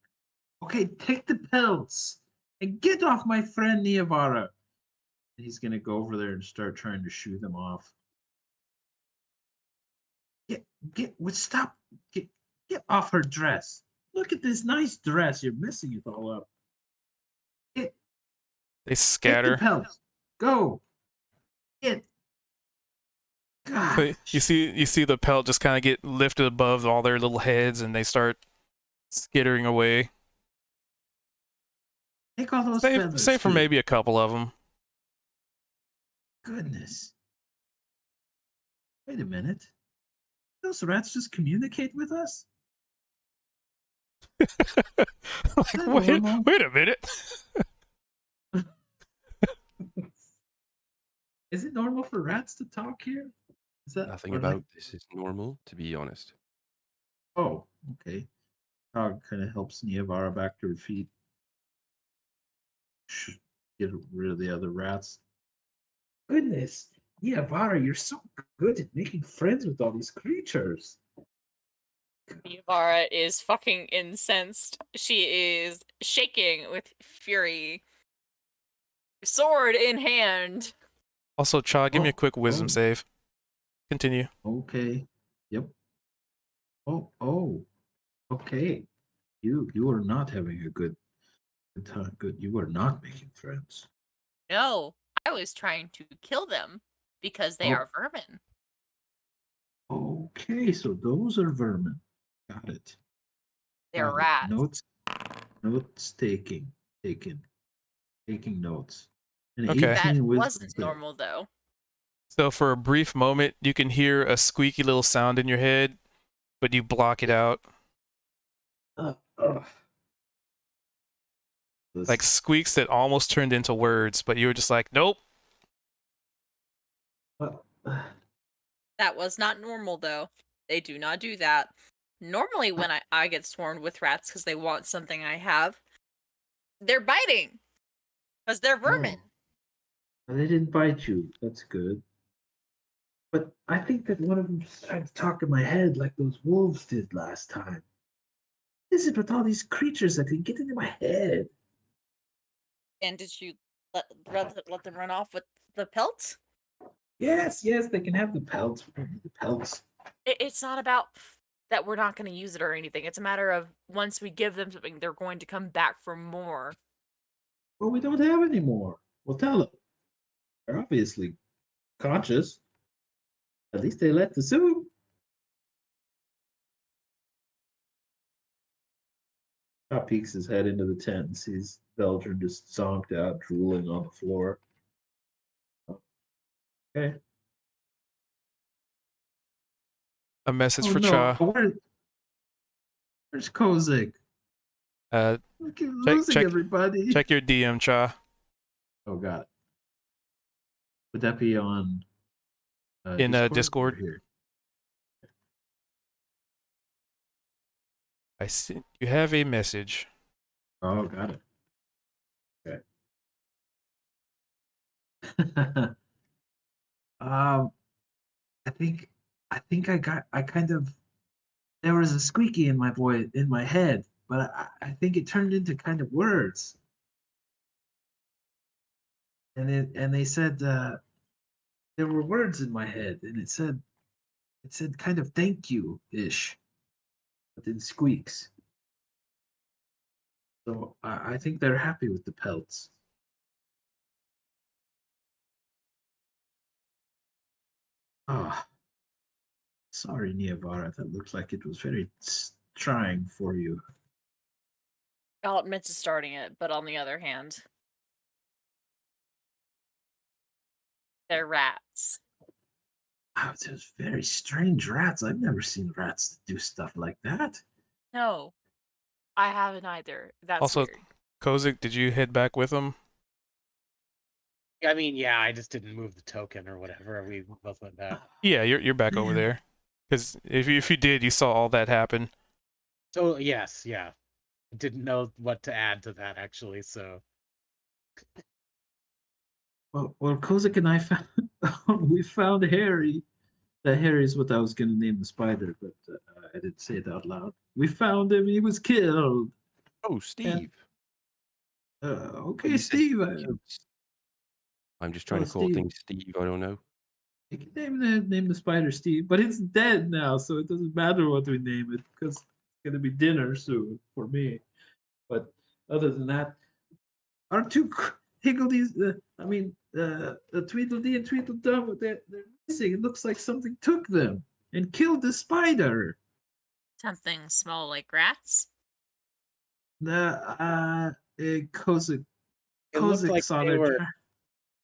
Okay, take the pelts and get off my friend Niavara. He's gonna go over there and start trying to shoo them off. Stop. Get off her dress. Look at this nice dress. You're messing it all up. They scatter. Take the pelts. Go. It. So God. you see the pelt just kind of get lifted above all their little heads, and they start skittering away. Take all those feathers. Save for too. maybe a couple of them. Goodness. Wait a minute. Those rats just communicate with us? Like, that wait normal? a minute. Is it normal for rats to talk here? Is that Nothing or about like, this is normal, to be honest. oh, okay. Dog kind of helps Niavara back to her feet. Get rid of the other rats. Goodness, Niavara, you're so good at making friends with all these creatures. Yvara is fucking incensed. She is shaking with fury. Sword in hand. Also, Cha, give me a Oh, quick wisdom oh. save. Continue. Okay. Yep. Oh. Okay. You are not having a good time. Good. You are not making friends. No, I was trying to kill them because they Oh. are vermin. Okay, so those are vermin. Got it. They're Got it. rats. Notes taking notes. And Okay. 18 That wisdom wasn't save. normal though. So for a brief moment, you can hear a squeaky little sound in your head, but you block it out. Like squeaks that almost turned into words, but you were just like, nope. That was not normal though. They do not do that. Normally when I get swarmed with rats because they want something I have, they're biting. Because they're vermin. Oh, they didn't bite you. That's good. But I think that one of them tried to talk in my head like those wolves did last time. What is it with all these creatures that can get into my head? And did you let them run off with the pelts? Yes, they can have the pelts. The pelts. It's not about that we're not going to use it or anything. It's a matter of once we give them something, they're going to come back for more. Well, we don't have any more. Well, tell them. They're obviously conscious. At least they let the soup. Top peeks his head into the tent and sees Belgian just zonked out, drooling on the floor. Okay. A message Oh for no! Cha. Where's Kozik? Uh, We keep losing everybody. Check your DM, Cha. Oh god. Would that be on In Discord? Discord. Here. I see you have a message. Oh, got it. Okay. I think I kind of there was a squeaky in my head, but I think it turned into kind of words. And they said there were words in my head, and it said kind of thank you ish, but in squeaks. So I think they're happy with the pelts. Ah, sorry, Niavara. That looked like it was very trying for you. I'll admit to starting it, but on the other hand, they're rats. Wow, those very strange rats. I've never seen rats do stuff like that. No, I haven't either. That's Also, weird. Kozik, did you head back with him? I mean, yeah, I just didn't move the token or whatever. We both went back. Yeah, you're back over there. Because if you did, you saw all that happen. So yes, yeah. I didn't know what to add to that actually, so Well, Kozik and I found we found Harry. Harry's what I was going to name the spider, but I didn't say it out loud. We found him. He was killed. Oh, Steve. Okay, You said Steve. I'm just trying to call Steve. things Steve. I don't know. You can name the spider Steve, but it's dead now, so it doesn't matter what we name it because it's going to be dinner soon for me. But other than that, our two Higgledy's, Tweedledee and Tweedledum, they're missing. It looks like something took them and killed the spider. Something small like rats? Kozik It looked like saw they their were. tra-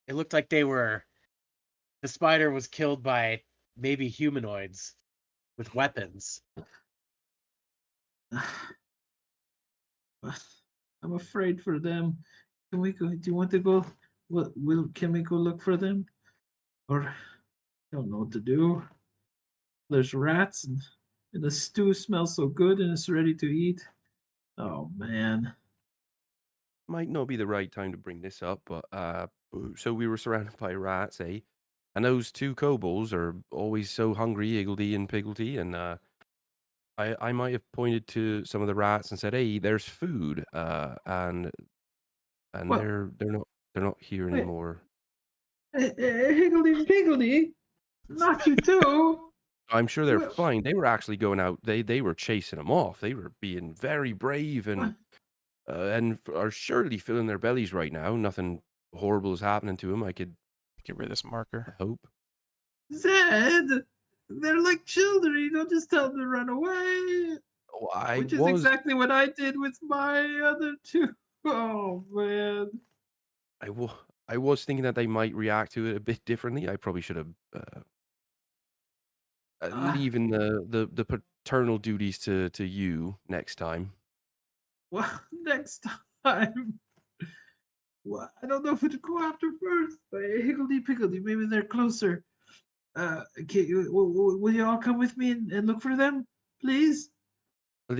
It looked like they were. The spider was killed by maybe humanoids with weapons. I'm afraid for them. Can we go? Do you want to go? Can we go look for them? Or I don't know what to do. There's rats and the stew smells so good and it's ready to eat. Oh man. Might not be the right time to bring this up, but so we were surrounded by rats, eh? And those two kobolds are always so hungry, Higgledy and Piggledy, and I might have pointed to some of the rats and said, "Hey, there's food," and What? they're not here Wait. anymore. Higgledy Piggledy, not you too. I'm sure they're Well- fine. They were actually going out. They were chasing them off. They were being very brave and are surely filling their bellies right now. Nothing horrible is happening to them. I could Get rid of this marker. hope. Zed, they're like children. You don't just tell them to run away. Oh, Which is exactly what I did with my other two. Oh man. I was thinking that they might react to it a bit differently. I probably should have leaving the paternal duties to you next time. Well, next time. Well, I don't know who to go after first. Higgledy Piggledy, maybe they're closer. Will you all come with me and look for them, please? Well,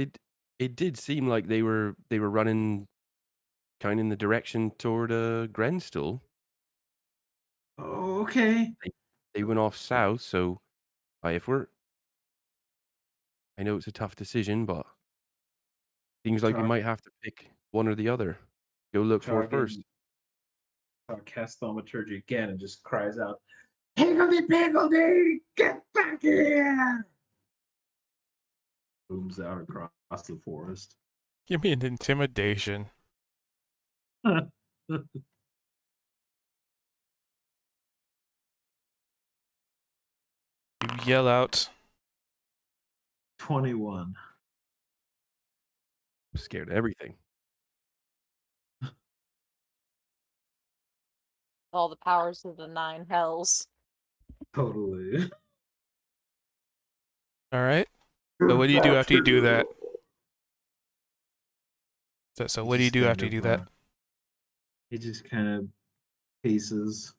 it did seem like they were running kind of in the direction toward Grenstill. Oh, okay. They went off south, so if we're, I know it's a tough decision, but seems like we Talk- might have to pick one or the other. Go look for it first. Cast thaumaturgy again and just cries out, Higgledy Piggledy, get back here! Booms out across the forest. Give me an intimidation. You yell out. 21. I'm scared of everything. All the powers of the 9 hells. Totally. All right. So what do you do after you do that? So what do you do after you do that? He just kind of paces,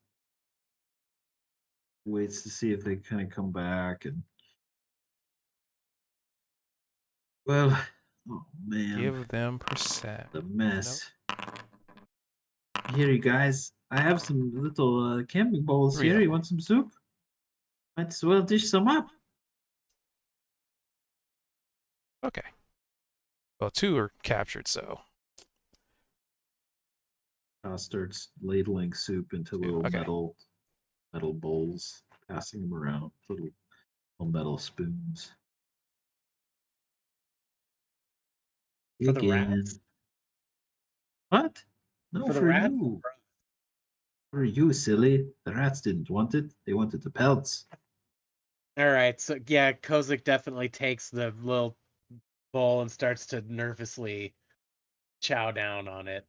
waits to see if they kind of come back, and well, oh man, Give them percent. the mess. Here, you guys, I have some little camping bowls 3 here. of You them. want some soup? Might as well dish some up. Okay. Well, 2 are captured, so. Starts ladling soup into little Okay. metal bowls, passing them around, little metal spoons. For the Again. rats? What? No, For the for rats? you. For you, silly. The rats didn't want it. They wanted the pelts. All right, so yeah, Kozik definitely takes the little bowl and starts to nervously chow down on it.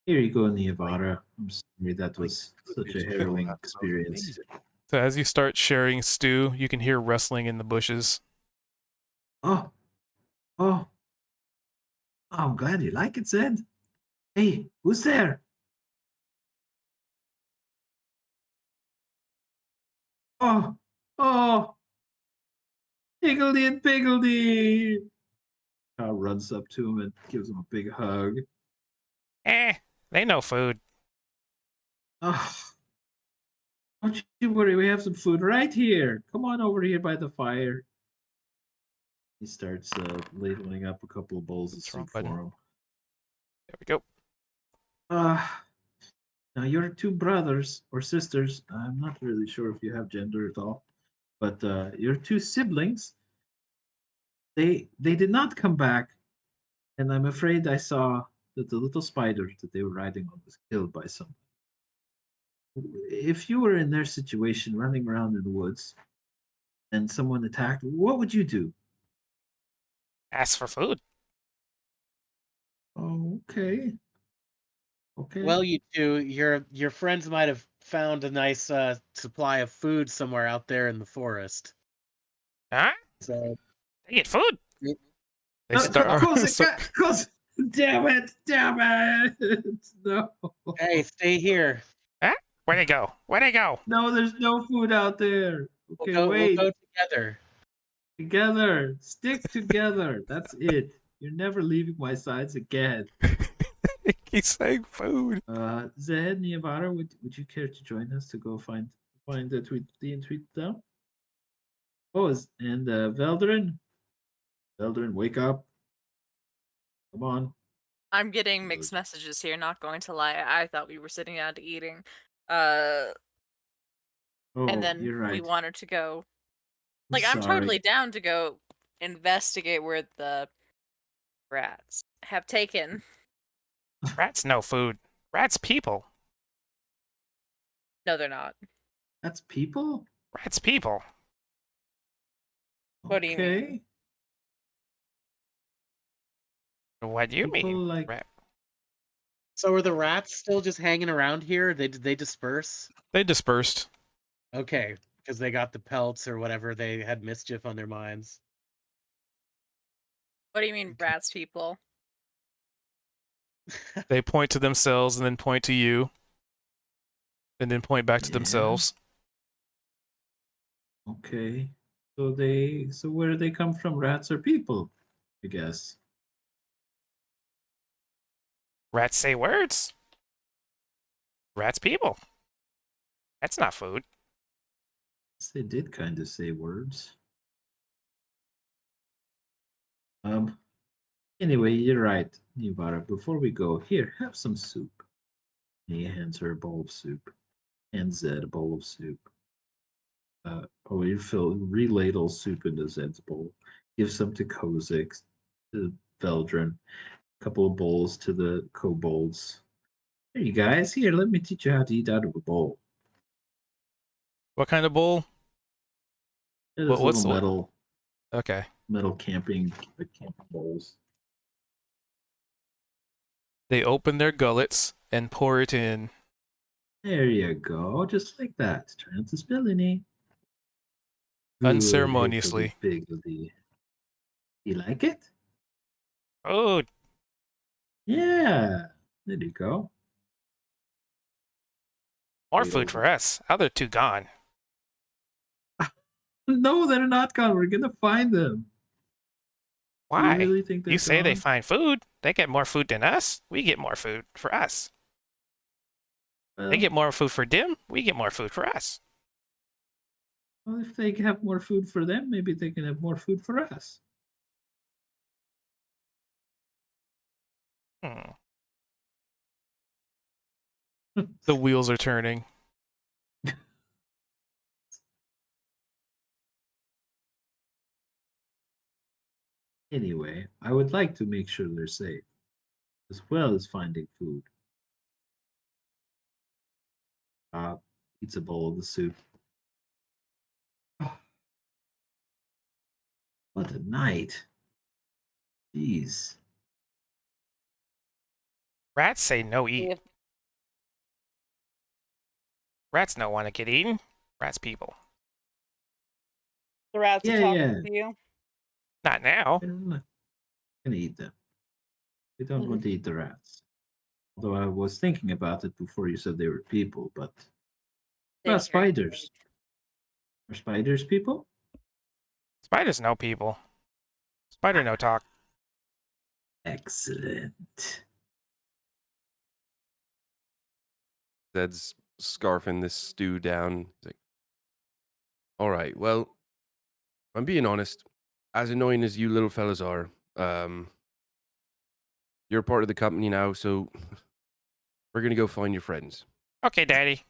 Here you go, Niavara. I'm sorry that was such a Just harrowing that sounds experience. amazing. So as you start sharing stew, you can hear rustling in the bushes. Oh. I'm glad you like it, Zed. Hey, who's there? Oh. Higgledy and Piggledy. Kyle runs up to him and gives him a big hug. They know food. Oh, don't you worry, we have some food right here. Come on over here by the fire. He starts ladling up a couple of bowls of What's wrong, soup for button? him. There we go. Now your 2 brothers or sisters, I'm not really sure if you have gender at all, but your 2 siblings, they did not come back, and I'm afraid I saw that the little spider that they were riding on was killed by someone. If you were in their situation, running around in the woods, and someone attacked, what would you do? Ask for food. Oh, okay. Okay. Well, you two, your friends might have found a nice supply of food somewhere out there in the forest. Huh? So They get food. y- They start. Close. Damn it! Damn it! No. hey, stay here. Huh? Where'd they go? Where'd they go? No, there's no food out there. Okay, wait. We'll go together. Together. Stick together. That's it. You're never leaving my sides again. He's saying food. Zed, Niavara, would you care to join us to go find the tweet down? Oh, and Veldrin? Veldrin, wake up. Come on. I'm getting mixed messages here, not going to lie. I thought we were sitting down to eating. And Oh, then you're right. we wanted to go. I'm Like, I'm sorry. totally down to go investigate where the rats have taken. Rats no food. Rats people. No, they're not. That's people? Rats people. What do you mean? Okay. What do you People mean? like Rat. So are the rats still just hanging around here? They disperse? They dispersed. Okay, because they got the pelts or whatever. They had mischief on their minds. What do you mean, rats people? They point to themselves and then point to you. And then point back to Yeah. themselves. Okay. So where do they come from? Rats or people? I guess. Rats say words. Rats people. That's not food. Yes, they did kind of say words. Anyway, you're right, Nivara. Before we go, here, have some soup. He hands her a bowl of soup. Hands Zed a bowl of soup. You reladle soup into Zed's bowl. Give some to Kozak, to Veldrin. A couple of bowls to the kobolds. Here, you guys. Here, let me teach you how to eat out of a bowl. What kind of bowl? It is What's little Okay. metal camping bowls. They open their gullets and pour it in. There you go, just like that. Try not to spill any. Unceremoniously. Bigly. You like it? Food. Yeah. There you go. More Wait food over. for us. Other two gone. No, they're not gone. We're gonna find them. Why? You really think they're You say they gone? find food. They get more food than us. We get more food for us. Well, They get more food for them. We get more food for us. well, if they have more food for them, maybe they can have more food for us. Hmm. The wheels are turning. Anyway, I would like to make sure they're safe, as well as finding food. Eats a bowl of the soup. What a night. Jeez. Rats say no eat. Yeah. Rats don't want to get eaten. Rats people. The rats Yeah, are talking yeah. to you. Not now. I'm not gonna eat them. We don't want to eat the rats. Although I was thinking about it before you said they were people, but They carry spiders. weight. Are spiders people? Spiders know people. Spider no talk. Excellent. Zed's scarfing this stew down. He's like, all right, well, I'm being honest. As annoying as you little fellas are, you're part of the company now, so we're gonna go find your friends. Okay, Daddy.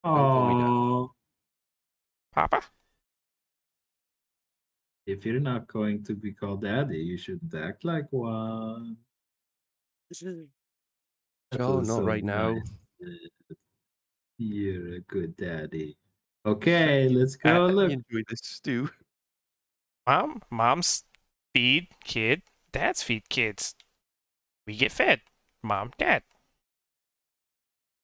Don't call me Dad. Oh, Papa? if you're not going to be called daddy, you shouldn't act like one. That Oh, was not so right now. nice. You're a good daddy. Okay, let's I go. Let me Look, enjoy this stew. Mom's feed kid, dad's feed kids. We get fed. Mom, dad.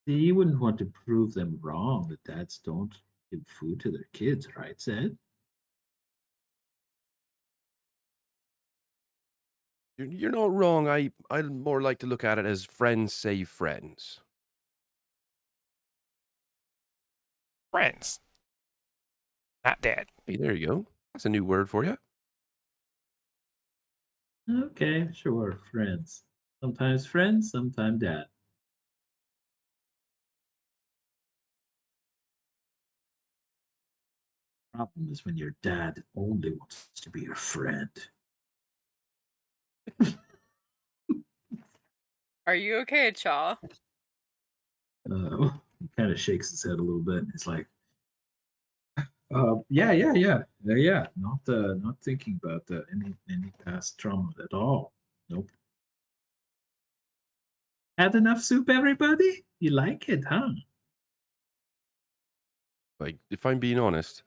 you wouldn't want to prove them wrong that dads don't give food to their kids, right, Zed? You're not wrong. I'd more like to look at it as friends save friends. Friends. Not dad. Hey, there you go. That's a new word for you. Okay, sure, friends. Sometimes friends, sometimes dad. Problem is when your dad only wants to be your friend. Are you okay, Chaw? He kind of shakes his head a little bit. He's like, yeah. Not thinking about any past trauma at all. Nope. Had enough soup, everybody? You like it, huh? Like, if I'm being honest,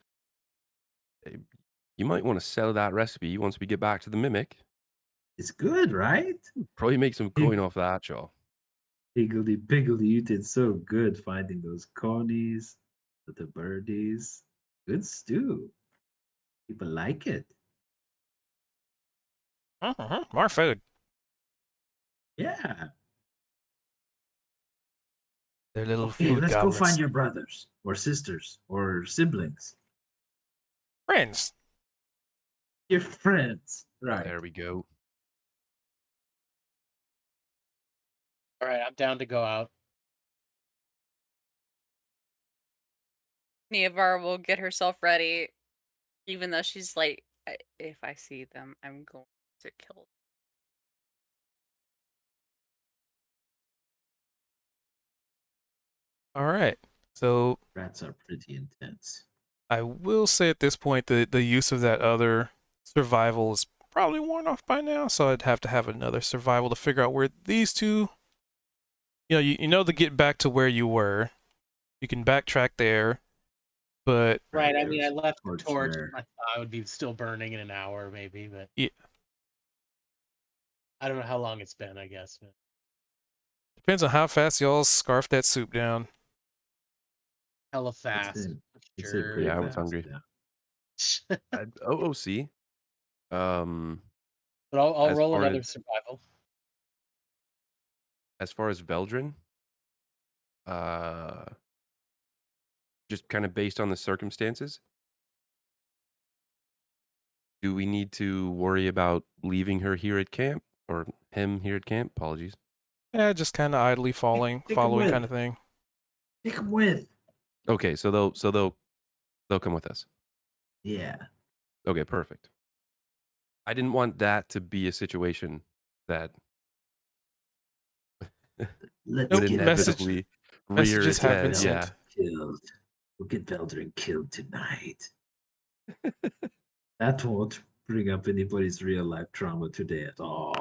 you might want to sell that recipe once we get back to the mimic. It's good, right? Probably make some coin off that, Shaw. Higgledy piggledy, you did so good finding those conies, the birdies. Good stew. People like it. More food. Yeah. They're little Okay, food let's go goblins. find your brothers or sisters or siblings. Friends. Your friends. Right. There we go. All right, I'm down to go out. Niavar will get herself ready, even though she's like, if I see them, I'm going to kill them. All right. So Rats are pretty intense. I will say at this point the use of that other survival is probably worn off by now, so I'd have to have another survival to figure out where these two, you know to get back to where you were. You can backtrack there, but Right. I mean, I there's left the torch torch. there. I thought I would be still burning in an hour, maybe, but yeah, I don't know how long it's been. I guess. But depends on how fast y'all scarf that soup down. hella It's fast. in, it's in Sure. pretty Yeah, I was fast. hungry. Yeah. OOC. But I'll As roll far another as survival. Veldrin, uh, just kind of based on the circumstances, do we need to worry about leaving her here at camp or him here at camp? Apologies. Yeah, just kind of idly Take 'em following with. kind of thing. Take them with. Okay, so they'll come with us. Yeah. Okay, perfect. I didn't want that to be a situation that Let's Nope, would get inevitably rear messages its have head. been Veldrin Yeah. sent. killed. We'll get Veldrin killed tonight. That won't bring up anybody's real life trauma today at all.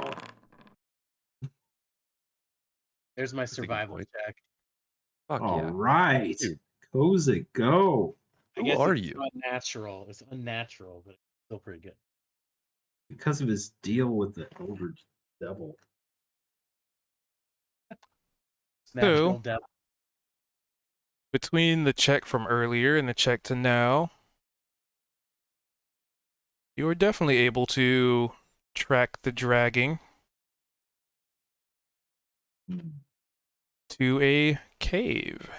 There's my a good survival point. check. Fuck All yeah. right. Dude, Kozik, go. I who guess are it's you? unnatural. It's unnatural, but it's still pretty good. Because of his deal with the older devil. Natural So death. between the check from earlier and the check to now, you are definitely able to track the dragging to a cave.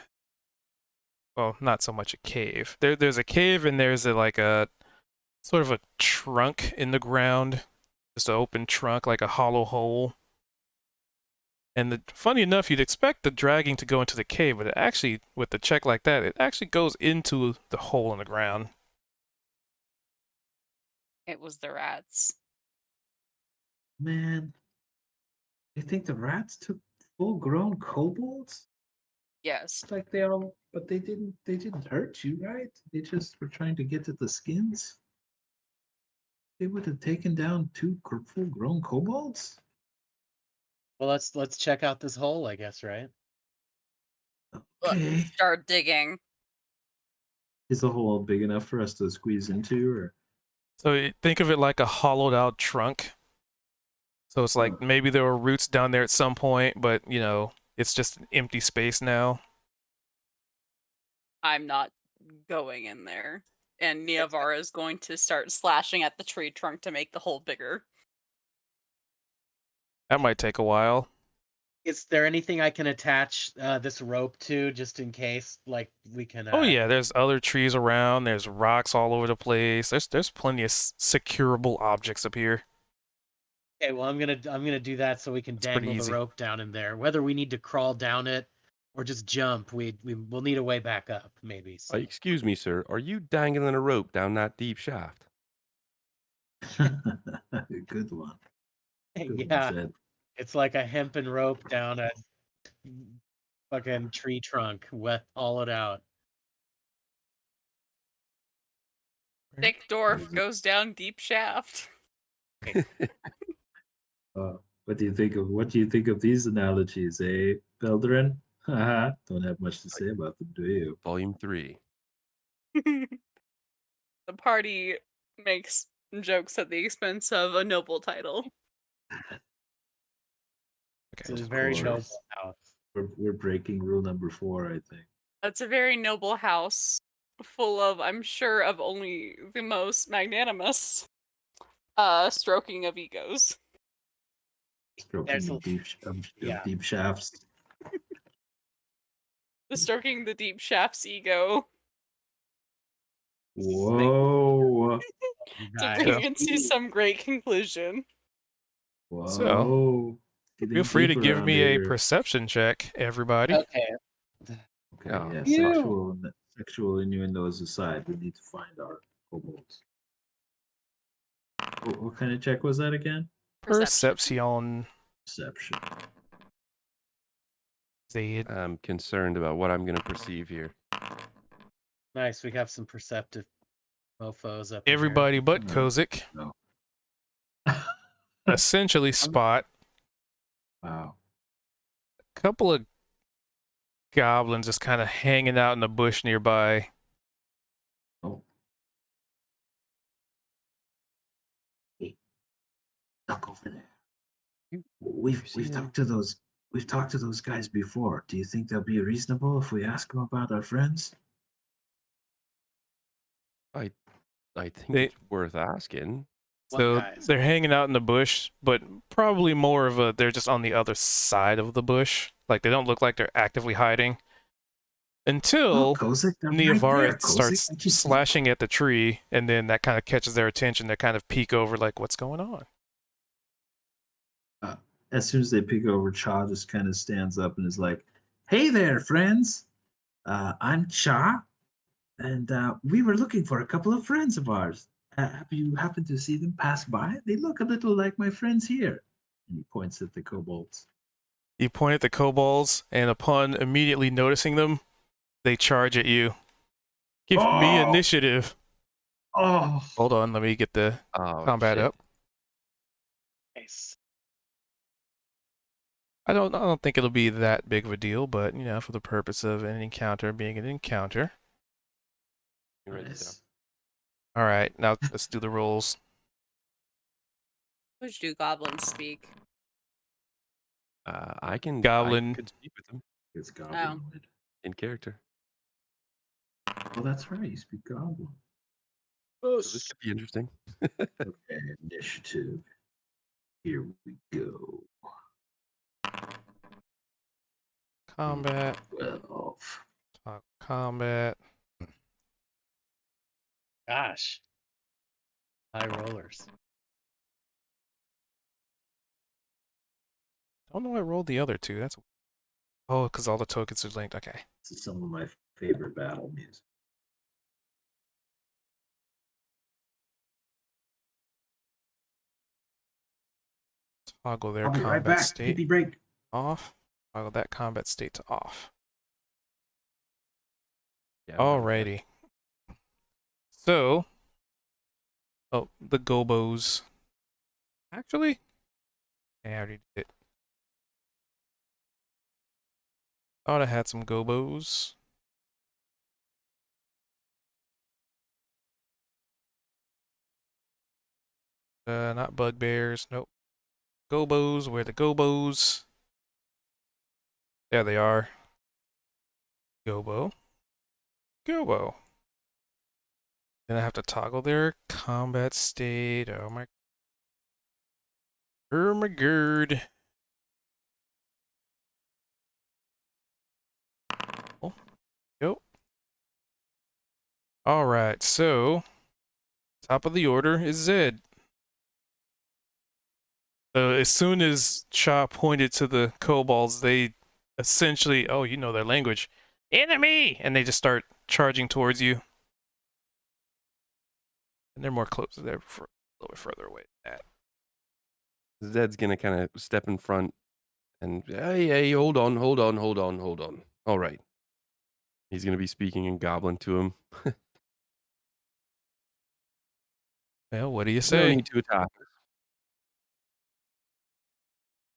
Well, not so much a cave. There's a cave and there's like a sort of a trunk in the ground, just an open trunk, like a hollow hole. And funny enough, you'd expect the dragging to go into the cave, but it actually, with the check like that, it actually goes into the hole in the ground. It was the rats. Man, you think the rats took full-grown kobolds? Yes. It's like they all, but they didn't hurt you, right? They just were trying to get at the skins. They would have taken down two full-grown kobolds. Well, let's check out this hole, I guess, right? Okay. Start digging. Is the hole big enough for us to squeeze into, or? So think of it like a hollowed out trunk. So it's like maybe there were roots down there at some point, but you know, it's just an empty space now. I'm not going in there. And Niavara is going to start slashing at the tree trunk to make the hole bigger. That might take a while. Is there anything I can attach this rope to, just in case? Like we can. Oh yeah, there's other trees around. There's rocks all over the place. There's plenty of securable objects up here. Okay, well I'm gonna do that so we can It's pretty dangle the easy. rope down in there. Whether we need to crawl down it or just jump, we'll need a way back up, maybe. So. Excuse me, sir. Are you dangling a rope down that deep shaft? Good one. Good one, Yeah, Zed. it's like a hempen rope down a fucking tree trunk, wet all it out. Thick dwarf goes down deep shaft. What do you think of these analogies, eh, Belderin? Haha, don't have much to say about them, do you? Volume 3. The party makes jokes at the expense of a noble title. It's Okay. a very course. noble house. We're breaking rule number 4, I think. That's a very noble house, full of, I'm sure, of only the most magnanimous stroking of egos. Stroking There's of a- deep, yeah. deep shafts. The stroking the deep shaft's ego Whoa! to Guys. bring it to some great conclusion. Whoa! Feel free to Deeper give around me a here. perception check, everybody. Okay. Okay, Oh. yeah, Ew. sexual innuendos aside, we need to find our kobolds. What kind of check was that again? Perception. Perception. Zed. I'm concerned about what I'm going to perceive here. Nice. We have some perceptive mofos up in here. Everybody but No. Kozik. No. Essentially spot Wow. a couple of goblins just kind of hanging out in the bush nearby. Oh. Hey, look over there. We've talked to those guys before. Do you think they'll be reasonable if we ask them about our friends? I think They- it's worth asking. What So guys? they're hanging out in the bush, but probably more of a they're just on the other side of the bush. Like they don't look like they're actively hiding. Until Kozik, they're right Niavara there, Kozik. starts Don't you see? slashing at the tree, and then that kind of catches their attention. They kind of peek over, like, what's going on? As soon as they peek over, Cha just kind of stands up and is like, "Hey there, friends. I'm Cha, and we were looking for a couple of friends of ours. Have you happened to see them pass by? They look a little like my friends here." And he points at the kobolds. You point at the kobolds, and upon immediately noticing them, they charge at you. Give me Oh! initiative. Oh, Hold on, let me get the Oh, combat shit. up. Nice. I don't think it'll be that big of a deal, but you know, for the purpose of an encounter being an encounter. You write this down. nice. All right, now let's do the rolls. Which do goblins speak? I Goblin. could speak with them It's goblin. in character. Oh, that's right. You speak goblin. So this could be interesting. Okay, initiative. Here we go. Combat. 12. Talk combat. Gosh. High rollers. Don't know I rolled the other two. That's because all the tokens are linked. Okay. This is some of my favorite battle music. Toggle their I'll be right combat back. state Pee break. off. Toggle that combat state to off. Yeah, I'm not with that. Alrighty. So, the Gobos. Actually, I already did it. Thought I had some gobos. Not bugbears. Nope. Gobos. Where are the gobos? There they are. Gobo. Gobo. Then I have to toggle their combat state. Oh my. Oh my god. Oh, go. Alright, so top of the order is Zed. So as soon as Cha pointed to the kobolds, they essentially, oh, you know their language, enemy, and they just start charging towards you. And they're more close. They're a little bit further away than that. Zed's gonna kind of step in front and hey, hold on. All right. He's gonna be speaking in Goblin to him. Well, what do you No say? need to attack us.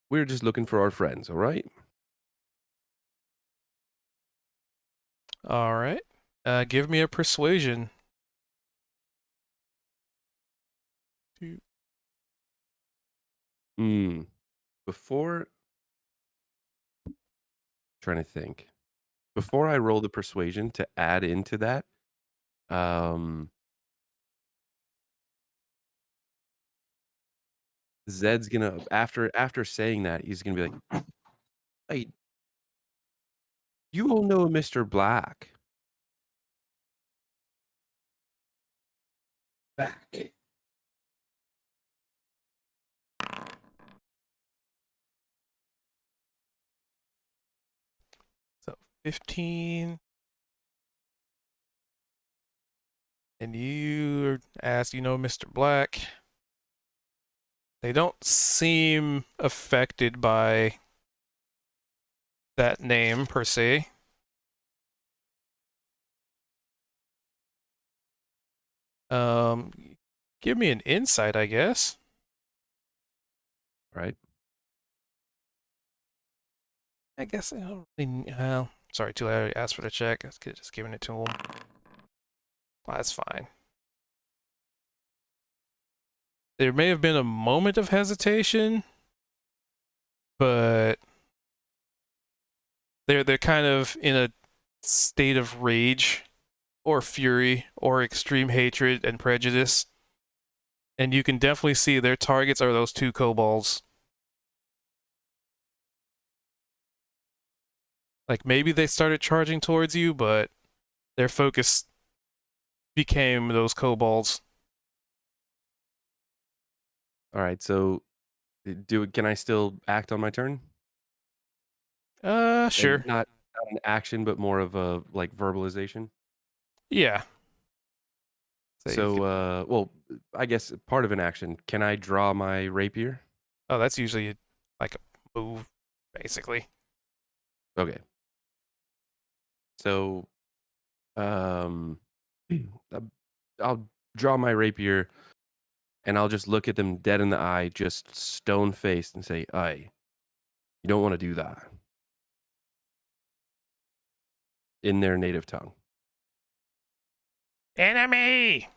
We're just looking for our friends, all right? All right. Give me a persuasion. Before trying to think. Before I roll the persuasion to add into that, Zed's gonna after saying that, he's gonna be like, "Hey, you all know Mr. Black." Back. So 15. And you asked, you know, Mr. Black. They don't seem affected by that name per se. Give me an insight, I guess. Right? I guess I don't really. Well, sorry, too late. I asked for the check. I could have just given it to him. Well, that's fine. There may have been a moment of hesitation, but they're kind of in a state of rage or fury or extreme hatred and prejudice. And you can definitely see their targets are those two kobolds. Like maybe they started charging towards you, but their focus became those kobolds. All right. So, can I still act on my turn? Sure. And not an action, but more of a like verbalization. Yeah. So, well, I guess part of an action. Can I draw my rapier? Oh, that's usually like a move, basically. Okay. So, I'll draw my rapier, and I'll just look at them dead in the eye, just stone faced, and say, "Aye, you don't want to do that." In their native tongue. Enemy!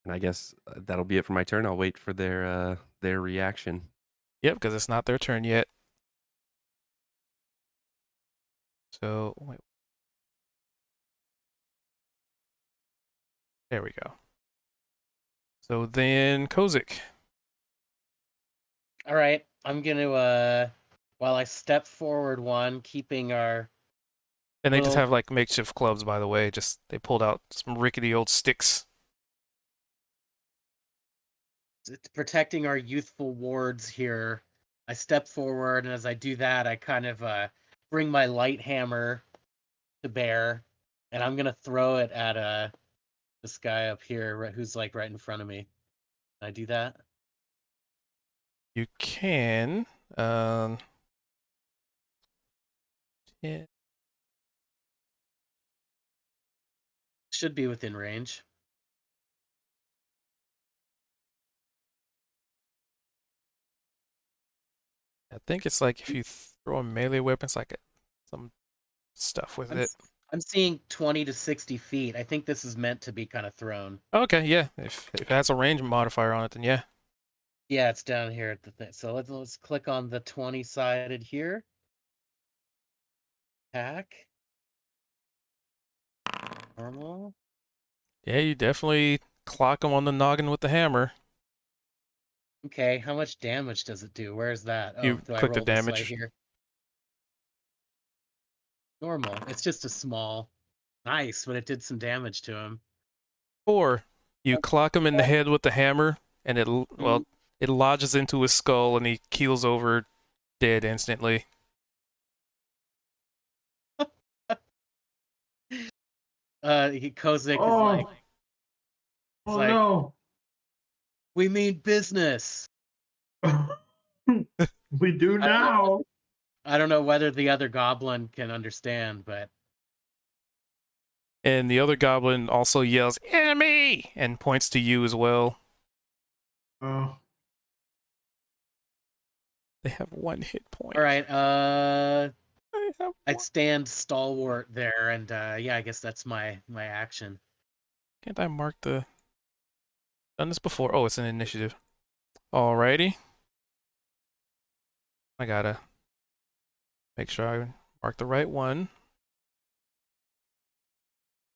And I guess that'll be it for my turn. I'll wait for their reaction. Yep, because it's not their turn yet. So, wait. There we go. So then, Kozik. All right, I'm gonna while I step forward one, keeping our And they just little- have like makeshift clubs, by the way. Just they pulled out some rickety old sticks. protecting our youthful wards here. I step forward, and as I do that, I kind of bring my light hammer to bear, and I'm gonna throw it at this guy up here, who's like right in front of me. Can I do that? You can. Yeah. Should be within range. I think it's like if you throw a melee weapon, it's like some stuff with it. I'm seeing 20 to 60 feet. I think this is meant to be kind of thrown. Okay, yeah. If it has a range modifier on it, then yeah. Yeah, it's down here at the thing. So let's click on the 20-sided here. Attack. Normal. Yeah, you definitely clock him on the noggin with the hammer. Okay, how much damage does it do? Where's that? Oh, You do I click the roll this way damage. here? Normal. It's just a small. Nice, but it did some damage to him. Or you clock him in the head with the hammer, and it lodges into his skull, and he keels over dead instantly. Kozik is Oh, like, oh like, no. we mean business. We do now. I don't know whether the other goblin can understand, but And the other goblin also yells, "Enemy!" and points to you as well. Oh, They have 1 hit point. all right. They have I'd stand stalwart there, and yeah, I guess that's my action. Can't I mark the... Done this before. Oh, it's an initiative. Alrighty. I gotta make sure I mark the right one.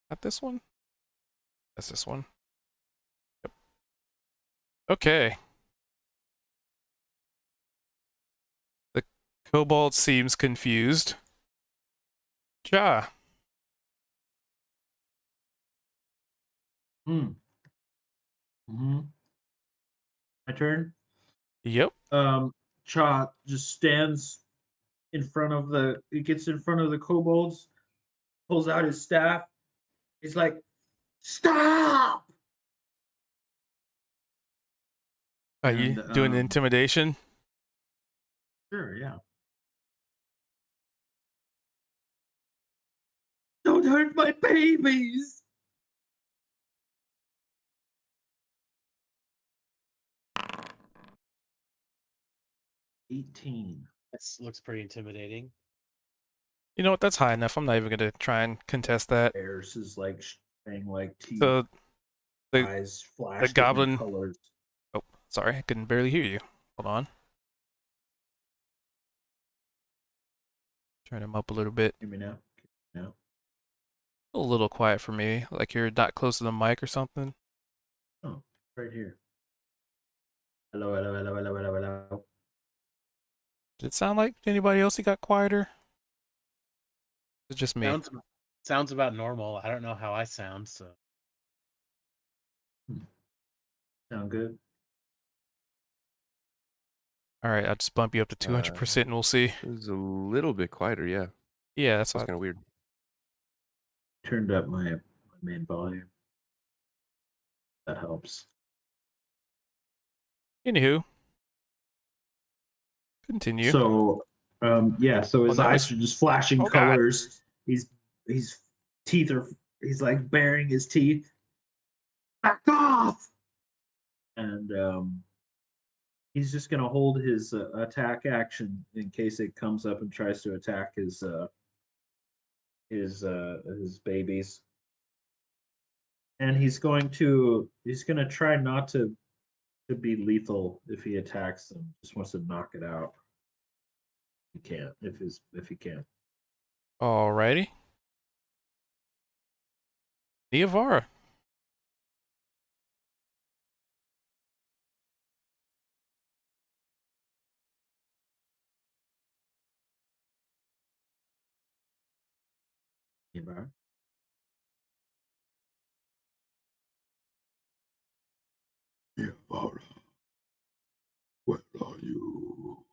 Not this one? That's this one. Yep. Okay. The kobold seems confused. Ja. hmm. Mm-hmm. My turn. Yep. Cha just stands in front of the. He gets in front of the kobolds, pulls out his staff. He's like, "Stop!" Are you And, doing intimidation? Sure, yeah. Don't hurt my babies. $18. This looks pretty intimidating. You know what? That's high enough. I'm not even gonna try and contest that. Bears is like saying like teeth, So eyes flash the different goblin. colors. Oh, sorry, I couldn't barely hear you. Hold on. Turn him up a little bit. Hear me now? No. A little quiet for me, like you're not close to the mic or something. Oh, right here. Hello, hello, hello, hello, hello, hello. Did it sound like anybody else who got quieter? It's just me. Sounds about normal. I don't know how I sound, so. Sound good? All right, I'll just bump you up to 200% and we'll see. It was a little bit quieter, yeah. Yeah, that's That's what. kind of weird. Turned up my main volume. That helps. Anywho, continue. So, yeah. So his Oh, no, eyes are just flashing Oh, God. colors. He's teeth are. He's like baring his teeth. Back off! And he's just gonna hold his attack action in case it comes up and tries to attack his babies. And he's gonna try not to be lethal if he attacks them. Just wants to knock it out. He can't if he can. Alrighty. Niavara. Nearby. Niavara, where are you?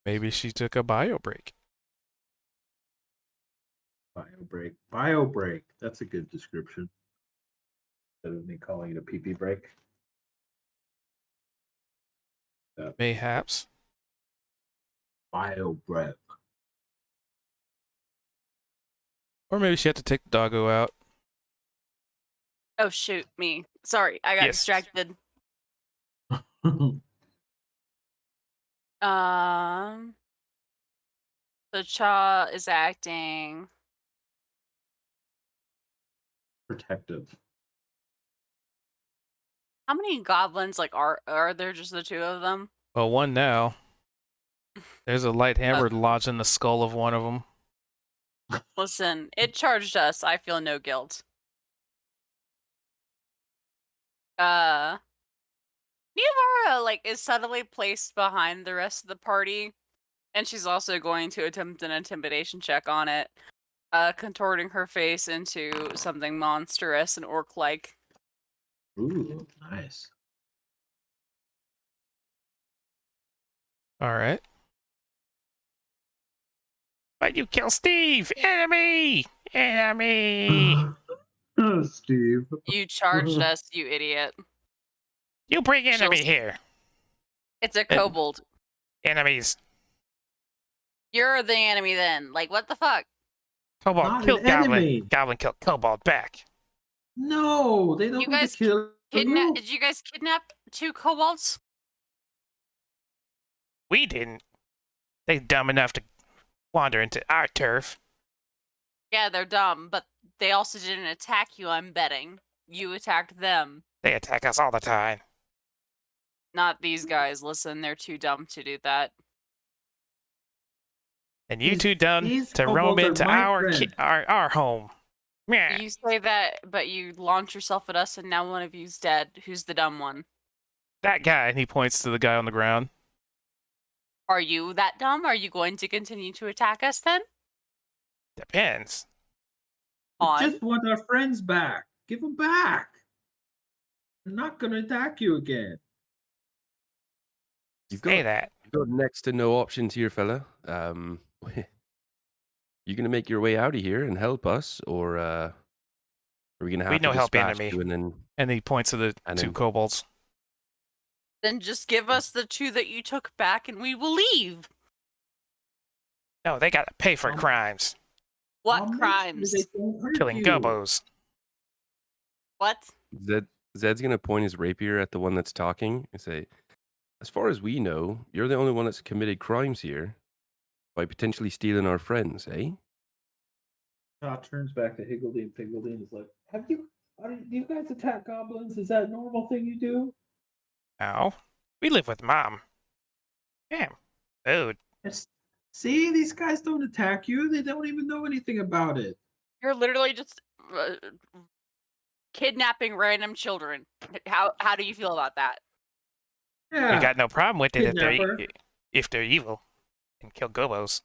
Maybe she took a bio break. Bio break. That's a good description. Instead of me calling it a pee break. Mayhaps. Bio break. Or maybe she had to take the doggo out. Oh shoot, me. Sorry, I got Yes. distracted. The Cha is acting. Protective. How many goblins are there? Just the two of them? Well, one now. There's a light hammer lodged in the skull of one of them. Listen, it charged us. I feel no guilt. Neomara is subtly placed behind the rest of the party, and she's also going to attempt an intimidation check on it, contorting her face into something monstrous and orc-like. Ooh, nice. All right. But you kill Steeve! Enemy! Enemy! Steve. You charged us, you idiot. You bring enemy She'll- here. It's a kobold. Enemies. You're the enemy then. Like, what the fuck? Kobold Not killed an Goblin. enemy. Goblin killed Kobold back. No, they don't You want guys to kill the group. Did you guys kidnap 2 kobolds? We didn't. They dumb enough to wander into our turf. Yeah, they're dumb, but they also didn't attack you, I'm betting. You attacked them. They attack us all the time. Not these guys. Listen, they're too dumb to do that. And you These- two done these to roam kobolds are into my our friend. our home. Yeah. You say that, but you launch yourself at us, and now one of you's dead. Who's the dumb one? That guy, and he points to the guy on the ground. Are you that dumb? Are you going to continue to attack us then? Depends. We On? just want our friends back. Give them back. They're not going to attack you again. You've Say got, that. you've got next to no options here, fella. You gonna make your way out of here and help us, or are we gonna have We to no help dispatch enemy. you and then? And he points to the And two then- kobolds. Then just give us the 2 that you took back, and we will leave. No, they gotta pay for Um, crimes. What I'll make sure crimes? they don't hurt Killing you. gobos. What? Zed's gonna point his rapier at the one that's talking and say, "As far as we know, you're the only one that's committed crimes here by potentially stealing our friends, eh?" Shaw turns back to Higgledy and Piggledy and is like, do you guys attack goblins? Is that a normal thing you do? No. We live with Mom. Damn. Food. Yes. See, these guys don't attack you. They don't even know anything about it. You're literally just kidnapping random children. How do you feel about that? Yeah. We got no problem with it Kidnapper. if they're evil and kill gobos.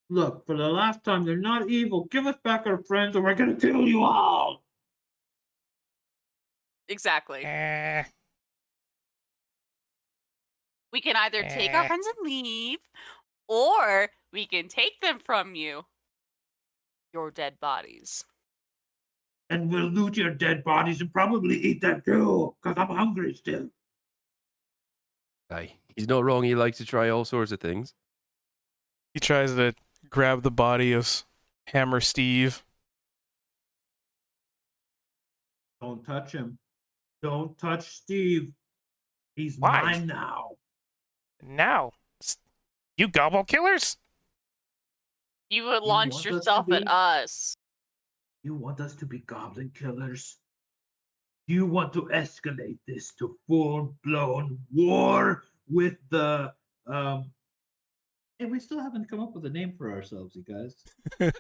Look, for the last time, they're not evil. Give us back our friends or we're going to kill you all. Exactly. Eh, We can either take our friends and leave, or we can take them from you. Your dead bodies. And we'll loot your dead bodies and probably eat them too, because I'm hungry still. Aye, he's not wrong. He likes to try all sorts of things. he tries to grab the body of Hammer Steve. Don't touch him. Don't touch Steve. He's Why? mine now. Now, you gobble killers? You would want launch us to yourself at be- us. You want us to be goblin killers? You want to escalate this to full-blown war with the Hey, we still haven't come up with a name for ourselves, you guys.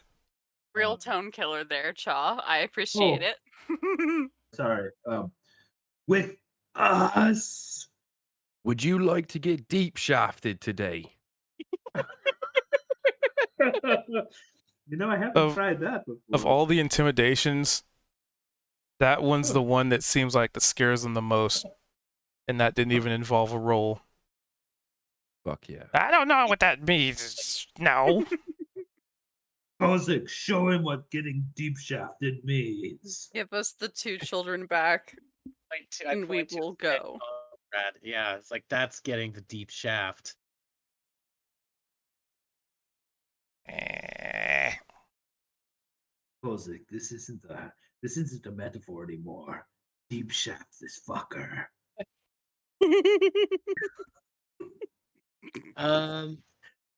Real tone killer there, Chaw. I appreciate Oh. it. Sorry. With us. Would you like to get deep shafted today? I haven't Of- tried that before. Of all the intimidations, that one's the one that seems like that scares them the most. And that didn't even involve a roll. Fuck yeah. I don't know what that means. No. Kozik, show him what getting deep shafted means. Give us the 2 children back, I and we point to will his dead go. comrade. Yeah, it's like that's getting the deep shaft. Eh, Kozik, this isn't a metaphor anymore. Deep shaft this fucker.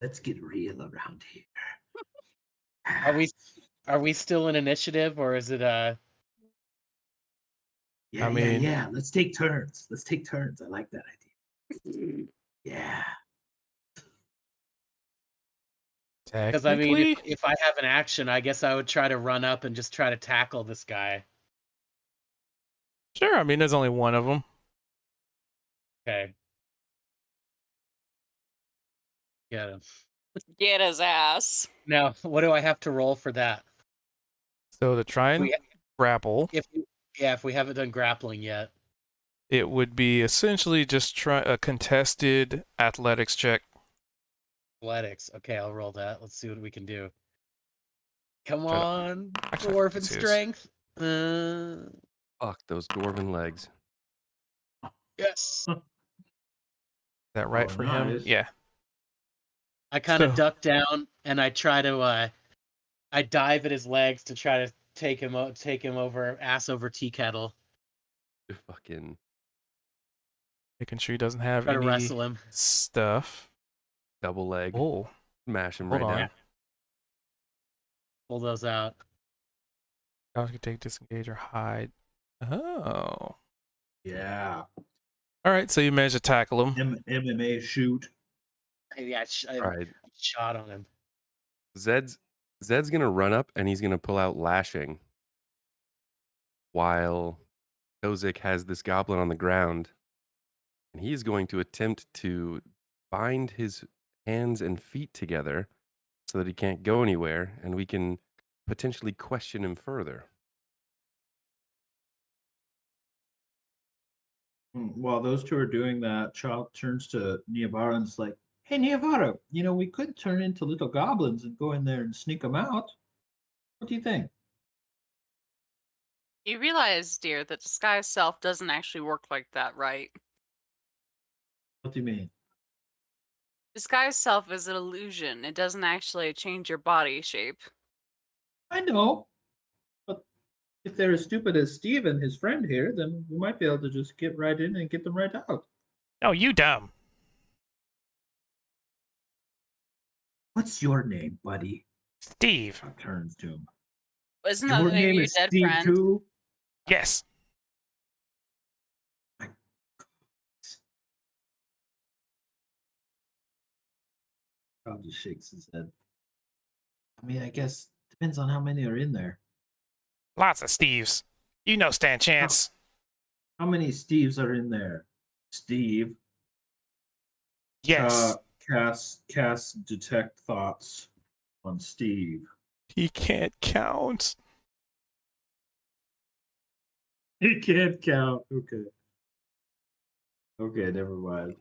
Let's get real around here. Are we still in initiative, or is it Yeah, I mean- yeah. Let's take turns. Let's take turns. I like that idea. Yeah. Because I mean, Technically, if I have an action, I guess I would try to run up and just try to tackle this guy. sure. I mean, there's only one of them. Okay. Get him. Get his ass. Now, what do I have to roll for that? So to try and We- grapple, If we haven't done grappling yet. it would be essentially just try a contested athletics check. Athletics. Okay, I'll roll that. Let's see what we can do. Come Try to- on, actually, dwarven this is- strength. Fuck those dwarven legs. Yes. Is that right Oh, for him? nice. Yeah. I kind of So- duck down and I try to I dive at his legs to try to take him over ass over tea kettle. Fucking Making sure he doesn't have Try to any wrestle him. stuff. double leg. Oh, Smash him hold right on. down. Pull those out. I can take disengage or hide. Oh. Yeah. All right, so you managed to tackle him. MMA shoot. Yeah, I All right. shot on him. Zed's gonna run up and he's gonna pull out lashing, while Kozik has this goblin on the ground, and he's going to attempt to bind his hands and feet together so that he can't go anywhere, and we can potentially question him further. While those two are doing that, Child turns to Niavara and's like, "Hey, Niavara, we could turn into little goblins and go in there and sneak them out. What do you think?" You realize, dear, that disguise self doesn't actually work like that, right? What do you mean? Disguise self is an illusion. It doesn't actually change your body shape. I know, but if they're as stupid as Steve and his friend here, then we might be able to just get right in and get them right out. Oh, you dumb. What's your name, buddy? Steve. Child turns to him. Isn't that Your the name of name your is dead Steve friend? too? Yes. Child just shakes his head. I mean, I guess depends on how many are in there. Lots of Steves. You know stand chance. How many Steves are in there? Steve. Yes. Cast detect thoughts on Steve. He can't count. He can't count. Okay. Okay, never mind.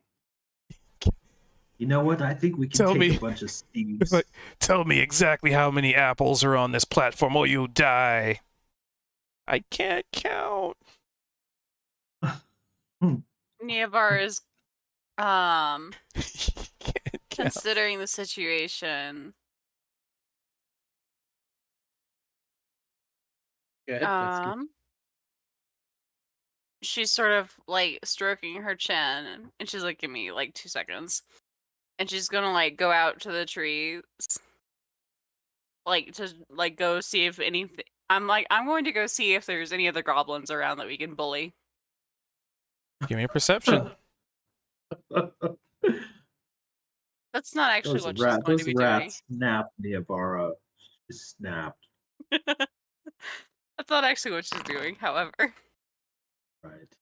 You know what? I think we can Tell take me. a bunch of It's Steves. like, tell me exactly how many apples are on this platform or you die. I can't count. Niavar is He can't count. considering the situation. Good. That's good. She's sort of like stroking her chin, and she's like, "Give me like 2 seconds," and she's gonna like go out to the trees, like to like go see if anything. I'm going to go see if there's any other goblins around that we can bully. Give me a perception. That's not actually Those what she's going to be rats snapped Niavara. She snapped. doing. That's not actually what she's doing, however. Right.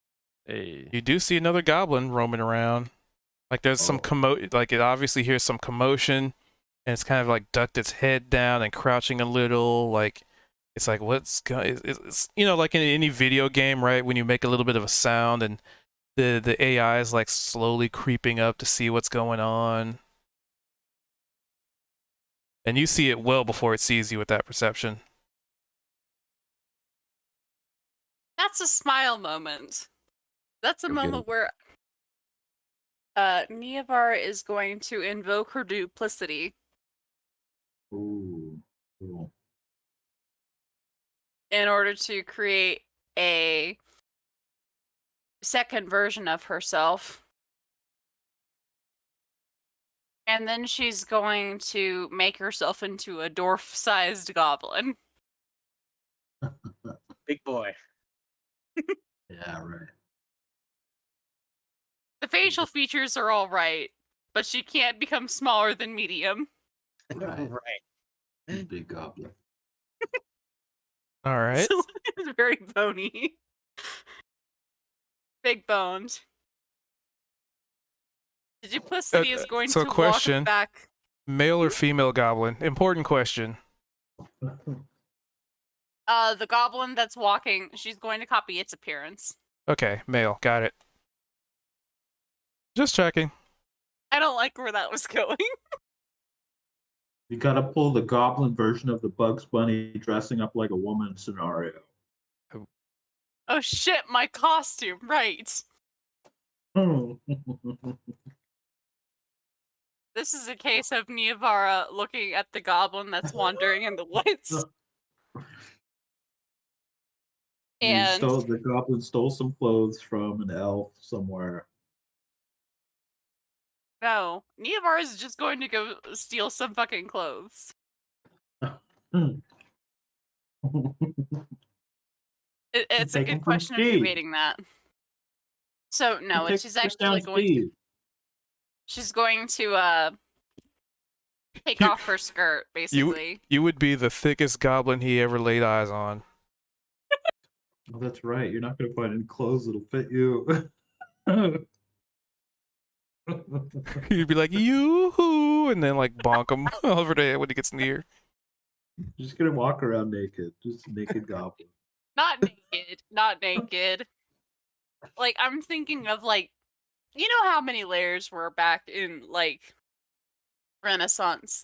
Hey, You do see another goblin roaming around. Like there's some like it obviously hears some commotion, and it's kind of like ducked its head down and crouching a little. Like it's like what's going? It's like in any video game, right? When you make a little bit of a sound and the AI is like slowly creeping up to see what's going on, and you see it well before it sees you with that perception. That's a smile moment. That's a Go get 'em. moment where Niavar is going to invoke her duplicity Ooh. Cool. in order to create a second version of herself. And then she's going to make herself into a dwarf-sized goblin. Big boy. Yeah, right. The facial features are all right, but she can't become smaller than medium. Right. Right. Big goblin. All right. So it's very bony. Big boned. Duplicity is going so to question. walk back. Male or female goblin? Important question. The goblin that's walking, she's going to copy its appearance. Okay, male. Got it. Just checking. I don't like where that was going. You gotta pull the goblin version of the Bugs Bunny dressing up like a woman scenario. Oh shit, my costume, right. This is a case of Niavara looking at the goblin that's wandering in the woods. And The goblin stole some clothes from an elf somewhere. no, Niavara is just going to go steal some fucking clothes. It's a Take good 'em from question of Steeve. debating that. So no, Take- she's take actually down going. Steeve. She's going to take off her skirt, basically. You would be the thickest goblin he ever laid eyes on. Oh, that's right. You're not gonna find any clothes that'll fit you. You'd be like, yoo-hoo, and then like bonk him over the head when he gets near. You're just gonna walk around naked, just a naked goblin. Not naked, not naked. Like, I'm thinking of, like, you know how many layers were back in, like, Renaissance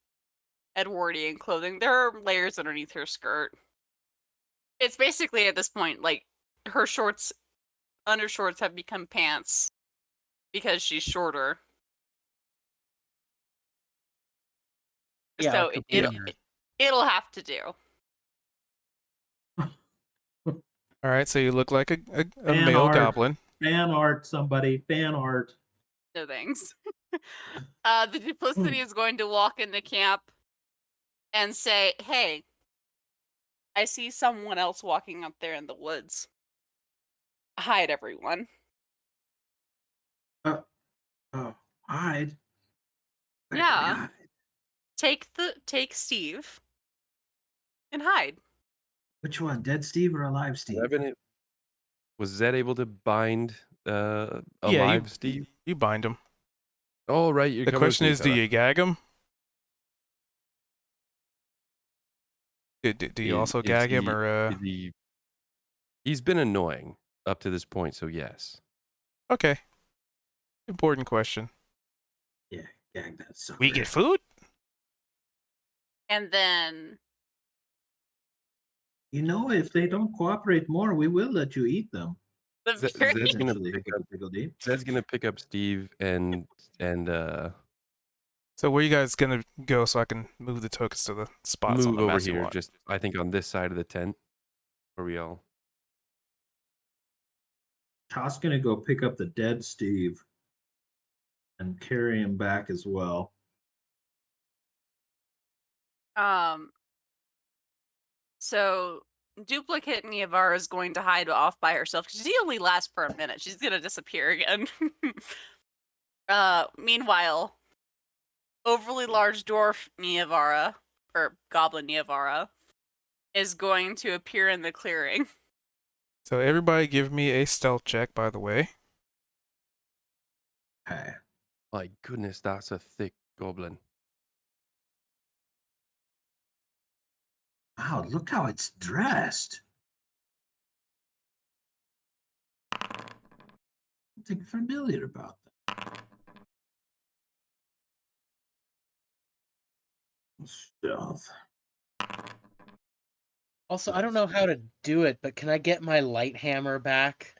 / Edwardian clothing? There are layers underneath her skirt. It's basically, at this point, like, her undershorts have become pants because she's shorter. Yeah, So completely. it'll have to do. All right, so you look like a Fan male art. goblin. Fan art, somebody. Fan art. No thanks. The duplicity is going to walk into camp and say, "Hey, I see someone else walking up there in the woods. Hide, everyone." Oh, hide. Where Yeah. can I hide? Take Steve and hide. Which one? Dead Steve or alive Steve? Was Zed able to bind alive Steve? You bind him. Oh, right. You're The coming with question me, is, do fella. you gag him? Do you also gag him, or He's been annoying up to this point, so yes. Okay. Important question. Yeah, gag that sucker. We get food? And then You know, if they don't cooperate more, we will let you eat them. the Zed's very gonna Eventually, pick up. Piggledy. Zed's gonna pick up Steve and So where you guys gonna go so I can move the tokens to the spots on move the over maps you here. want? Just I think on this side of the tent, where we all. Toss gonna go pick up the dead Steve and carry him back as well. So duplicate Niavara is going to hide off by herself because she only lasts for a minute. She's gonna disappear again. Meanwhile, overly large dwarf Niavara, or goblin Niavara, is going to appear in the clearing. So everybody give me a stealth check, by the way. Okay. My goodness, that's a thick goblin. Wow, look how it's dressed. Something familiar about that. Stealth. Also, I don't know how to do it, but can I get my light hammer back?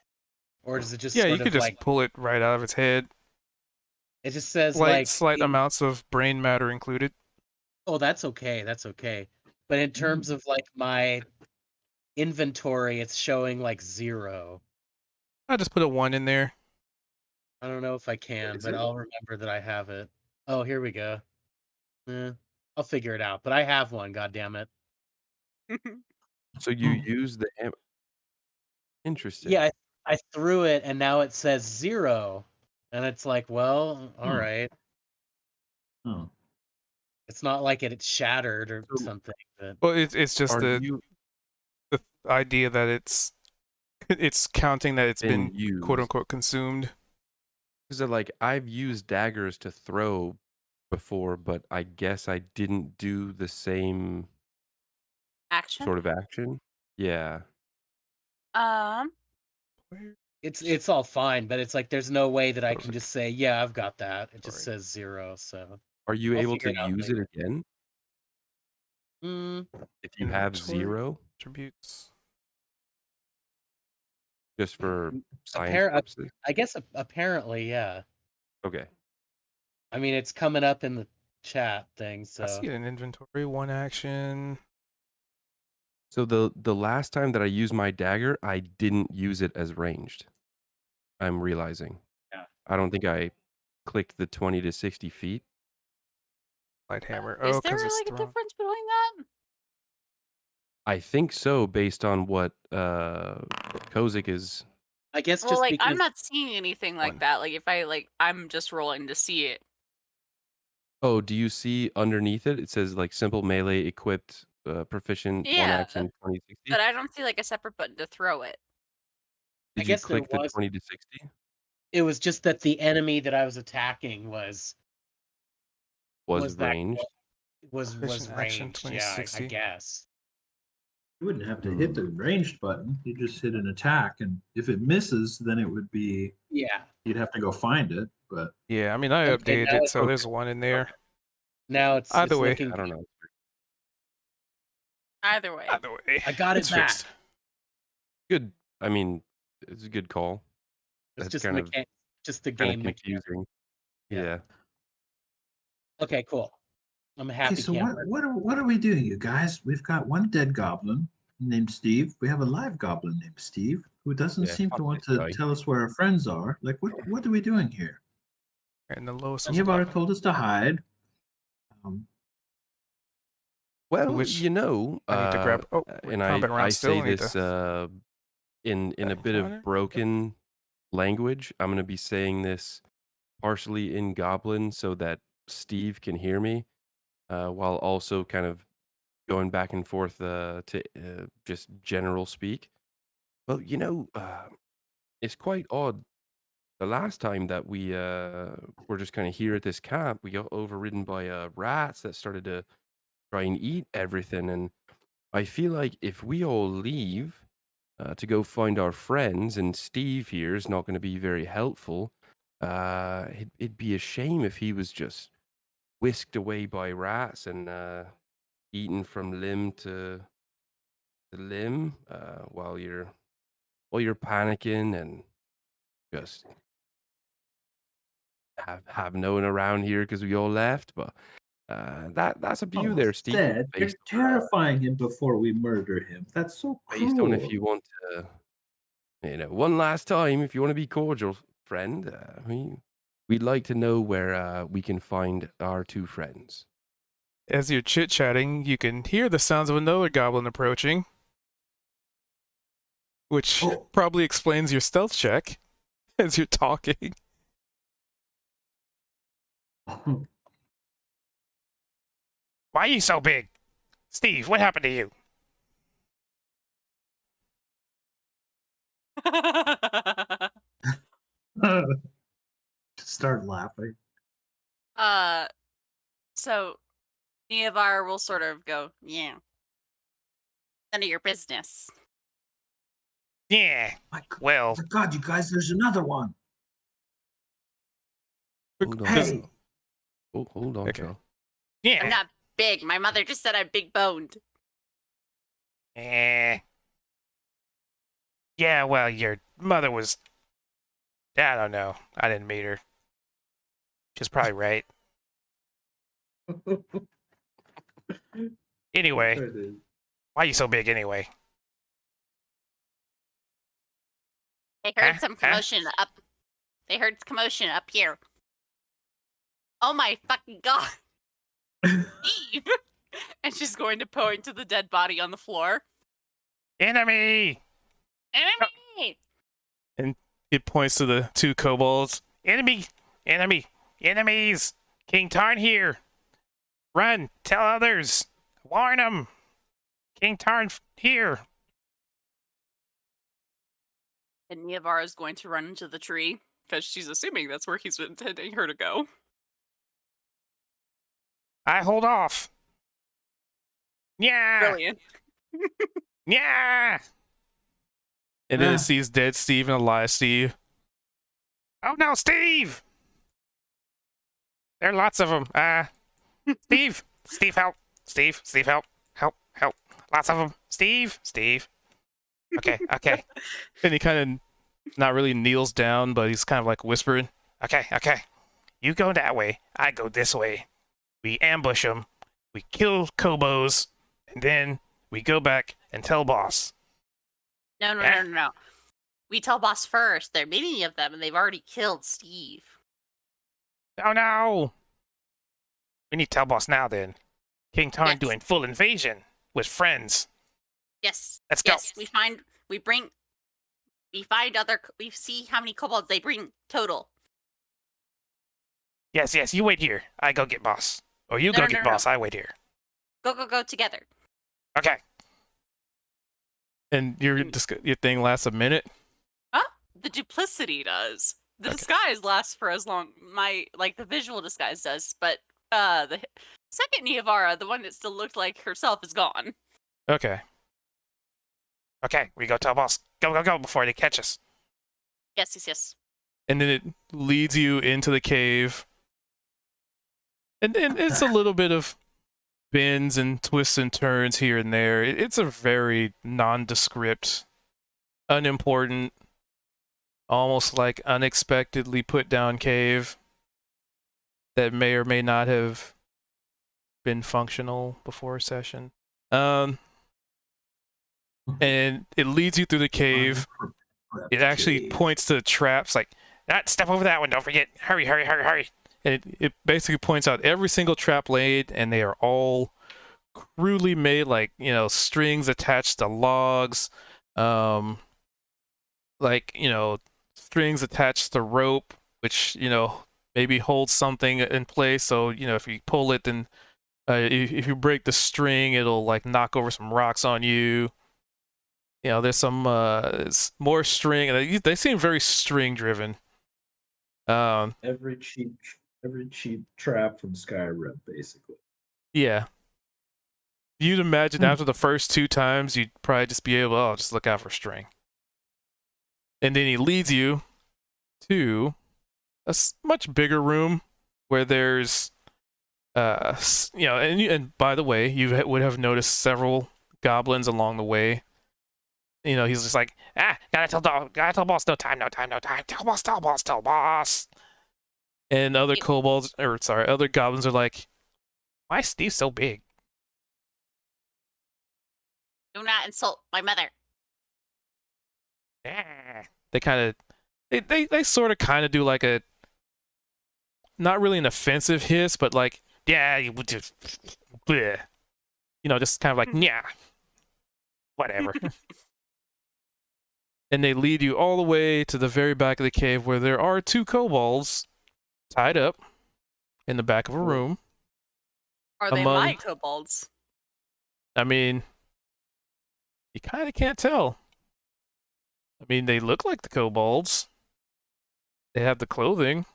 Or does it just Yeah, you sort could of just like pull it right out of its head. it just says Slight in- amounts of brain matter included. Oh, that's okay. That's okay. But in terms of like my inventory, it's showing like 0. I just put a 1 in there. I don't know if I can, is but it? I'll remember that I have it. Oh, here we go. I'll figure it out. But I have one. God damn it. So you use the hammer. Interesting. Yeah, I threw it, and now it says 0, and it's like, well, all right. Oh. It's not like it's shattered or So- something. But Well, it's just Are the you idea that it's counting that it's been used? quote unquote consumed. Because like I've used daggers to throw before, but I guess I didn't do the same Action. sort of action. Yeah. it's all fine. But it's like there's no way that I can Perfect. just say, yeah, I've got that. It just Sorry. says 0. So Are you I'll able figure to it out use it later. again if you have Inventory 0, attributes. just for science Appar- purposes? I guess apparently, yeah. Okay. I mean, it's coming up in the chat thing. I So see it in inventory. 1 action. So the last time that I used my dagger, I didn't use it as ranged. I'm realizing. Yeah. I don't think I clicked the 20 to 60 feet. Light hammer. Is Oh, there because it's like a thrown. difference between that? I think so, based on what Kozik is. I guess Well, just like because I'm not seeing anything like One. that. Like if I I'm just rolling to see it. Oh, do you see underneath it? It says like simple melee equipped, proficient, 1 Yeah, action, 20 to 60. but I don't see like a separate button to throw it. I Did you guess there click the was. 20 to 60? It was just that the enemy that I was attacking was Was that ranged? was Efficient action, ranged. Yeah, I 2060. guess. You wouldn't have to hit the ranged button. You just hit an attack, and if it misses, then it would be Yeah. you'd have to go find it. But Yeah, I mean, I Okay, updated now it, it's so there's 1 in there. Now it's Either way. looking. I don't know. Either way. Either way. I got it It's back. fixed. Good. I mean, it's a good call. It's That's just kind of just the kind of game mechanic. confusing. Yeah. Yeah. Okay, cool. I'm a okay, happy so camper. what are we doing, you guys? We've got one dead goblin named Steve. We have a live goblin named Steve who doesn't Yeah, seem fuck to want this to guy. tell us where our friends are. Like, what are we doing here? And the lowest was You've already 11. told us to hide. Well, Which you know, I need to grab. Oh, wait, and combat I round still. say I need this to. in a bit encounter? of broken language. I'm going to be saying this partially in Goblin so that Steve can hear me, while also kind of going back and forth to just general speak. Well, you know, it's quite odd. The last time that we were just kind of here at this camp, we got overridden by rats that started to try and eat everything. And I feel like if we all leave to go find our friends, and Steve here is not going to be very helpful, it'd be a shame if he was just whisked away by rats and eaten from limb to limb while you're panicking and just have no one around here because we all left. But that's up to you there, Steve. Said you're Based terrifying him before we murder him. That's so based on if cruel. you want to, one last time, if you want to be cordial, friend, we'd like to know where we can find our two friends. As you're chit chatting, you can hear the sounds of another goblin approaching, which probably explains your stealth check as you're talking. Why are you so big? Steve, what happened to you? Start laughing. So Neovar will sort of go, yeah. None of your business. Yeah. Well, My God, you guys, there's another one. Hold on. Hey. Hold on, Okay. Charles. Yeah. I'm not big. My mother just said I'm big boned. Yeah, well, your mother was... I don't know. I didn't meet her. She's probably right. Anyway, why are you so big anyway? They heard some commotion up. They heard commotion up here. Oh my fucking god! Steve! And she's going to point to the dead body on the floor. Enemy! Enemy! And it points to the two kobolds. Enemy! Enemy! Enemies! King Tarn here! Run! Tell others! Warn them! King Tarn here! And Niavara is going to run into the tree because she's assuming that's where he's intending her to go. I hold off! Yeah! Brilliant. Yeah! And then it sees dead Steve and alive Steve. Oh no, Steve! There are lots of them. Steve! Steve, help! Steve, help! Help, help! Lots of them! Steve! Okay. And he kind of not really kneels down, but he's kind of like whispering. Okay. You go that way, I go this way. We ambush them, we kill Kobos, and then we go back and tell boss. No. We tell boss first. There are many of them, and they've already killed Steve. Oh no! We need to tell boss now then. King Tarn Yes. doing full invasion with friends. Yes. Let's go. Yes, we see how many kobolds they bring total. Yes, you wait here. I go get boss. Or you No, go no, get no, boss, I wait here. Go together. Okay. And your thing lasts a minute? The duplicity does. The Okay. disguise lasts for as long. The visual disguise does, but the second Niavara, the one that still looked like herself, is gone. Okay, we go tell boss. Go before they catch us. Yes. And then it leads you into the cave. And it's a little bit of bends and twists and turns here and there. It's a very nondescript, unimportant, almost like unexpectedly put down cave that may or may not have been functional before a session. And it leads you through the cave. It actually points to the traps, like, step over that one, don't forget. Hurry. And it basically points out every single trap laid, and they are all crudely made, like, strings attached to logs, strings attached to rope, which, maybe holds something in place. So, if you pull it, then if you break the string, it'll, like, knock over some rocks on you. There's some more string, and they seem very string driven. Every cheap trap from Skyrim, basically. Yeah. You'd imagine after the first 2 times, you'd probably just be able to, just look out for string. And then he leads you to a much bigger room where there's, and by the way, you would have noticed several goblins along the way. He's just like, gotta tell boss, no time, tell boss. And other other goblins are like, why is Steve so big? Do not insult my mother. They kind of, they sort of kind of do like a, not really an offensive hiss, but like, yeah, you would just, bleh. Just kind of like, yeah, whatever. And they lead you all the way to the very back of the cave where there are 2 kobolds tied up in the back of a room. Are they my kobolds? I mean, you kind of can't tell. I mean, they look like the kobolds. They have the clothing.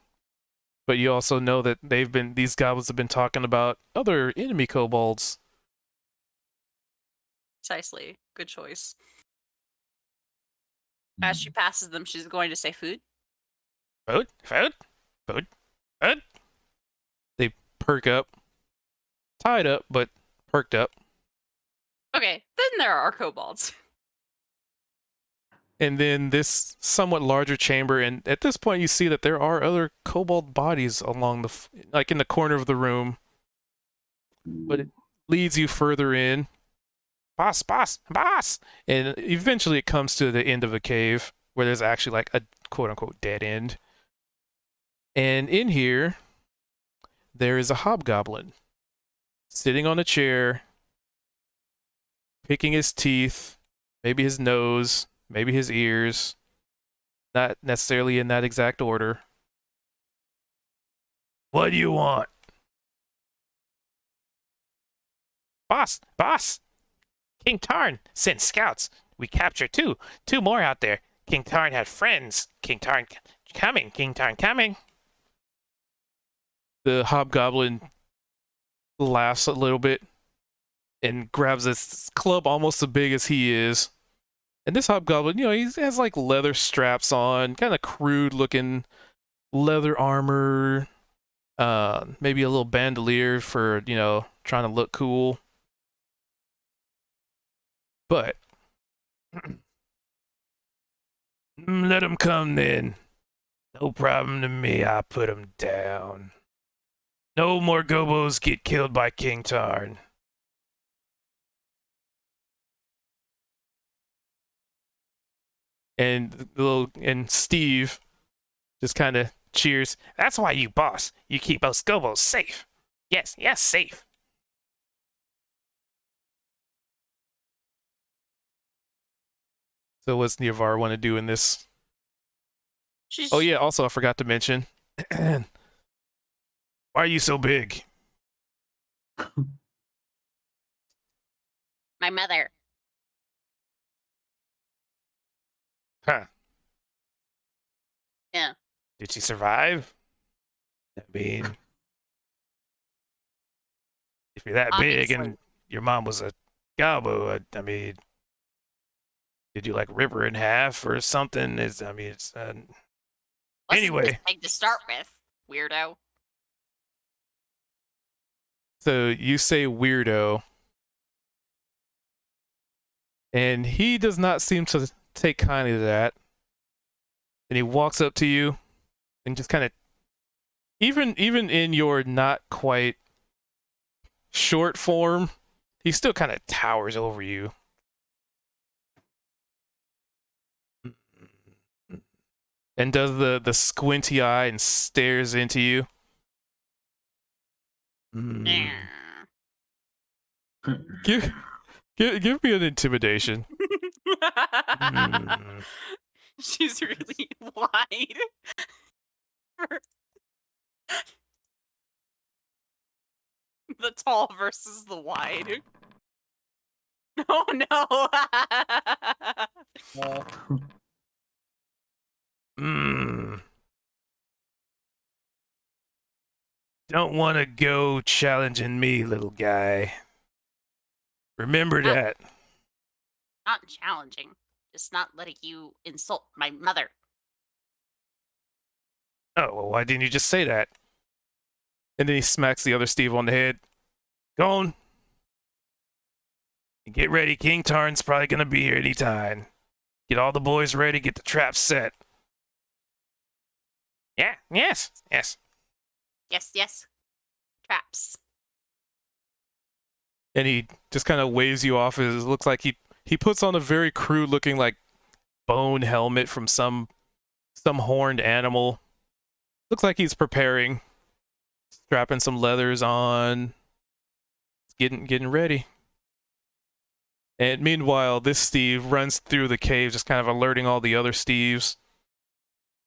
But you also know that these goblins have been talking about other enemy kobolds. Precisely. Good choice. As she passes them, she's going to say food. Food. They perk up. Tied up, but perked up. Okay, then there are kobolds. And then this somewhat larger chamber, and at this point you see that there are other kobold bodies along in the corner of the room. But it leads you further in. Boss! And eventually it comes to the end of a cave. where there's actually like a quote-unquote dead end. And in here, there is a hobgoblin sitting on a chair, picking his teeth, maybe his nose, maybe his ears, not necessarily in that exact order. What do you want? Boss! King Tarn sent scouts. We captured two more out there. King Tarn had friends. King Tarn coming. King Tarn coming. The hobgoblin laughs a little bit and grabs this club almost as big as he is. And this hobgoblin, he has like leather straps on, kind of crude looking leather armor, maybe a little bandolier for, trying to look cool. But let him come then. No problem to me. I put him down. No more Gobos get killed by King Tarn. And Steeve just kind of cheers. That's why you boss. You keep us Gobos safe. Yes, safe. So what's Niavar want to do in this? Oh yeah, also I forgot to mention. Why are you so big? My mother. Huh. Yeah. Did she survive? I mean, if you're that big and your mom was a Gobo, I mean, did you like rip her in half or something? Anyway. Big to start with, weirdo. So you say weirdo, and he does not seem to take kindly to that. And he walks up to you and just kind of, even in your not quite short form, he still kind of towers over you. And does the squinty eye and stares into you. Give me an intimidation. She's really wide. The tall versus the wide. Oh no. Don't want to go challenging me, little guy. Remember that. Not challenging. Just not letting you insult my mother. Oh, well, why didn't you just say that? And then he smacks the other Steeve on the head. Go on. And get ready. King Tarn's probably going to be here any time. Get all the boys ready. Get the traps set. Yeah, yes. Yes. Traps. And he just kind of waves you off. It looks like he puts on a very crude looking like bone helmet from some horned animal. Looks like he's preparing, strapping some leathers on, getting ready. And meanwhile, this Steeve runs through the cave, just kind of alerting all the other Steeves.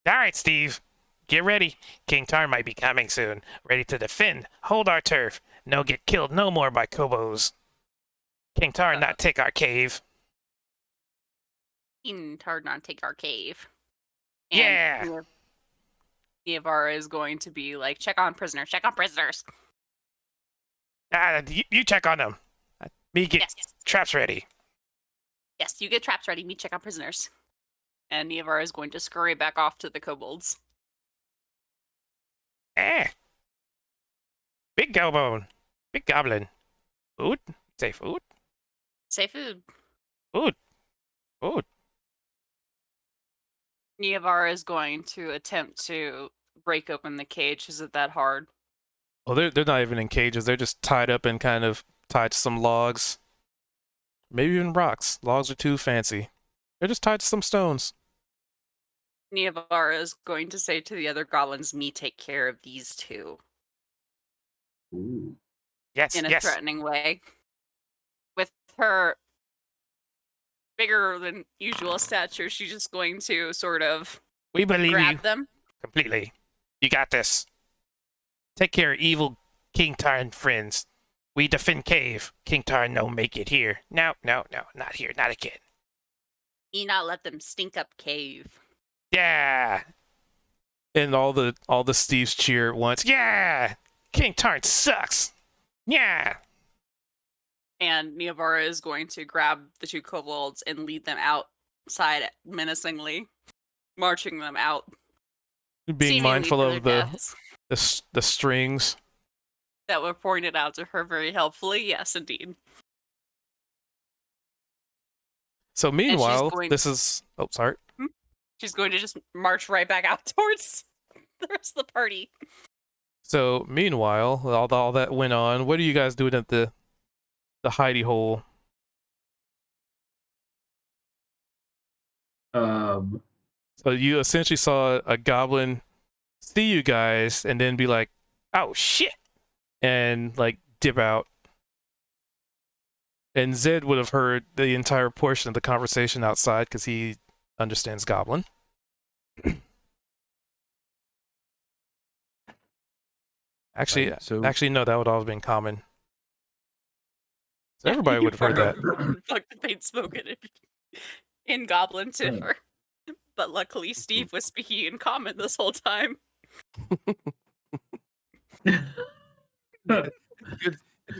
All right, Steeve, get ready. King Tarn might be coming soon. Ready to defend. Hold our turf. No get killed no more by Kobos. King Tarn not take our cave. King Tarn not take our cave. Yeah. Niavara is going to be like, check on prisoners. You check on them. Me get traps ready. Yes, you get traps ready. Me check on prisoners. And Niavara is going to scurry back off to the kobolds. Big Gobo. Big Goblin. Food? Say food? Say food. Food. Niavara is going to attempt to break open the cage. Is it that hard? Well, they're not even in cages. They're just tied up and kind of tied to some logs. Maybe even rocks. Logs are too fancy. They're just tied to some stones. Niavara is going to say to the other goblins, "Me take care of these two," Ooh. Yes, in a yes. threatening way. With her bigger than usual stature, she's just going to sort of We believe you grab them. completely. You got this. Take care of evil King Tarn friends. We defend cave. King Tarn no make it here. No, not here, not again. Me not let them stink up cave. Yeah. And all the Steves cheer at once. Yeah. King Tarn sucks. Yeah. And Niavara is going to grab the two kobolds and lead them outside menacingly, marching them out. Being seemingly mindful to of their deaths. the strings. That were pointed out to her very helpfully. Yes, indeed. So meanwhile, going- this is sorry. She's going to just march right back out towards the rest of the party. So meanwhile, all that went on. What are you guys doing at the hidey hole? So you essentially saw a goblin see you guys and then be like, "Oh shit," and like dip out. And Zed would have heard the entire portion of the conversation outside because he understands Goblin. Actually, Right, so- no, that would all have been common. So everybody would have heard that. Fuck that they'd spoken in Goblin to her. But luckily, Steve was speaking in common this whole time. It's a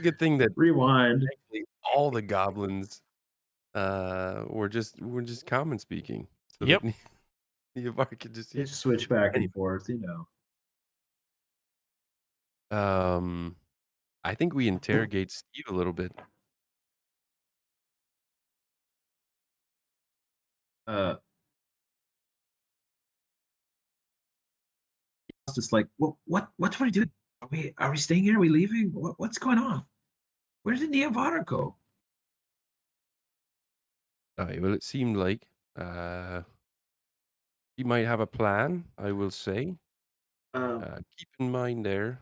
good thing that Rewind. thankfully all the goblins were just common speaking. So Yep. that Niavara could just They just switch back and forth, you know. I think we interrogate Steve a little bit. It's just like, what are we doing? Are we staying here? Are we leaving? What's going on? Where did Niavara go? Well, it seemed like he might have a plan, I will say. Keep in mind there,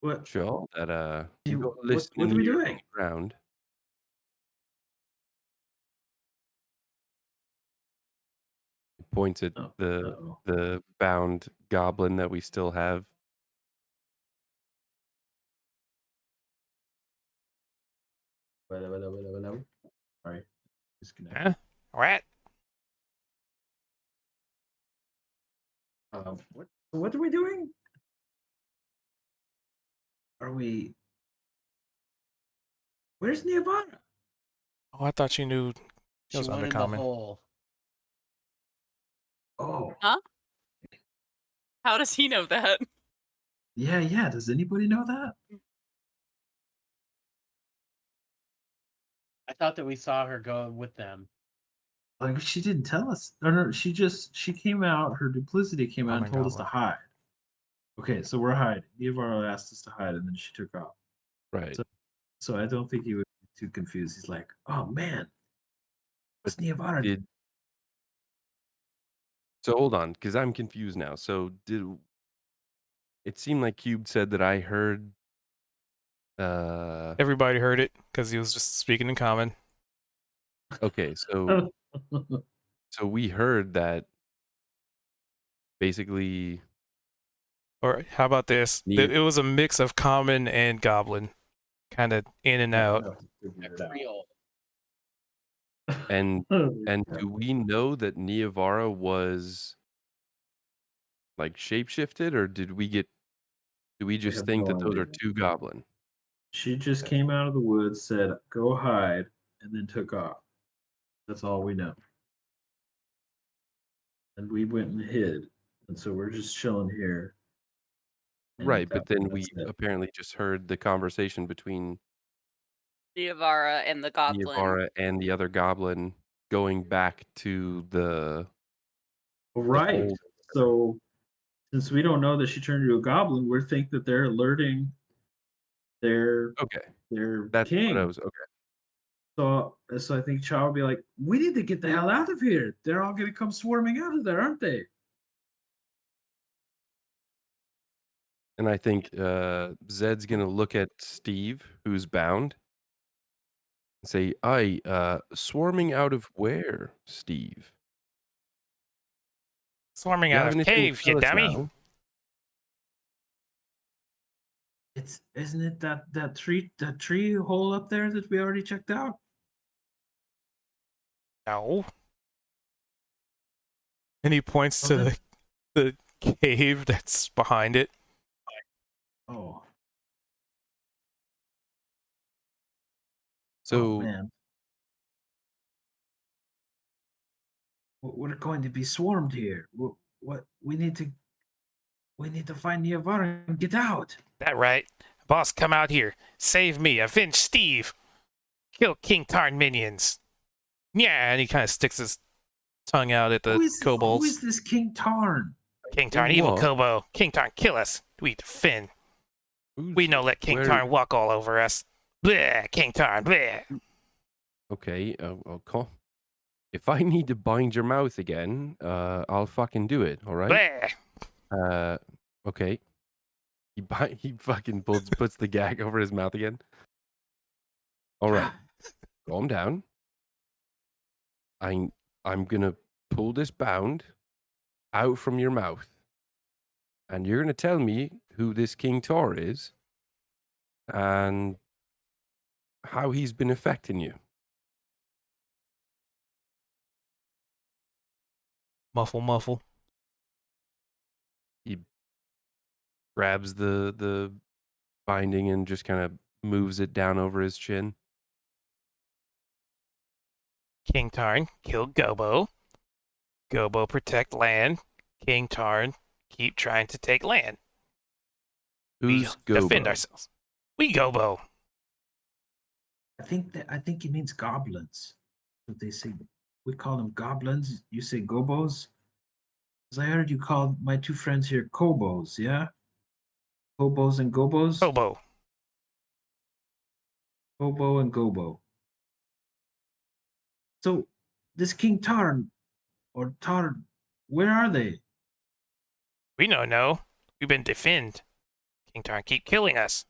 What? Shaw, that you got What are listening we ears doing? on the ground. He points at Oh, the bound goblin that we still have. Sorry, disconnect. Huh? What? What are we doing? Are we? Where's Niavara? Oh, I thought you knew. She was went in the undercommon. hole. Oh, How does he know that? yeah. Does anybody know that? I thought that we saw her go with them. Like she didn't tell us. No, she came out. Her duplicity came out and told us to hide. Okay, so we're hiding. Niavara asked us to hide, and then she took off. Right. So I don't think he was too confused. He's like, "Oh man, what's Niavara?" So hold on, because I'm confused now. So it seemed like Cube said that I heard Everybody heard it because he was just speaking in common. okay, so we heard that basically. Or how about this? It was a mix of common and goblin, kind of in and out. Creole. And do we know that Niavara was like shapeshifted, or do we just have think no that those are idea. two goblin? She just came out of the woods, said, "Go hide," and then took off. That's all we know. And we went and hid, and so we're just chilling here. And Right, but then we that's it. apparently just heard the conversation between Niavara and the goblin. Niavara and the other goblin going back to the Right. hole. So since we don't know that she turned into a goblin, we think that they're alerting their Okay, their that's king. what I was. Okay, So I think Chow will be like, "We need to get the hell out of here. They're all going to come swarming out of there, aren't they?" And I think Zed's gonna look at Steve, who's bound, and say, "Aye, swarming out of where, Steve? Swarming You out have of anything to cave, you tell us dummy. now?" Isn't it that tree hole up there that we already checked out? No. And he points Oh, to that- the cave that's behind it. Oh, So man. We're going to be swarmed here. What we need to find Niavara and get out. That right. Boss, come out here. Save me. Avenge Steve. Kill King Tarn minions. Yeah, and he kind of sticks his tongue out at the Who kobolds. is this King Tarn? King Tarn, evil what? Kobo. King Tarn, kill us. We defend. We who's no let King where- Tarn walk all over us. Bleh, King Tarn, bleh. Okay, okay. If I need to bind your mouth again, I'll fucking do it. All right. Bleh. Okay. He fucking puts the gag over his mouth again. All right, calm down. I'm gonna pull this bound out from your mouth, and you're gonna tell me who this King Tor is, and how he's been affecting you. Muffle, muffle. He grabs the binding and just kind of moves it down over his chin. King Tarn, kill Gobo. Gobo, protect land. King Tarn, keep trying to take land. Who's We defend Gobo? ourselves. We Gobo. I think it means goblins. What they say. We call them goblins. You say gobos. Because I heard you call my two friends here kobos, yeah? Kobos and gobos? Kobo. Gobo and gobo. So this King Tarn or Tarn, where are they? We don't know. We've been defend. King Tarn keep killing us.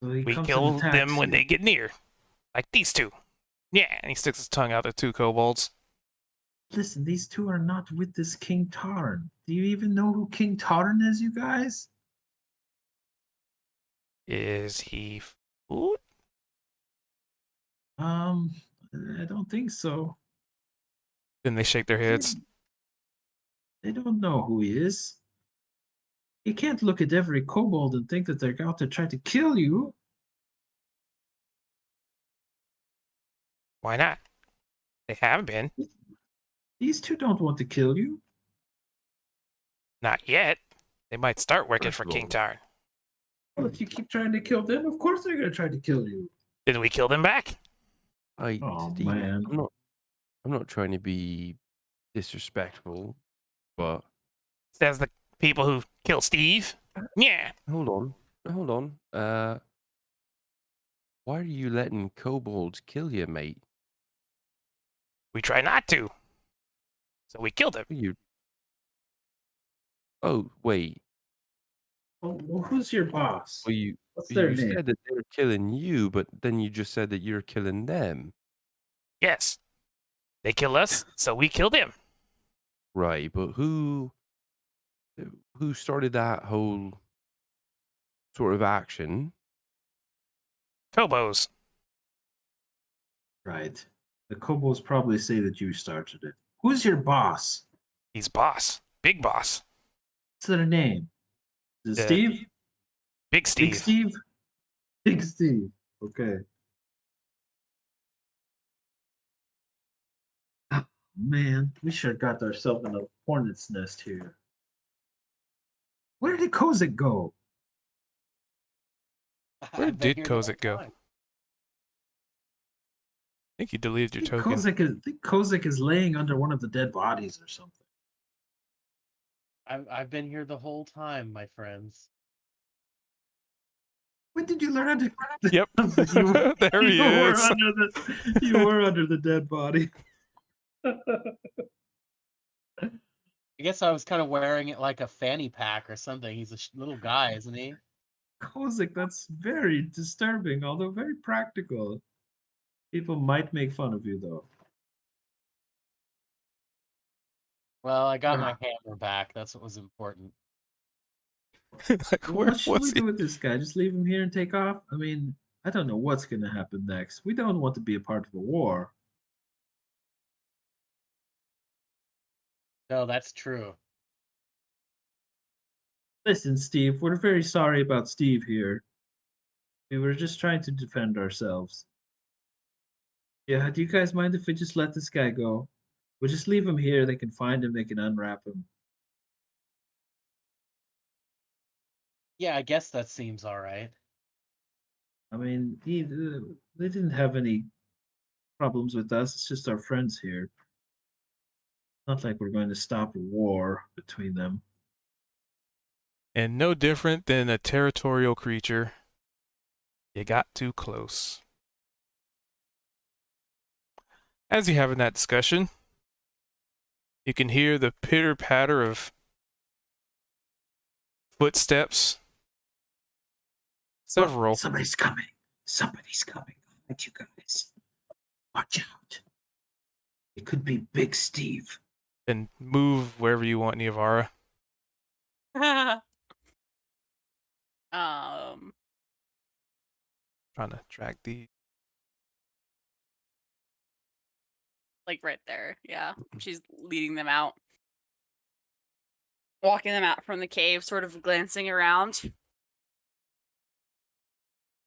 So he We comes kill and attacks them when you. they get near. Like these two. Yeah, and he sticks his tongue out at two kobolds. Listen, these two are not with this King Tarn. Do you even know who King Tarn is, you guys? Is he food? I don't think so. Then they shake their heads. They don't know who he is. You can't look at every kobold and think that they're out to try to kill you. Why not? They have been. These two don't want to kill you. Not yet. They might start working First for of King all- Tarn. Well, if you keep trying to kill them, of course they're going to try to kill you. Then we kill them back. Oh, Steve, man. I'm not trying to be disrespectful, but Says the people who kill Steve. Yeah. hold on. Why are you letting kobolds kill you, mate? We try not to. So we killed him. You. Oh wait. Oh, well, who's your boss? Well, you What's their you name? said that they were killing you, but then you just said that you're killing them. Yes. They kill us, so we kill them. Right, but who started that whole sort of action? Kobos. Right. The kobolds probably say that you started it. Who's your boss? He's boss. Big boss. What's their name? Is it Yeah. Steve? Big Steve. Big Steve? Big Steve. Okay. Oh, man, we sure got ourselves in a hornet's nest here. Where did Kozak go? Where I've been did here the whole Kozak go? time. I think you deleted your I token. think Kozak is laying under one of the dead bodies or something. I've been here the whole time, my friends. When did you learn how to? Yep. There he is. You were under the dead body. I guess I was kind of wearing it like a fanny pack or something. He's a little guy, isn't he? Kozik, that's very disturbing, although very practical. People might make fun of you, though. Well, I got my hammer back. That's what was important. Like, Well, where what should we was he? do with this guy? Just leave him here and take off? I mean, I don't know what's going to happen next. We don't want to be a part of a war. No, that's true. Listen, Steve, we're very sorry about Steve here. We were just trying to defend ourselves. Yeah, do you guys mind if we just let this guy go? We'll just leave him here. They can find him. They can unwrap him. Yeah, I guess that seems all right. I mean, they didn't have any problems with us. It's just our friends here. Not like we're going to stop a war between them. And no different than a territorial creature. You got too close. As you're having that discussion, you can hear the pitter-patter of footsteps. Several. Look, somebody's coming. Somebody's coming. I'll let you guys. Watch out. It could be Big Steve. And move wherever you want, Niavara. Trying to drag the... Like right there, yeah. She's leading them out. Walking them out from the cave, sort of glancing around.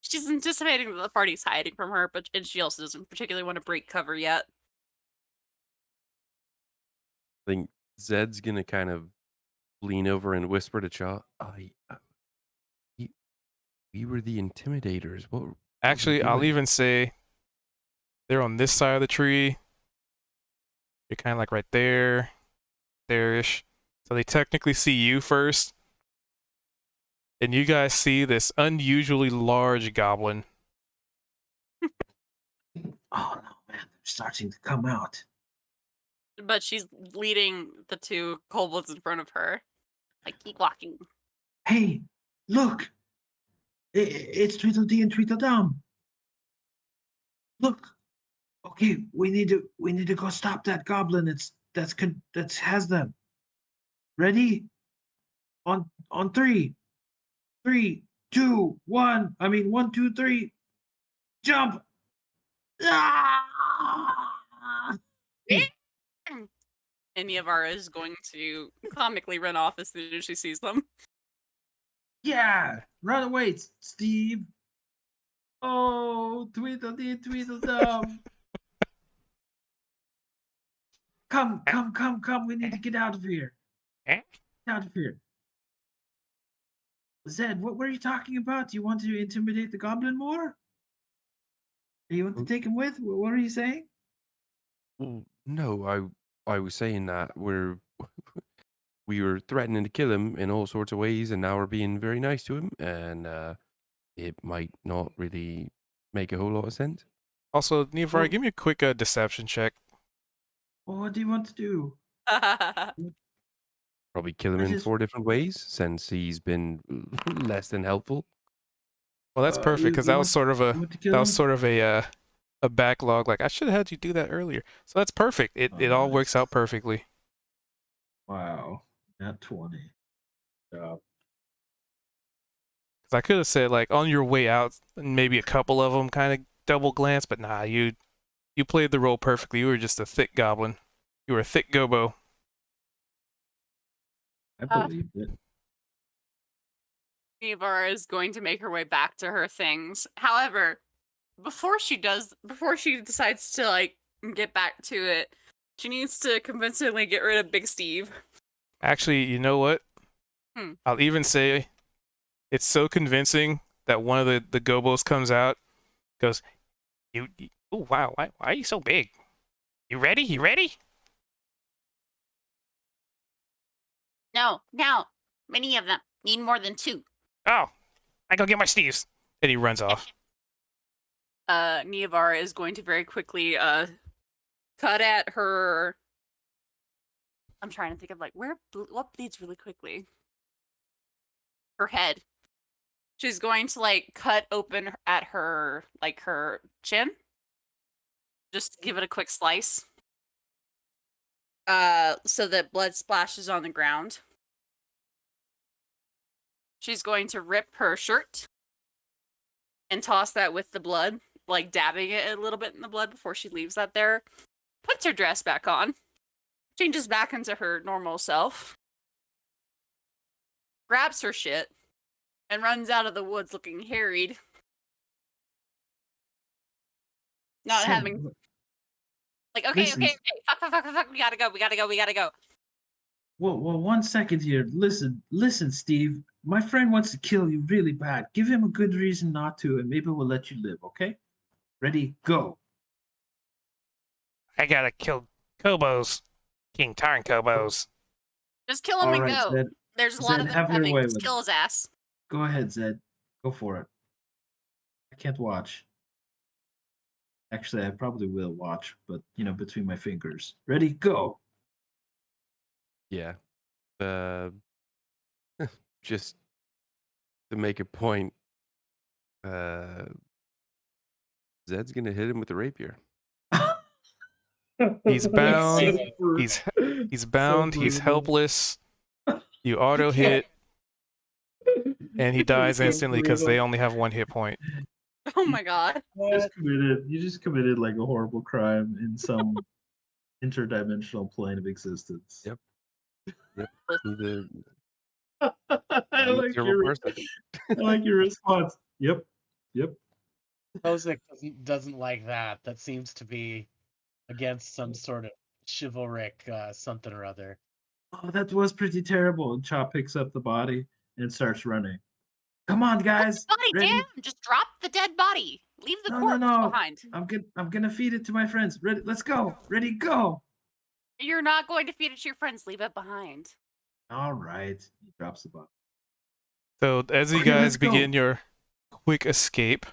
She's anticipating that the party's hiding from her, and she also doesn't particularly want to break cover yet. I think Zed's gonna kind of lean over and whisper to Cha, we were the intimidators. What Actually, I'll even say they're on this side of the tree. You're kind of like right there, there-ish. So they technically see you first. And you guys see this unusually large goblin. Oh no, man, they're starting to come out. But she's leading the two kobolds in front of her. Like, keep walking. Hey, look! It's Tweedledee and Tweedledum. Look. Okay, we need to go stop that goblin. That has them. Ready? On three. 3, 2, 1. I mean 1, 2, 3. Jump! Ah! And Niavara is going to comically run off as soon as she sees them. Yeah! Run away, Steve! Oh, Tweedledee, Tweedledum! Come! We need to get out of here. Get out of here. Zed, what were you talking about? Do you want to intimidate the goblin more? Do you want to take him with? What are you saying? Well, no, I was saying that we were threatening to kill him in all sorts of ways, and now we're being very nice to him, and it might not really make a whole lot of sense. Also, Niavara, give me a quick deception check. Well, what do you want to do? Probably kill him in 4 different ways, since he's been less than helpful. Well, that's perfect, because that was sort of a backlog. Like, I should have had you do that earlier. So that's perfect. It all works out perfectly. Wow, not 20. Because I could have said, like, on your way out, maybe a couple of them kind of double glance, but nah, you played the role perfectly. You were just a thick goblin. You were a thick Gobo. I believe it. Niavara is going to make her way back to her things. However, before she decides to, like, get back to it, she needs to convincingly get rid of Big Steve. Actually, you know what? I'll even say it's so convincing that one of the Gobos comes out, goes, oh wow, why are you so big? You ready? You ready? No, many of them need more than 2. Oh, I go get my Steves. And he runs off. Niavara is going to very quickly cut at her I'm trying to think of like what bleeds really quickly. Her head. She's going to like cut open at her chin. Just give it a quick slice. So that blood splashes on the ground. She's going to rip her shirt and toss that with the blood, like dabbing it a little bit in the blood before she leaves that there. Puts her dress back on. Changes back into her normal self. Grabs her shit and runs out of the woods looking harried. Not Sam, having like, okay, listen. fuck, we gotta go. Well, 1 second here. Listen, Steve. My friend wants to kill you really bad. Give him a good reason not to, and maybe we'll let you live, okay? Ready, go. I gotta kill Kobos. King Tarn Kobos. Just kill him All and right, go. Zed. There's a lot Zed, of them have your coming. way Just with kill it. his ass. Go ahead, Zed. Go for it. I can't watch. Actually, I probably will watch, but between my fingers. Ready, go. Yeah. Just to make a point, Zed's gonna hit him with the rapier. He's bound. That's He's bound. He's helpless. You auto hit, and he dies instantly because they only have 1 hit point. Oh my god. You just committed like a horrible crime in some interdimensional plane of existence. Yep. He's a I like terrible your person. I like your response. Yep. Kozik doesn't like that. That seems to be against some sort of chivalric something or other. Oh, that was pretty terrible. And Chop picks up the body and starts running. Come on, guys. Put the body Ready? down. Just drop the dead body. Leave the No, corpse no. behind. I'm gonna feed it to my friends. Ready? Let's go. Ready? Go. You're not going to feed it to your friends. Leave it behind. All right. He drops the body. So as you Okay, let's guys go. begin your quick escape,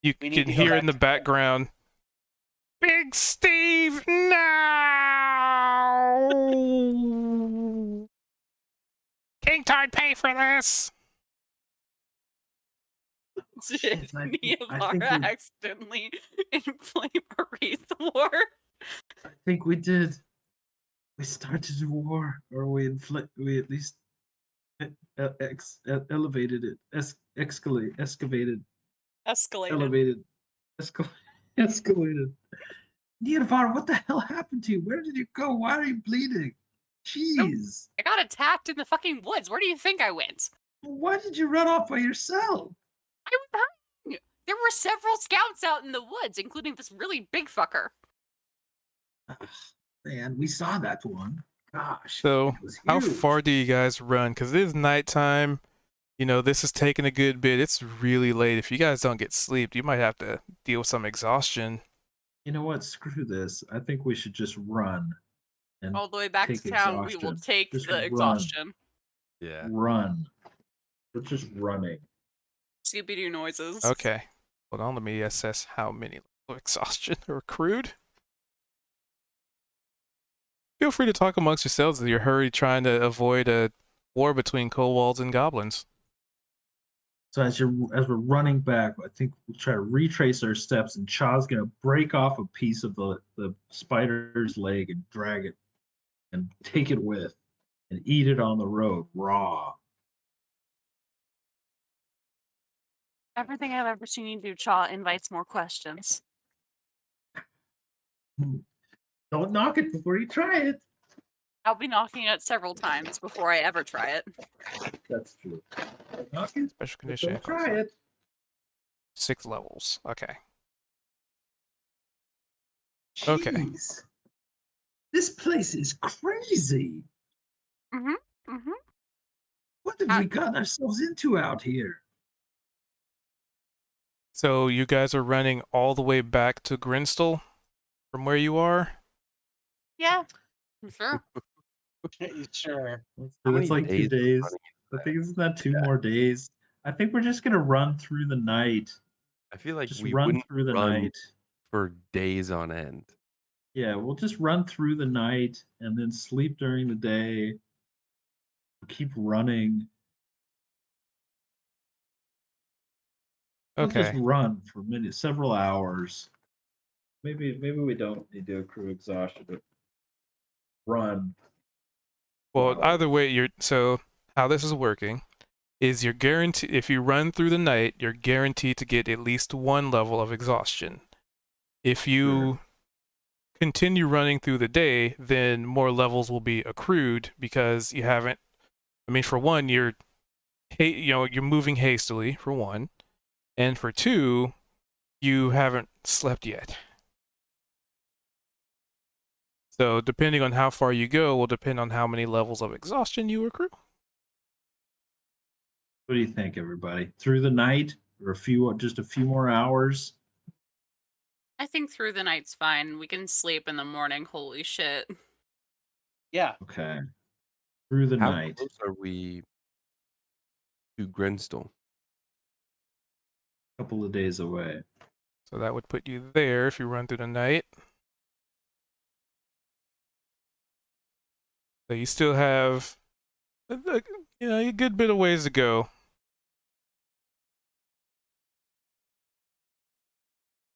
you We need can to go hear back in the to- background, "Big Steve, no! King Tide, pay for this!" Did I think Niavara we- accidentally inflame a wreath war? I think we did. We started a war, or we at least elevated it, excavated, Escalated. elevated, escalated. Niavara, what the hell happened to you? Where did you go? Why are you bleeding? Jeez. I got attacked in the fucking woods. Where do you think I went? Why did you run off by yourself? I was hiding. There were several scouts out in the woods, including this really big fucker. Man, we saw that one. Gosh. So, it was how huge. far do you guys run? Because it is nighttime. This is taking a good bit. It's really late. If you guys don't get sleep, you might have to deal with some exhaustion. You know what? Screw this. I think we should just run. And All the way back to take town, we will exhaustion. take Just the run. exhaustion. Yeah. Run. We're just running. Scooby-Doo noises. Okay. Hold on, let me assess how many levels of exhaustion are accrued. Feel free to talk amongst yourselves in your hurry trying to avoid a war between kobolds and goblins. So as we're running back, I think we'll try to retrace our steps, and Cha's gonna break off a piece of the spider's leg and drag it and take it with and eat it on the road raw. Everything I've ever seen you do, Cha, invites more questions. Don't knock it before you try it. I'll be knocking it several times before I ever try it. That's true. Don't knock it, Special but condition. don't try it. 6 levels. Okay. Okay. Jeez. This place is crazy. Mm-hmm. Mm-hmm. What have we gotten ourselves into out here? So you guys are running all the way back to Grinstal from where you are? Yeah. Sure. Sure. How many It's like 2 days of days. running I think it's not 2 more days. I think we're just gonna run through the night. I feel like Just we run wouldn't through the run night. for days on end. Yeah, we'll just run through the night and then sleep during the day. Keep running. We'll just Okay. run for several hours. Maybe we don't need to accrue exhaustion, but run. Well, Wow. either way, so how this is working is you're guaranteed, if you run through the night, you're guaranteed to get at least one level of exhaustion. If you continue running through the day, then more levels will be accrued because you haven't. I mean, for one, you're moving hastily for one, and for two, you haven't slept yet. So depending on how far you go will depend on how many levels of exhaustion you accrue. What do you think, everybody? Through the night or just a few more hours? I think through the night's fine. We can sleep in the morning. Holy shit. Yeah. Okay. Through the How night. close are we to Grenstall? A couple of days away. So that would put you there if you run through the night. So you still have a good bit of ways to go.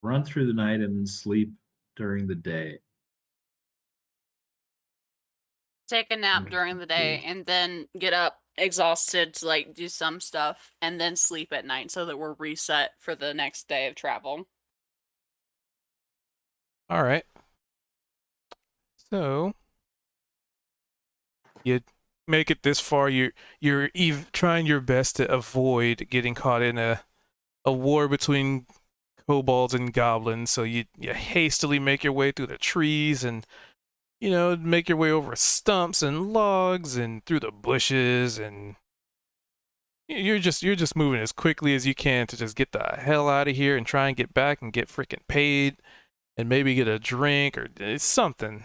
Run through the night and then sleep during the day. Take a nap during the day and then get up exhausted to like do some stuff and then sleep at night so that we're reset for the next day of travel. All right. So you make it this far. You're trying your best to avoid getting caught in a war between kobolds and goblins. So you hastily make your way through the trees and make your way over stumps and logs and through the bushes, and you're just moving as quickly as you can to just get the hell out of here and try and get back and get freaking paid and maybe get a drink or something.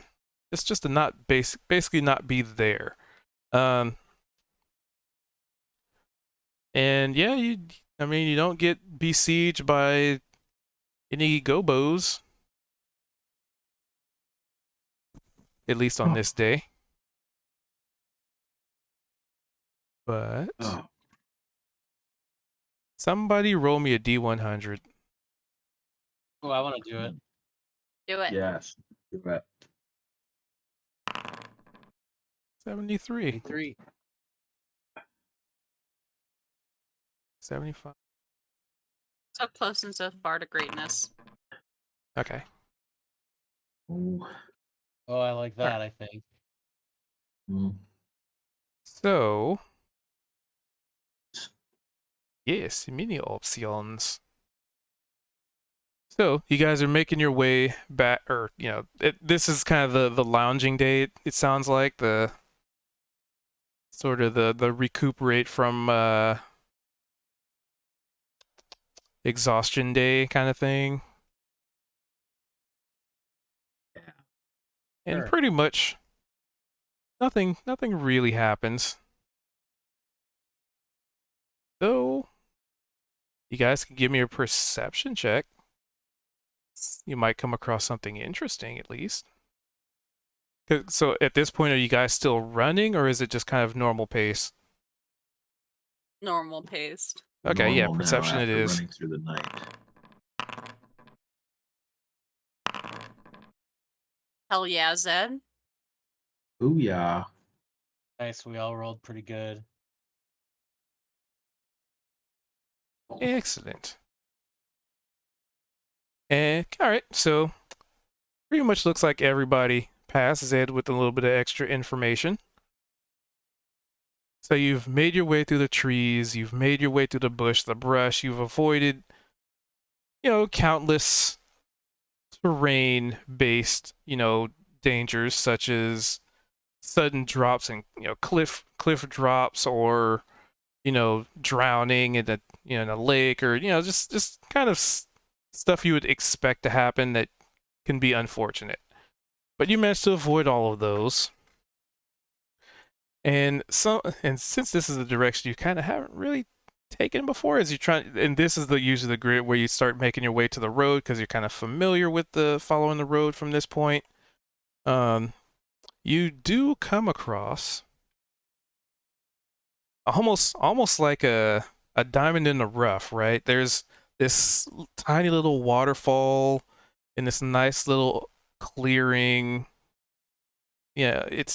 It's just to not basically not be there. And yeah, you don't get besieged by any gobos, at least on this day. But somebody roll me a D100. Oh, I want to do it. Do it. Yes. Do it. 73. 3. 75. So close and so far to greatness. Okay. Oh. Oh, I like that, I think. So, yes, mini options. So, you guys are making your way back, or, this is kind of the lounging day, it sounds like, the sort of the recuperate from exhaustion day kind of thing. Yeah. And Sure. pretty much nothing really happens. So, you guys can give me a perception check. You might come across something interesting, at least. So at this point, are you guys still running, or is it just kind of normal pace? Normal paced. Okay, yeah, Normal now perception it after is. running through the night. Hell yeah, Zed. Booyah. Nice, we all rolled pretty good. Excellent. And all right, so pretty much looks like everybody passed Zed with a little bit of extra information. So you've made your way through the trees, you've made your way through the brush, you've avoided, countless terrain-based, dangers such as sudden drops and cliff drops, or drowning in a lake, or just kind of stuff you would expect to happen that can be unfortunate. But you managed to avoid all of those. And since this is the direction you kind of haven't really taken before, as you try, and this is usually the grid where you start making your way to the road because you're kind of familiar with following the road from this point. You do come across almost like a diamond in the rough, right? There's this tiny little waterfall in this nice little clearing. Yeah, it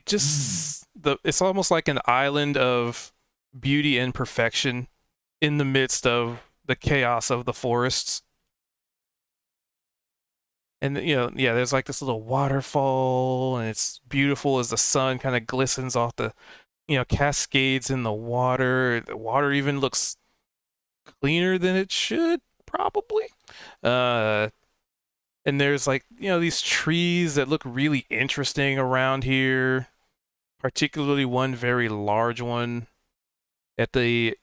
just it's almost like an island of beauty and perfection in the midst of the chaos of the forests. And yeah, there's like this little waterfall, and it's beautiful as the sun kind of glistens off the, cascades in the water. The water even looks cleaner than it should, probably. And there's like, these trees that look really interesting around here, particularly one very large one at the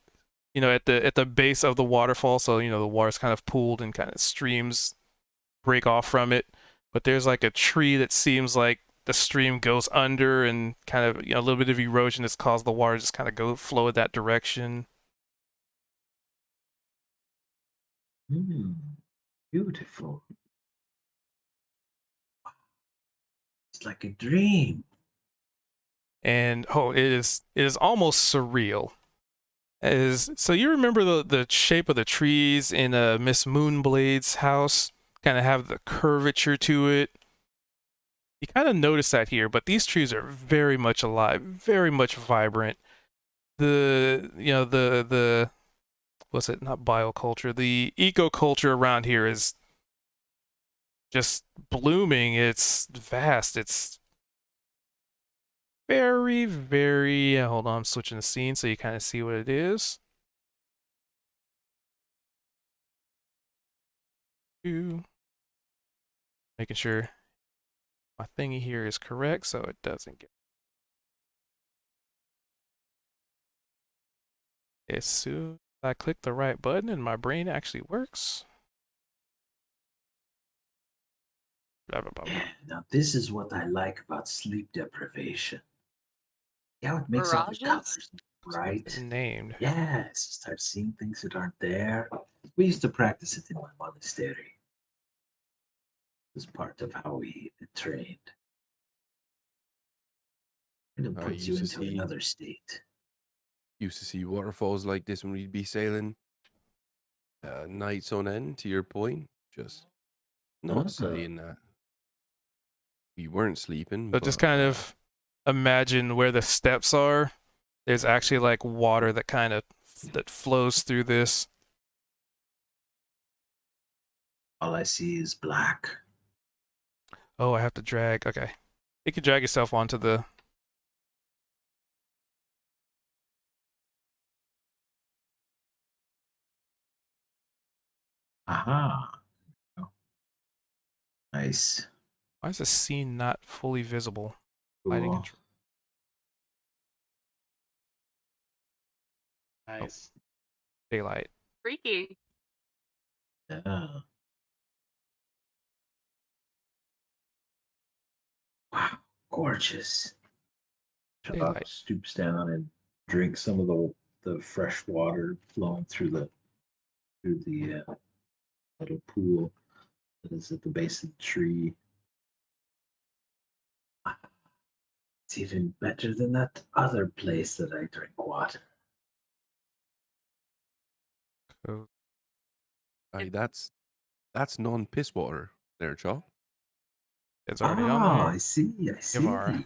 at the base of the waterfall. So, the water's kind of pooled and kind of streams break off from it. But there's like a tree that seems like the stream goes under, and kind of, a little bit of erosion has caused the water just kind of flow that direction. Beautiful. It's like a dream. And it is almost surreal. So you remember the shape of the trees in Miss Moonblade's house? Kind of have the curvature to it. You kind of notice that here, but these trees are very much alive, very much vibrant. The what's it? Not bioculture. The ecoculture around here is just blooming. It's vast. It's very, very. Hold on, I'm switching the scene so you kind of see what it is. Making sure my thingy here is correct so it doesn't get. As soon as I click the right button and my brain actually works. Blah, blah, blah, blah. Now, this is what I like about sleep deprivation. Yeah, it makes all the Mirages? colors bright. Named. Yes, you start seeing things that aren't there. We used to practice it in my monastery. It was part of how we trained. And it I puts you used to into see- another state. Used to see waterfalls like this when we'd be sailing nights on end, to your point. Just not saying that we weren't sleeping. So just but, kind of imagine where the steps are. There's actually like water that kind of that flows through this. All I see is black. Oh, I have to drag. Okay. You can drag yourself onto the. Aha. Oh. Nice. Why is the scene not fully visible? Lighting Cool. control. Nice. Daylight. Freaky. Yeah. Wow, gorgeous. Chuck Daylight. stoops down and drinks some of the fresh water flowing through the little pool that is at the base of the tree. It's even better than that other place that I drink water. Oh, aye, that's non-piss water there, Chaw. it's already on Ah, there. I see. I see. Yavara.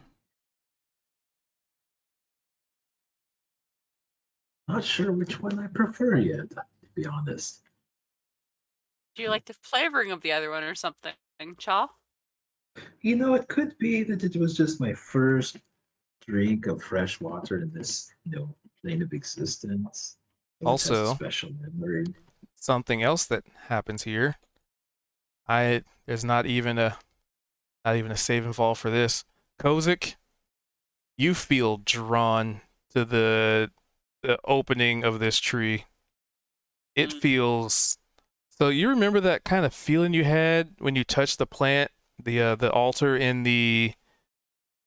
Not sure which one I prefer yet, to be honest. Do you like the flavoring of the other one or something, Chaw? You know, it could be that it was just my first drink of fresh water in this, plane of existence. It has a Also, special memory. something else that happens here. There's not even a save involved for this. Kozik, you feel drawn to the opening of this tree. It feels so. You remember that kind of feeling you had when you touched the plant, the altar in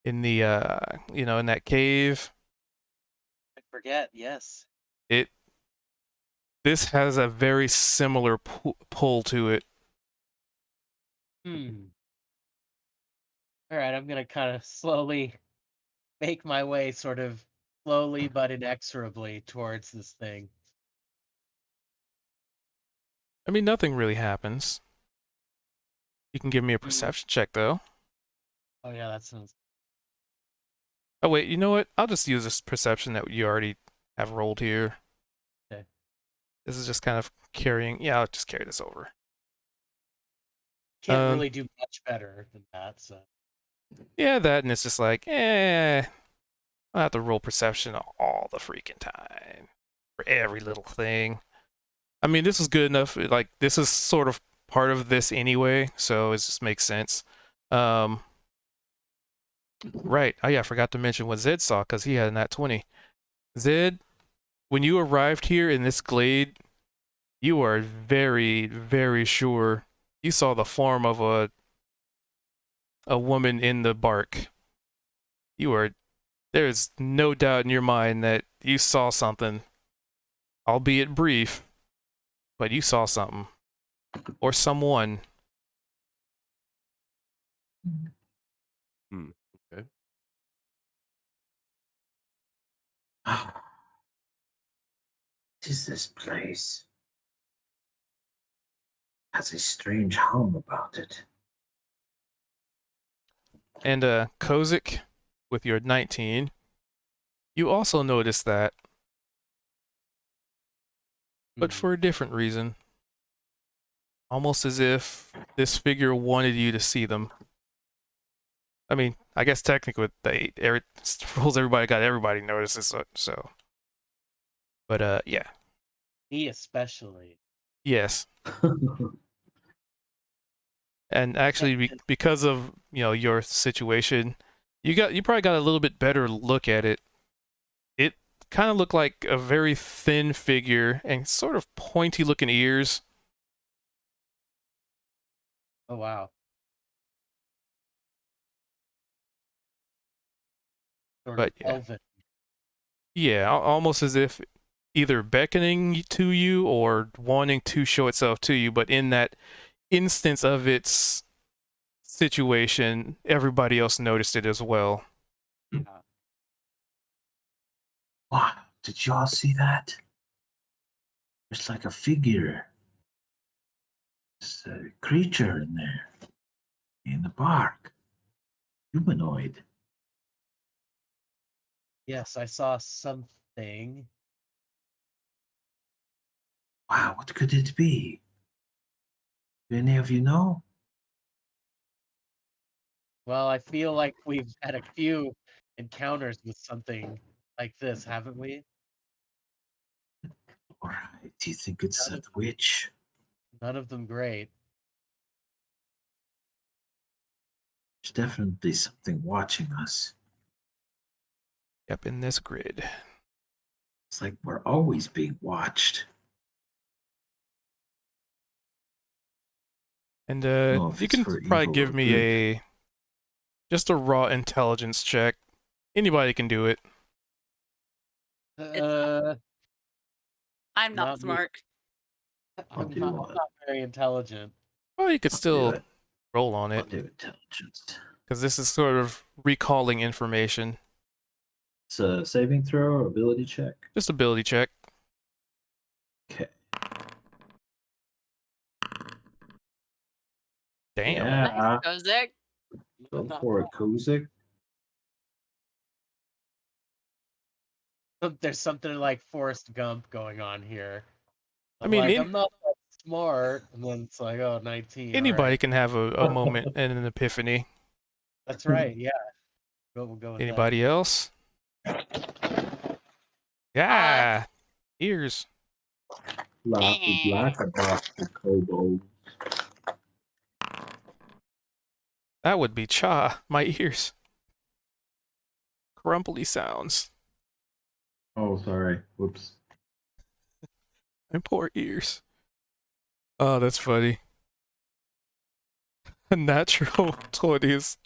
in that cave. I forget. Yes. This has a very similar pull to it. Hmm. All right, I'm gonna kind of slowly make my way, sort of slowly but inexorably, towards this thing. I mean, nothing really happens. You can give me a perception check, though. Oh yeah, that sounds. Oh, wait, you know what? I'll just use this perception that you already have rolled here. Okay. This is just kind of carrying... Yeah, I'll just carry this over. Can't really do much better than that, so. Yeah, that, and it's just like, I'll have to roll perception all the freaking time. For every little thing. I mean, this is good enough. Like, this is sort of part of this anyway, so it just makes sense. Right. Oh, yeah, I forgot to mention what Zed saw, because he had a nat 20. Zed, when you arrived here in this glade, you are very, very sure you saw the form of a woman in the bark. There's no doubt in your mind that you saw something, albeit brief, but you saw something. Or someone. Okay. What is this place? Has a strange hum about it. And Kozik, with your 19, you also noticed that, but for a different reason. Almost as if this figure wanted you to see them. I mean, I guess technically with the 8 rules, everybody notices it, so. But yeah. Me especially. Yes. And actually, because of your situation, you probably got a little bit better look at it. It kind of looked like a very thin figure and sort of pointy looking ears. Oh wow. Sort But of elven. Yeah, almost as if either beckoning to you or wanting to show itself to you, but in that instance of its situation, everybody else noticed it as well. Wow, did y'all see that? There's like a figure. There's a creature in there. In the bark. Humanoid. Yes, I saw something. Wow, what could it be? Do any of you know? Well, I feel like we've had a few encounters with something like this, haven't we? All right, do you think it's a witch? None of them great. There's definitely something watching us. Yep, in this grid. It's like we're always being watched. And if you it's can for probably evil give or me good. just a raw intelligence check. Anybody can do it. I'm not Not me. smart. I'll I'm do not, one. I'm not very intelligent. Well, you could I'll do still it. roll on I'll it, do intelligence. because this is sort of recalling information. It's a saving throw or ability check. Just ability check. Okay. Damn. Yeah. Nice, Kozik. Go for it, Kozik. There's something like Forrest Gump going on here. I mean, I'm not that smart, and then it's like, oh, 19. anybody Right. can have a moment and an epiphany. That's right. Yeah. We'll go with Anybody else? Yeah. Ears. Black about the kobold. That would be cha. My ears. Crumply sounds. Oh, sorry. Whoops. My poor ears. Oh, that's funny. Natural 20s.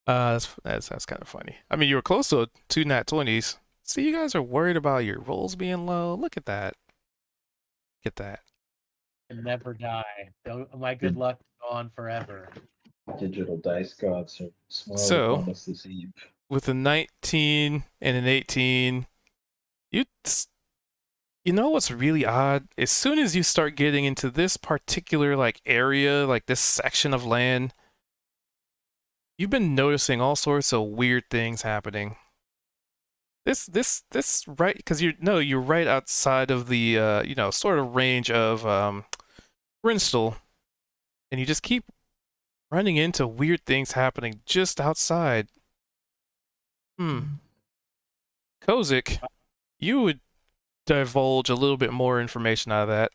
That's kind of funny. I mean, you were close to 2 nat 20s. See, you guys are worried about your rolls being low. Look at that. Look at that. And never die. My good luck go on forever. digital dice gods are smiling So- upon us this eve. With a 19 and an 18, you know what's really odd? As soon as you start getting into this particular like area, like this section of land, you've been noticing all sorts of weird things happening. This right, because you're right outside of the sort of range of Brinstall, and you just keep running into weird things happening just outside. Kozik, you would divulge a little bit more information out of that.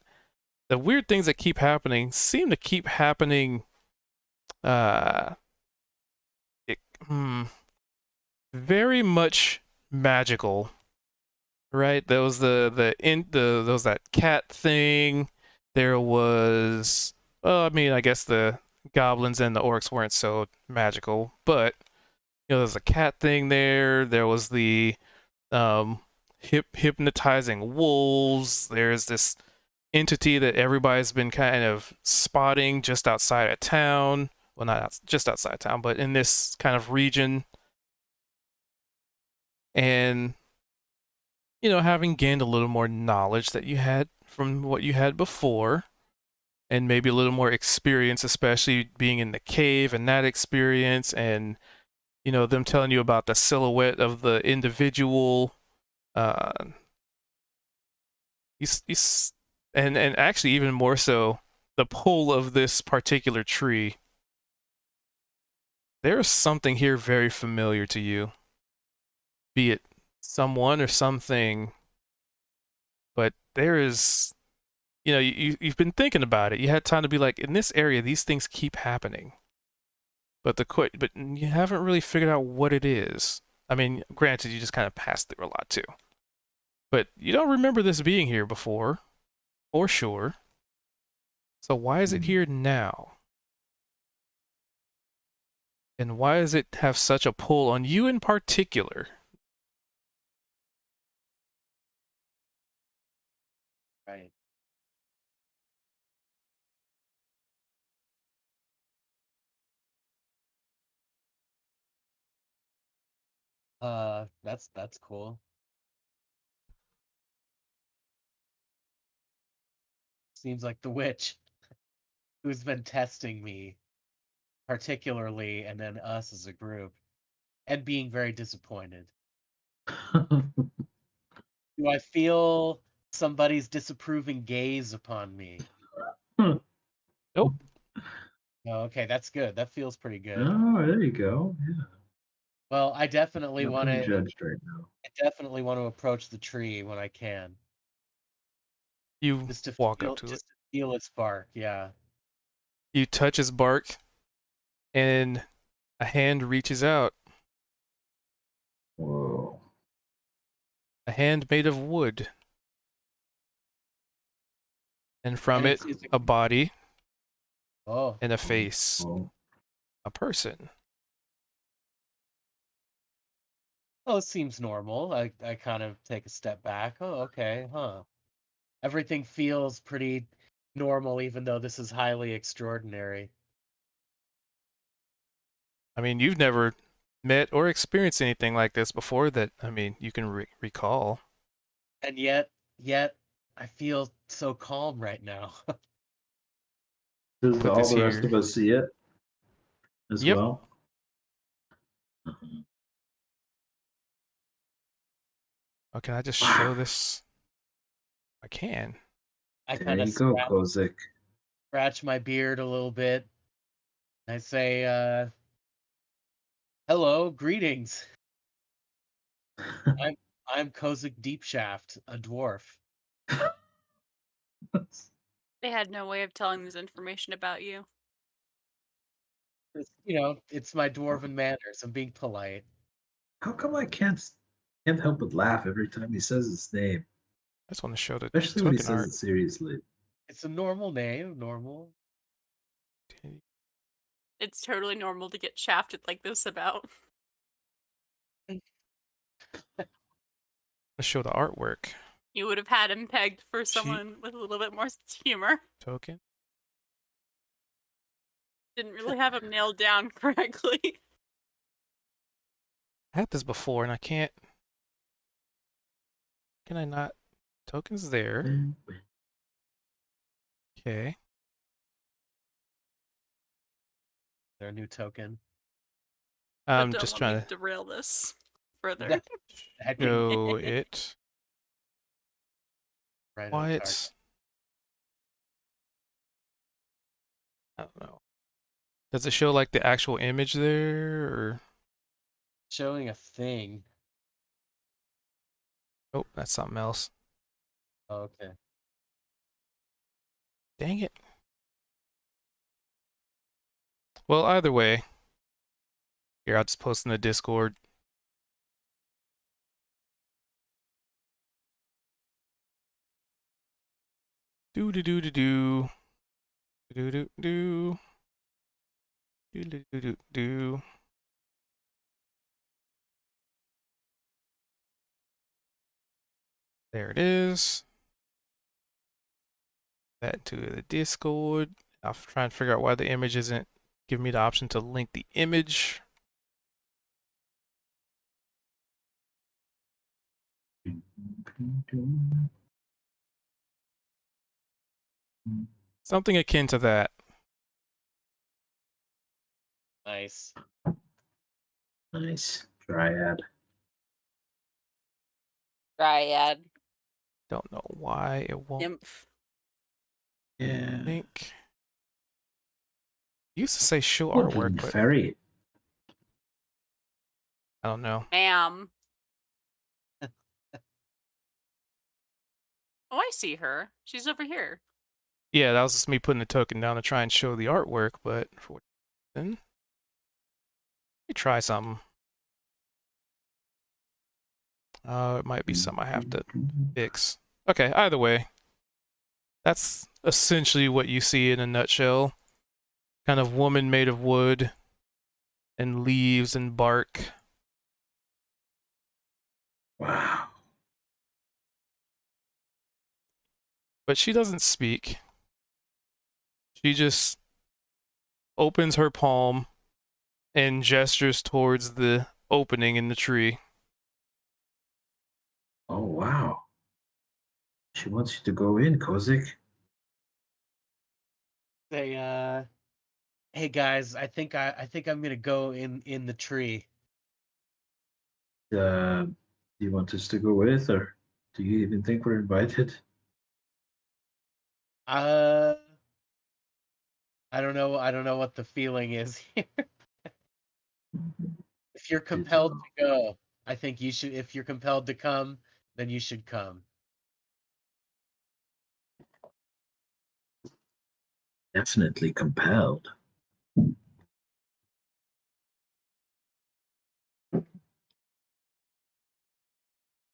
The weird things that keep happening seem to keep happening very much magical, right? There was there was that cat thing. There was, well, I mean, I guess the goblins and the orcs weren't so magical, but there's a cat thing there. There was the hypnotizing wolves. There's this entity that everybody's been kind of spotting just outside of town. Well, not just outside town, but in this kind of region. And, having gained a little more knowledge that you had from what you had before, and maybe a little more experience, especially being in the cave and that experience, and, them telling you about the silhouette of the individual, and actually even more so, the pull of this particular tree. There's something here very familiar to you. Be it someone or something, but there is, you've been thinking about it. You had time to be like, in this area, these things keep happening. But you haven't really figured out what it is. I mean, granted, you just kind of passed through a lot too. But you don't remember this being here before, for sure. So why is it here now? And why does it have such a pull on you in particular? Right. That's cool. Seems like the witch who's been testing me particularly, and then us as a group, and being very disappointed. Do I feel somebody's disapproving gaze upon me? Nope. Oh, okay, that's good. That feels pretty good. Oh, there you go. Yeah. Well, I definitely Not want being to. judged right now. I definitely want to approach the tree when I can, You just to walk feel, up to it. just to feel its bark. Yeah. You touch his bark, and a hand reaches out. Whoa. A hand made of wood. And from And it, a body Oh, and a face. Oh. A person. oh, it seems normal. I kind of take a step back. Oh, okay, huh. Everything feels pretty normal, even though this is highly extraordinary. I mean, you've never met or experienced anything like this before that, I mean, you can recall. And yet, I feel so calm right now. Does Put all this the rest here. of us see it as Yep. well? Oh, can I just show this? I can. I There kind you of go, Kozik. scratch my beard a little bit. I say, hello, greetings. I'm Kozik Deepshaft, a dwarf. They had no way of telling this information about you. It's my dwarven manners. I'm being polite. How come I can't help but laugh every time he says his name, I just want to show the especially when he token says art. it seriously? It's a normal name, normal. It's totally normal to get shafted like this about. Let's show the artwork. You would have had him pegged for someone with a little bit more sense of humor. Token. Didn't really have him nailed down correctly. I had this before and I can't. Can I not? Tokens there. Okay. Their new token. I'm But just don't trying let me to derail this further. Heck, show it. right on Why target. it's. I don't know. Does it show like the actual image there or? Showing a thing. Oh, that's something else. Oh, okay. Dang it. Well, either way. Here, I'll just post in the Discord. Do do do do do. Do do do. Do do do do do. There it is. That to the Discord. I'll try and figure out why the image isn't giving me the option to link the image. Something akin to that. Nice. Nice. Dryad. Dryad. Don't know why it won't Nymph. Yeah. link. It used to say show Woodland artwork, but Fairy. I don't know. Ma'am. Oh, I see her. She's over here. Yeah, that was just me putting the token down to try and show the artwork, but for what reason? Let me try something. It might be something I have to fix. Okay, either way. That's essentially what you see in a nutshell. Kind of woman made of wood and leaves and bark. Wow. But she doesn't speak. She just opens her palm and gestures towards the opening in the tree. Oh, wow. She wants you to go in, Kozik. They hey guys, I think I'm gonna go in the tree. Do you want us to go with, or do you even think we're invited? I don't know what the feeling is here. If you're compelled to go, I think you should. If you're compelled to come, then you should come. Definitely compelled.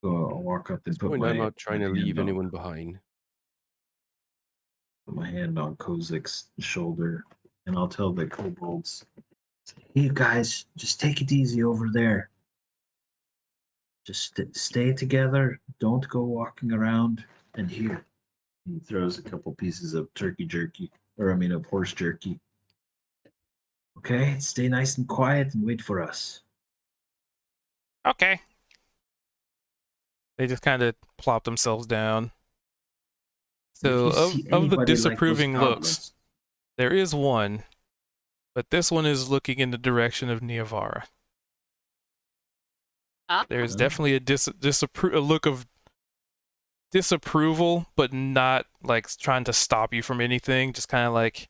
So I'll walk up At this and put point, my, I'm not trying my to leave hand on- anyone behind. Put my hand on Kozik's shoulder, and I'll tell the kobolds, "Hey guys, just take it easy over there. Just stay together. Don't go walking around." And here, he throws a couple pieces of turkey jerky, or I mean, of horse jerky. Okay, stay nice and quiet and wait for us. Okay. They just kind of plop themselves down. So If you see of the anybody like those disapproving looks, goblins, there is one, but this one is looking in the direction of Niavara. There's Huh? definitely a look of disapproval, but not like trying to stop you from anything. Just kind of like,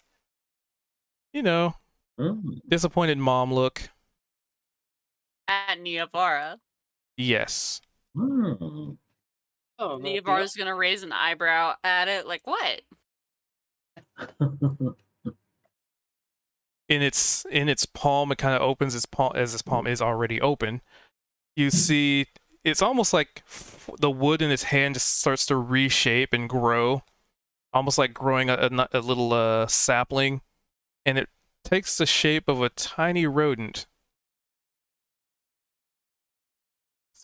you know, Oh, disappointed mom look. At Niavara. Yes. oh. Oh, no deal. Niavara's gonna raise an eyebrow at it, like, what? In its palm, it kind of opens its palm as its palm is already open. You see, it's almost like the wood in its hand just starts to reshape and grow, almost like growing a little sapling, and it takes the shape of a tiny rodent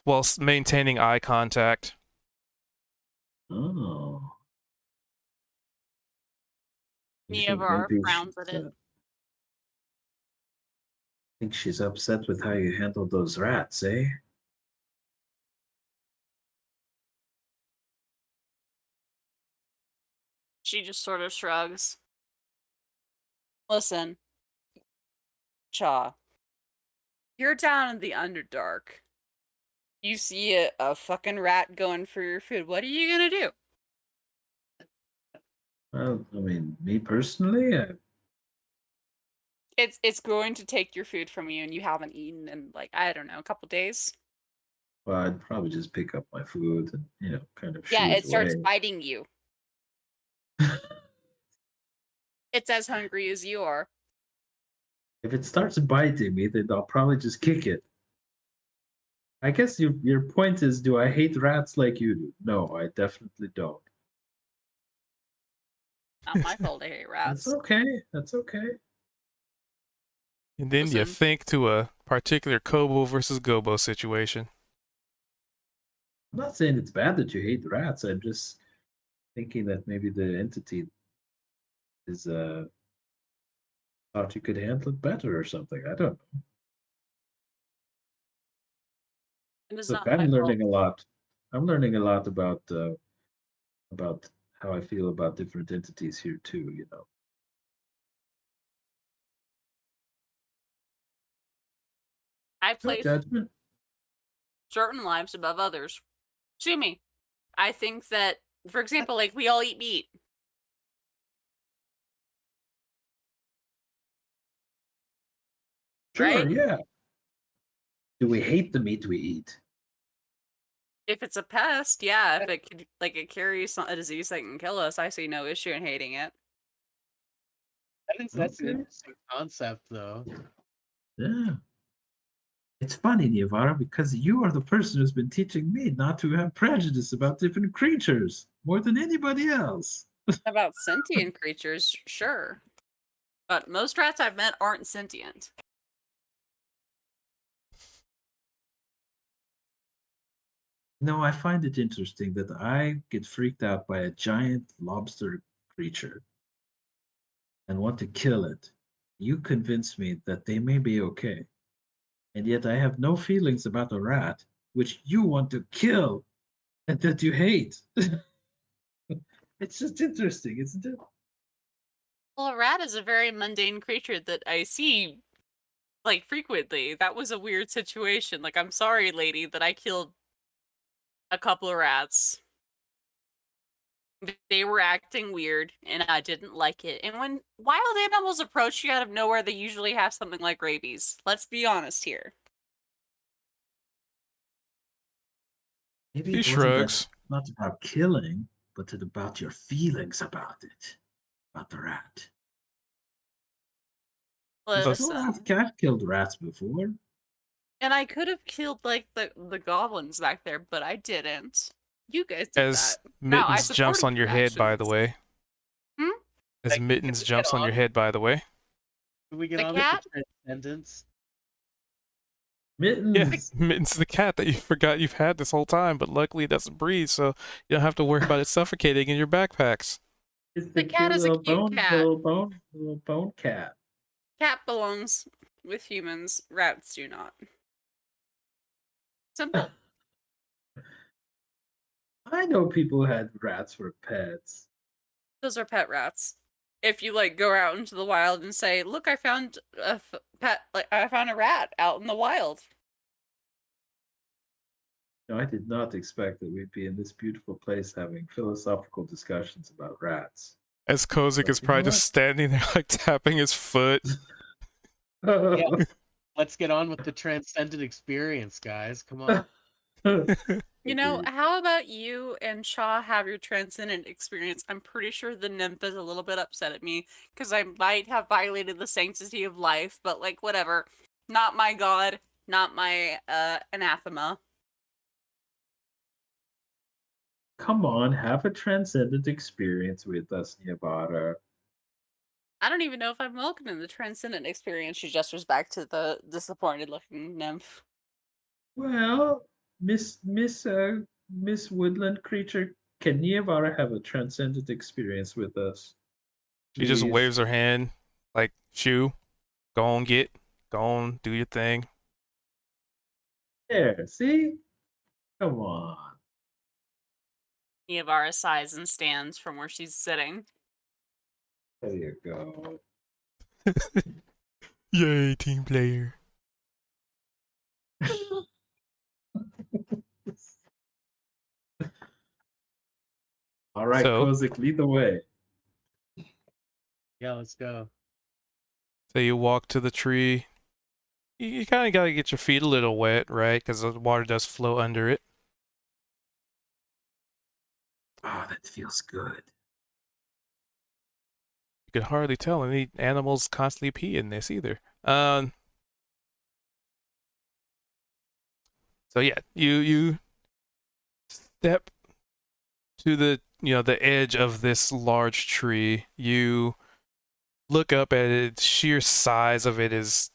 while maintaining eye contact. Oh. You think Niavara maybe we frowns should, at it. think she's upset with how you handled those rats, eh? She just sort of shrugs. Listen, Cha, you're down in the Underdark. You see a fucking rat going for your food. What are you gonna do? Well, I mean, me personally, It's going to take your food from you, and you haven't eaten in like I don't know a couple days. well, I'd probably just pick up my food and kind of Yeah, shoo it it starts away. biting you. It's as hungry as you are. If it starts biting me, then I'll probably just kick it. I guess your point is, do I hate rats like you do? No, I definitely don't. Not my fault. I hate That's rats. okay. That's okay. And then you Listen. think to a particular Kobo versus Gobo situation. I'm not saying it's bad that you hate rats. I'm just thinking that maybe the entity is thought you could handle it better or something. I don't know. It is Look, not my I'm fault. learning a lot. I'm learning a lot about how I feel about different entities here too. I No place judgment. certain lives above others. Sue me. I think that, for example, like we all eat meat. Sure, Right? yeah. Do we hate the meat we eat? If it's a pest, yeah. If it could, like it carries a disease that can kill us, I see no issue in hating it. I think that's an Okay. interesting concept, though. Yeah. It's funny, Niavara, because you are the person who's been teaching me not to have prejudice about different creatures more than anybody else. About sentient creatures, sure. But most rats I've met aren't sentient. No, I find it interesting that I get freaked out by a giant lobster creature and want to kill it. You convince me that they may be okay. And yet I have no feelings about a rat, which you want to kill and that you hate. It's just interesting, isn't it? Well, a rat is a very mundane creature that I see, like, frequently. That was a weird situation. Like, I'm sorry, lady, that I killed a couple of rats. They were acting weird, and I didn't like it. And when wild animals approach you out of nowhere, they usually have something like rabies. Let's be honest here. Maybe He it wasn't that shrugs. not about killing, but about your feelings about it, about the rat. That's- Sure, Listen, I've killed rats before. and I could have killed like the goblins back there, but I didn't. You guys did As that. Now I Mittens jumps supported on your your head, by the actions. way. Hmm? As Like, Mittens can we jumps get on your on? head, by the way. Can we get The on cat? with the transcendence? Yeah, Mittens. Mittens the cat that you forgot you've had this whole time, but luckily it doesn't breathe, so you don't have to worry about it suffocating in your backpacks. It's The the cat cute is a little cute cat. little bone cat. Cat belongs with humans. Rats do not. Simple. I know people who had rats for pets. Those are pet rats. If you like go out into the wild and say, "Look, I found a pet. Like I found a rat out in the wild." No, I did not expect that we'd be in this beautiful place having philosophical discussions about rats. As Kozik But is you know probably just standing there, like tapping his foot. what? Yeah. Let's get on with the transcendent experience, guys. Come on. You know, Agreed. how about you and Shaw have your transcendent experience? I'm pretty sure the nymph is a little bit upset at me because I might have violated the sanctity of life, but like whatever. Not my god, not my anathema. Come on, have a transcendent experience with us, Niavara. I don't even know if I'm welcoming the transcendent experience. She gestures back to the disappointed looking nymph. Well, Miss Woodland creature, can Niavara have a transcendent experience with us? She just Please. waves her hand, like, shoo, go Go on, do your thing. There, see? Come on. Niavara sighs and stands from where she's sitting. There you go. Yay, team player. All right, So- Kozik, lead the way. Yeah, let's go. So you walk to the tree. You kind of got to get your feet a little wet, right? Because the water does flow under it. Oh, that feels good. You could hardly tell any animals constantly pee in this either. So yeah, you step to the the edge of this large tree. You look up at it. Sheer size of it is,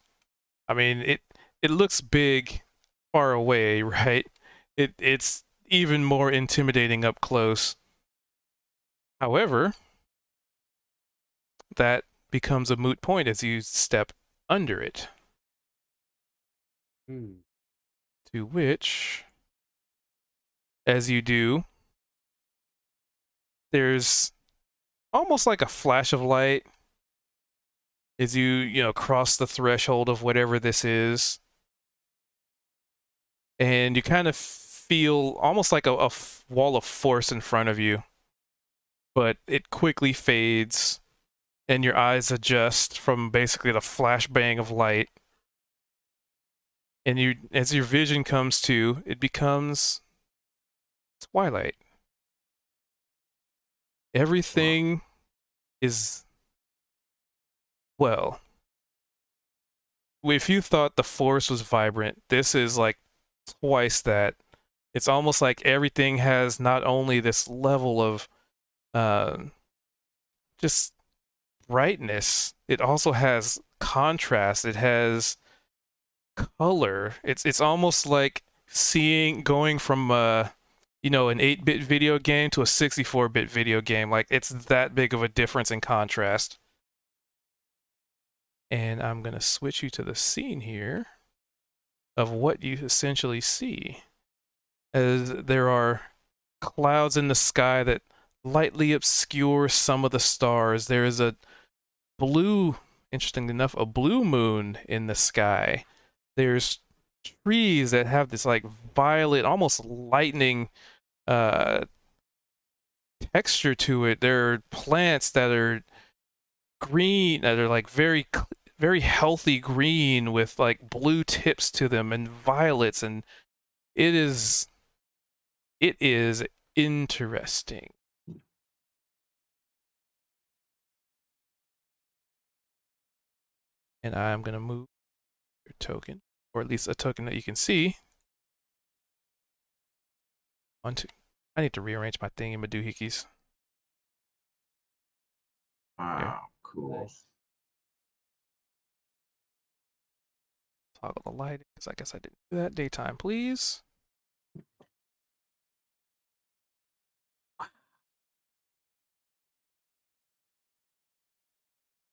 I mean, it looks big far away, right? It's even more intimidating up close. However, that becomes a moot point as you step under it. To which, as you do, there's almost like a flash of light as you cross the threshold of whatever this is. And you kind of feel almost like a wall of force in front of you. But it quickly fades, and your eyes adjust from basically the flashbang of light. And as your vision comes to, it becomes twilight. Everything is, well, if you thought the forest was vibrant, this is like twice that. It's almost like everything has not only this level of just brightness, it also has contrast. It has color. It's almost like going from an 8-bit video game to a 64-bit video game. Like, it's that big of a difference in contrast. And I'm gonna switch you to the scene here of what you essentially see, as there are clouds in the sky that lightly obscure some of the stars. There is a blue, interestingly enough, a blue moon in the sky. There's trees that have this like violet, almost lightning texture to it. There are plants that are green, that are like very healthy green with like blue tips to them, and violets, and it is interesting. And I'm gonna move your token, or at least a token that you can see. I need to rearrange my thing in my doohickeys. Wow, cool. Nice. Toggle the light, because I guess I didn't do that. Daytime, please.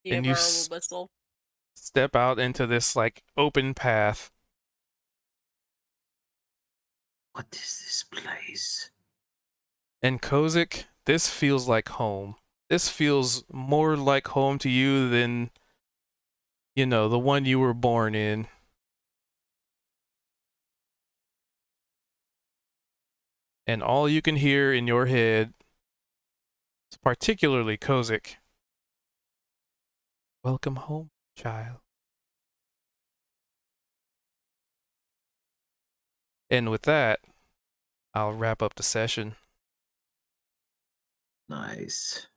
And you Niavara will whistle. step out into this like open path. What is this place? And Kozik, this feels like home. This feels more like home to you than, the one you were born in. And all you can hear in your head, particularly Kozik, welcome home, child. And with that, I'll wrap up the session. Nice.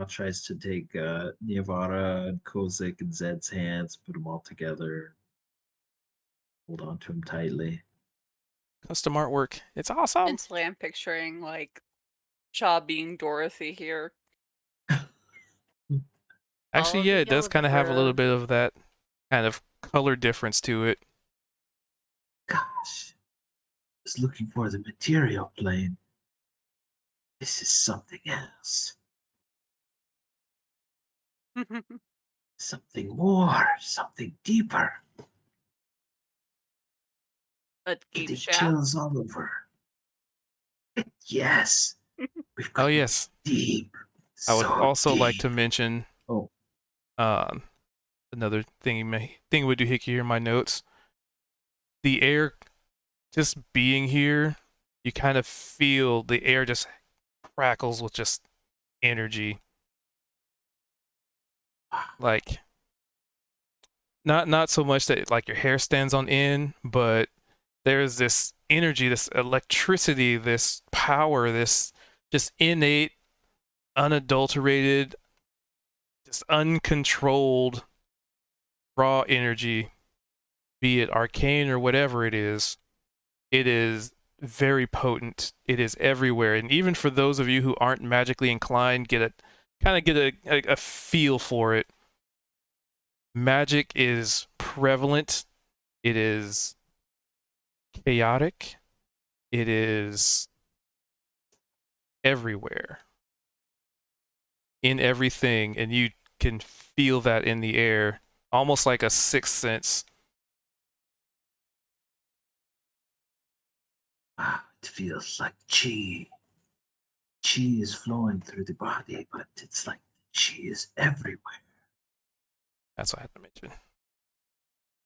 Tries to take Niavara and Kozik and Zed's hands, put them all together, hold on to him tightly. Custom artwork. It's awesome. Mentally, I'm picturing like Shaw being Dorothy here. Actually, All yeah, the it does yellow kind of have a little road. bit of that kind of color difference to it. Gosh, I was looking for the material plane. This is something else. Something more, something deeper. A deep Getting shaft. chills all over. Yes, we've got Oh to yes, dig deep. I would So also like deep. to mention Oh, another thing with doohickey here in my notes. The air, just being here, you kind of feel the air just crackles with just energy. Like not so much that like your hair stands on end, but there's this energy, this electricity, this power, this just innate, unadulterated, just uncontrolled raw energy, be it arcane or whatever it is very potent. It is everywhere. And even for those of you who aren't magically inclined, get a feel for it. Magic is prevalent. It is chaotic. It is everywhere. In everything. And you can feel that in the air. Almost like a sixth sense. it feels like chi. Chi is flowing through the body, but it's like chi is everywhere. That's what I had to mention.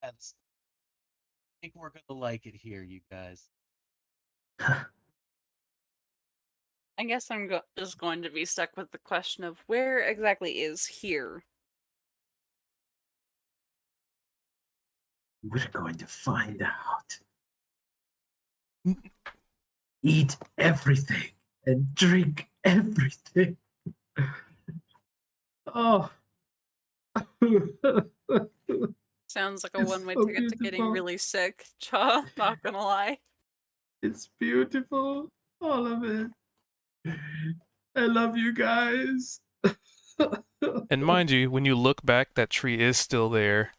I think we're gonna like it here, you guys. I guess I'm just going to be stuck with the question of where exactly is here? We're going to find out. Eat everything and drink everything. Oh. Sounds like a It's one-way so ticket to getting beautiful. really sick, Cha, not gonna lie. It's beautiful. All of it. I love you guys. And mind you, when you look back, that tree is still there.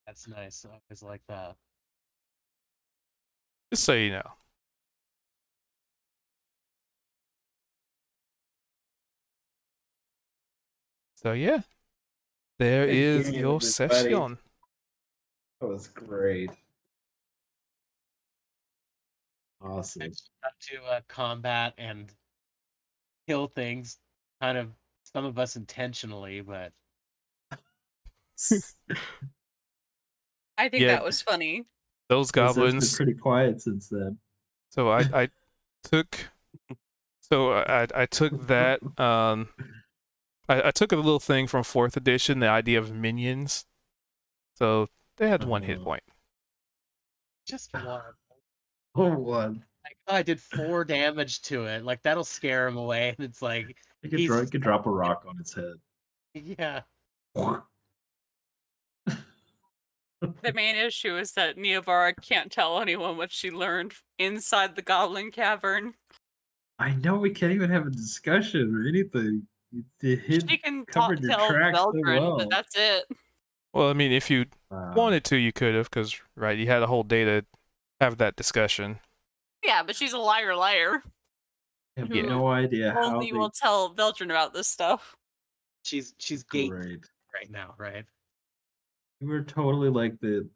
That's nice. I always like that. Just so you know. So yeah, there Good is game, your everybody. session. That was great. Awesome. Got to combat and kill things, kind of some of us intentionally, but I think Yeah, that was funny. those It's been goblins. pretty quiet since then. So I took I took that I took a little thing from 4th edition, the idea of minions. So they had 1 hit point. just one. Oh, one. Like, oh, I did 4 damage to it. Like that'll scare him away. And it's like You could drop a rock on its head. yeah. The main issue is that Neovara can't tell anyone what she learned inside the Goblin Cavern. I know we can't even have a discussion or anything. You She can covered your tell tracks so Veldrin, well. but that's it. Well, I mean, if you Wow. wanted to, you could have, because right, you had a whole day to have that discussion. Yeah, but she's a liar. I have who no idea how Only they will tell Veldrin about this stuff. She's gate great. right now, right? You were totally like the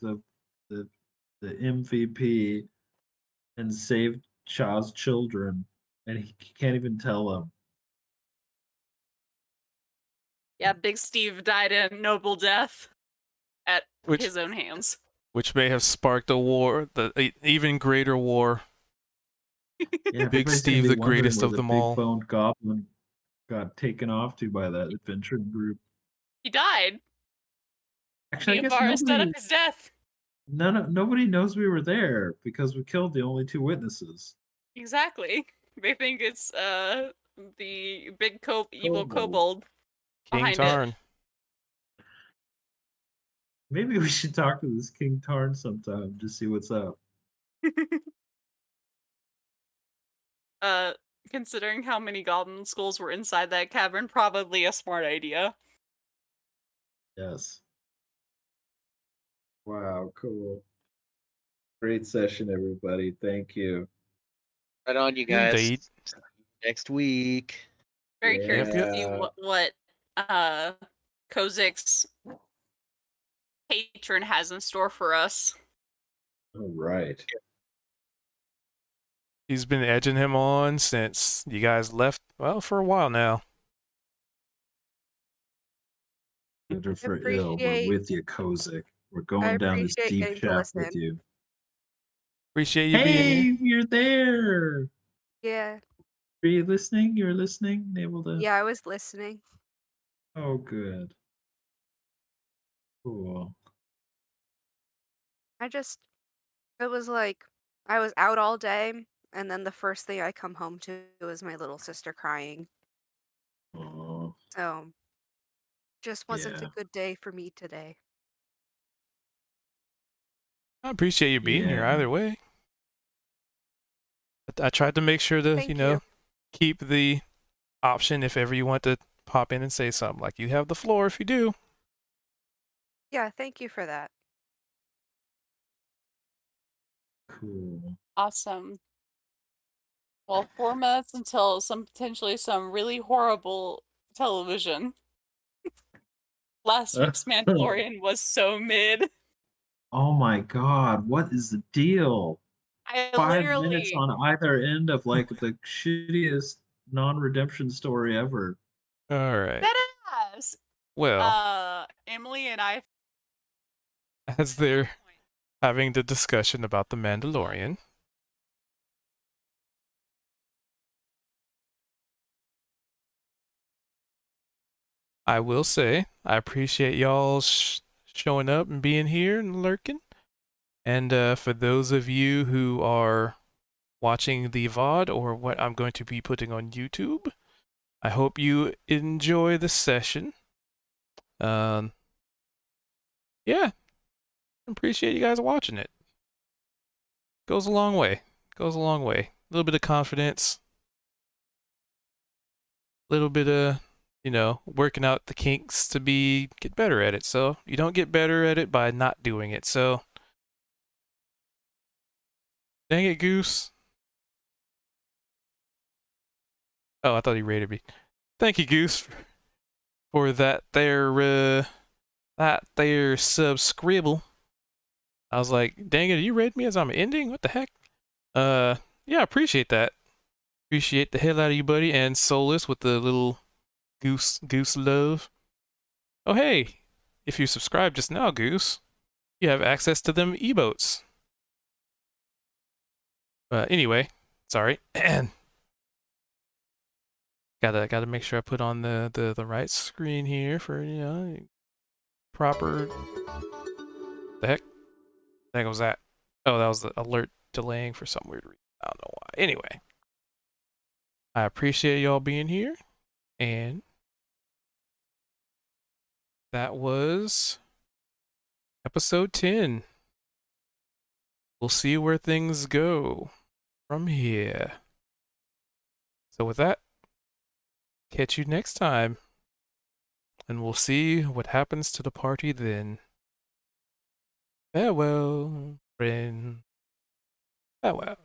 MVP and saved Cha's children, and he can't even tell them. Yeah, Big Steve died a noble death at his own hands. Which may have sparked a war, even greater war. Yeah, Big everybody's gonna Steve, be the wondering greatest where of the them all. big-boned goblin got taken off to by that adventure group. He died. Actually, I guess Neovara set up nobody, his death. nobody knows we were there because we killed the only 2 witnesses. Exactly. They think it's the big evil Kobold. kobold King behind Tarn. Maybe we should talk to this King Tarn sometime to see what's up. it. Considering how many goblin skulls were inside that cavern, probably a smart idea. Yes. Wow, cool. Great session, everybody. Thank you. Right on, you guys. Indeed. Next week. Very curious to see Yeah. what Kozik's patron has in store for us. All right. He's been edging him on since you guys left, well, for a while now. Good or for ill, we're Appreciate- with you, Kozik. We're I going down this appreciate deep getting to shaft with listen. you. Appreciate you being Hey, here. you're there. Yeah. Are you listening? You're listening? Able to? Yeah, I was listening. Oh, good. Cool. It was like, I was out all day, and then the first thing I come home to is my little sister crying. Oh, So, just wasn't a yeah. good day for me today. I appreciate you being here Yeah. either way. I tried to make sure to, Thank you know, you. keep the option if ever you want to pop in and say something. Like, you have the floor if you do. Yeah, thank you for that. Cool. Awesome. Well, 4 minutes until potentially some really horrible television. Last week's Mandalorian was so mid. Oh my God, what is the deal? I 5 minutes literally on either end of like the shittiest non-redemption story ever. All right. that ass. Well, Emily and I as they're having the discussion about the Mandalorian, I will say I appreciate y'all showing up and being here and lurking. And for those of you who are watching the VOD or what I'm going to be putting on YouTube, I hope you enjoy the session. Yeah, appreciate you guys watching it. Goes a long way. Goes a long way. A little bit of confidence. A little bit of, you know, working out the kinks to get better at it. So you don't get better at it by not doing it. So dang it, Goose. Oh, I thought he rated me. Thank you, Goose, for that there subscribble. I was like, dang it, you rated me as I'm ending? What the heck? Yeah, appreciate that. Appreciate the hell out of you, buddy. And Solus with the little goose love. Oh, hey, if you subscribed just now, Goose, you have access to them emotes. Anyway, sorry. gotta make sure I put on the right screen here for, you know, proper. The heck? The heck was that? Oh, that was the alert delaying for some weird reason. I don't know why. Anyway, I appreciate y'all being here, and that was episode 10. We'll see where things go from here. So with that, catch you next time, and we'll see what happens to the party then. Farewell, friend. Farewell.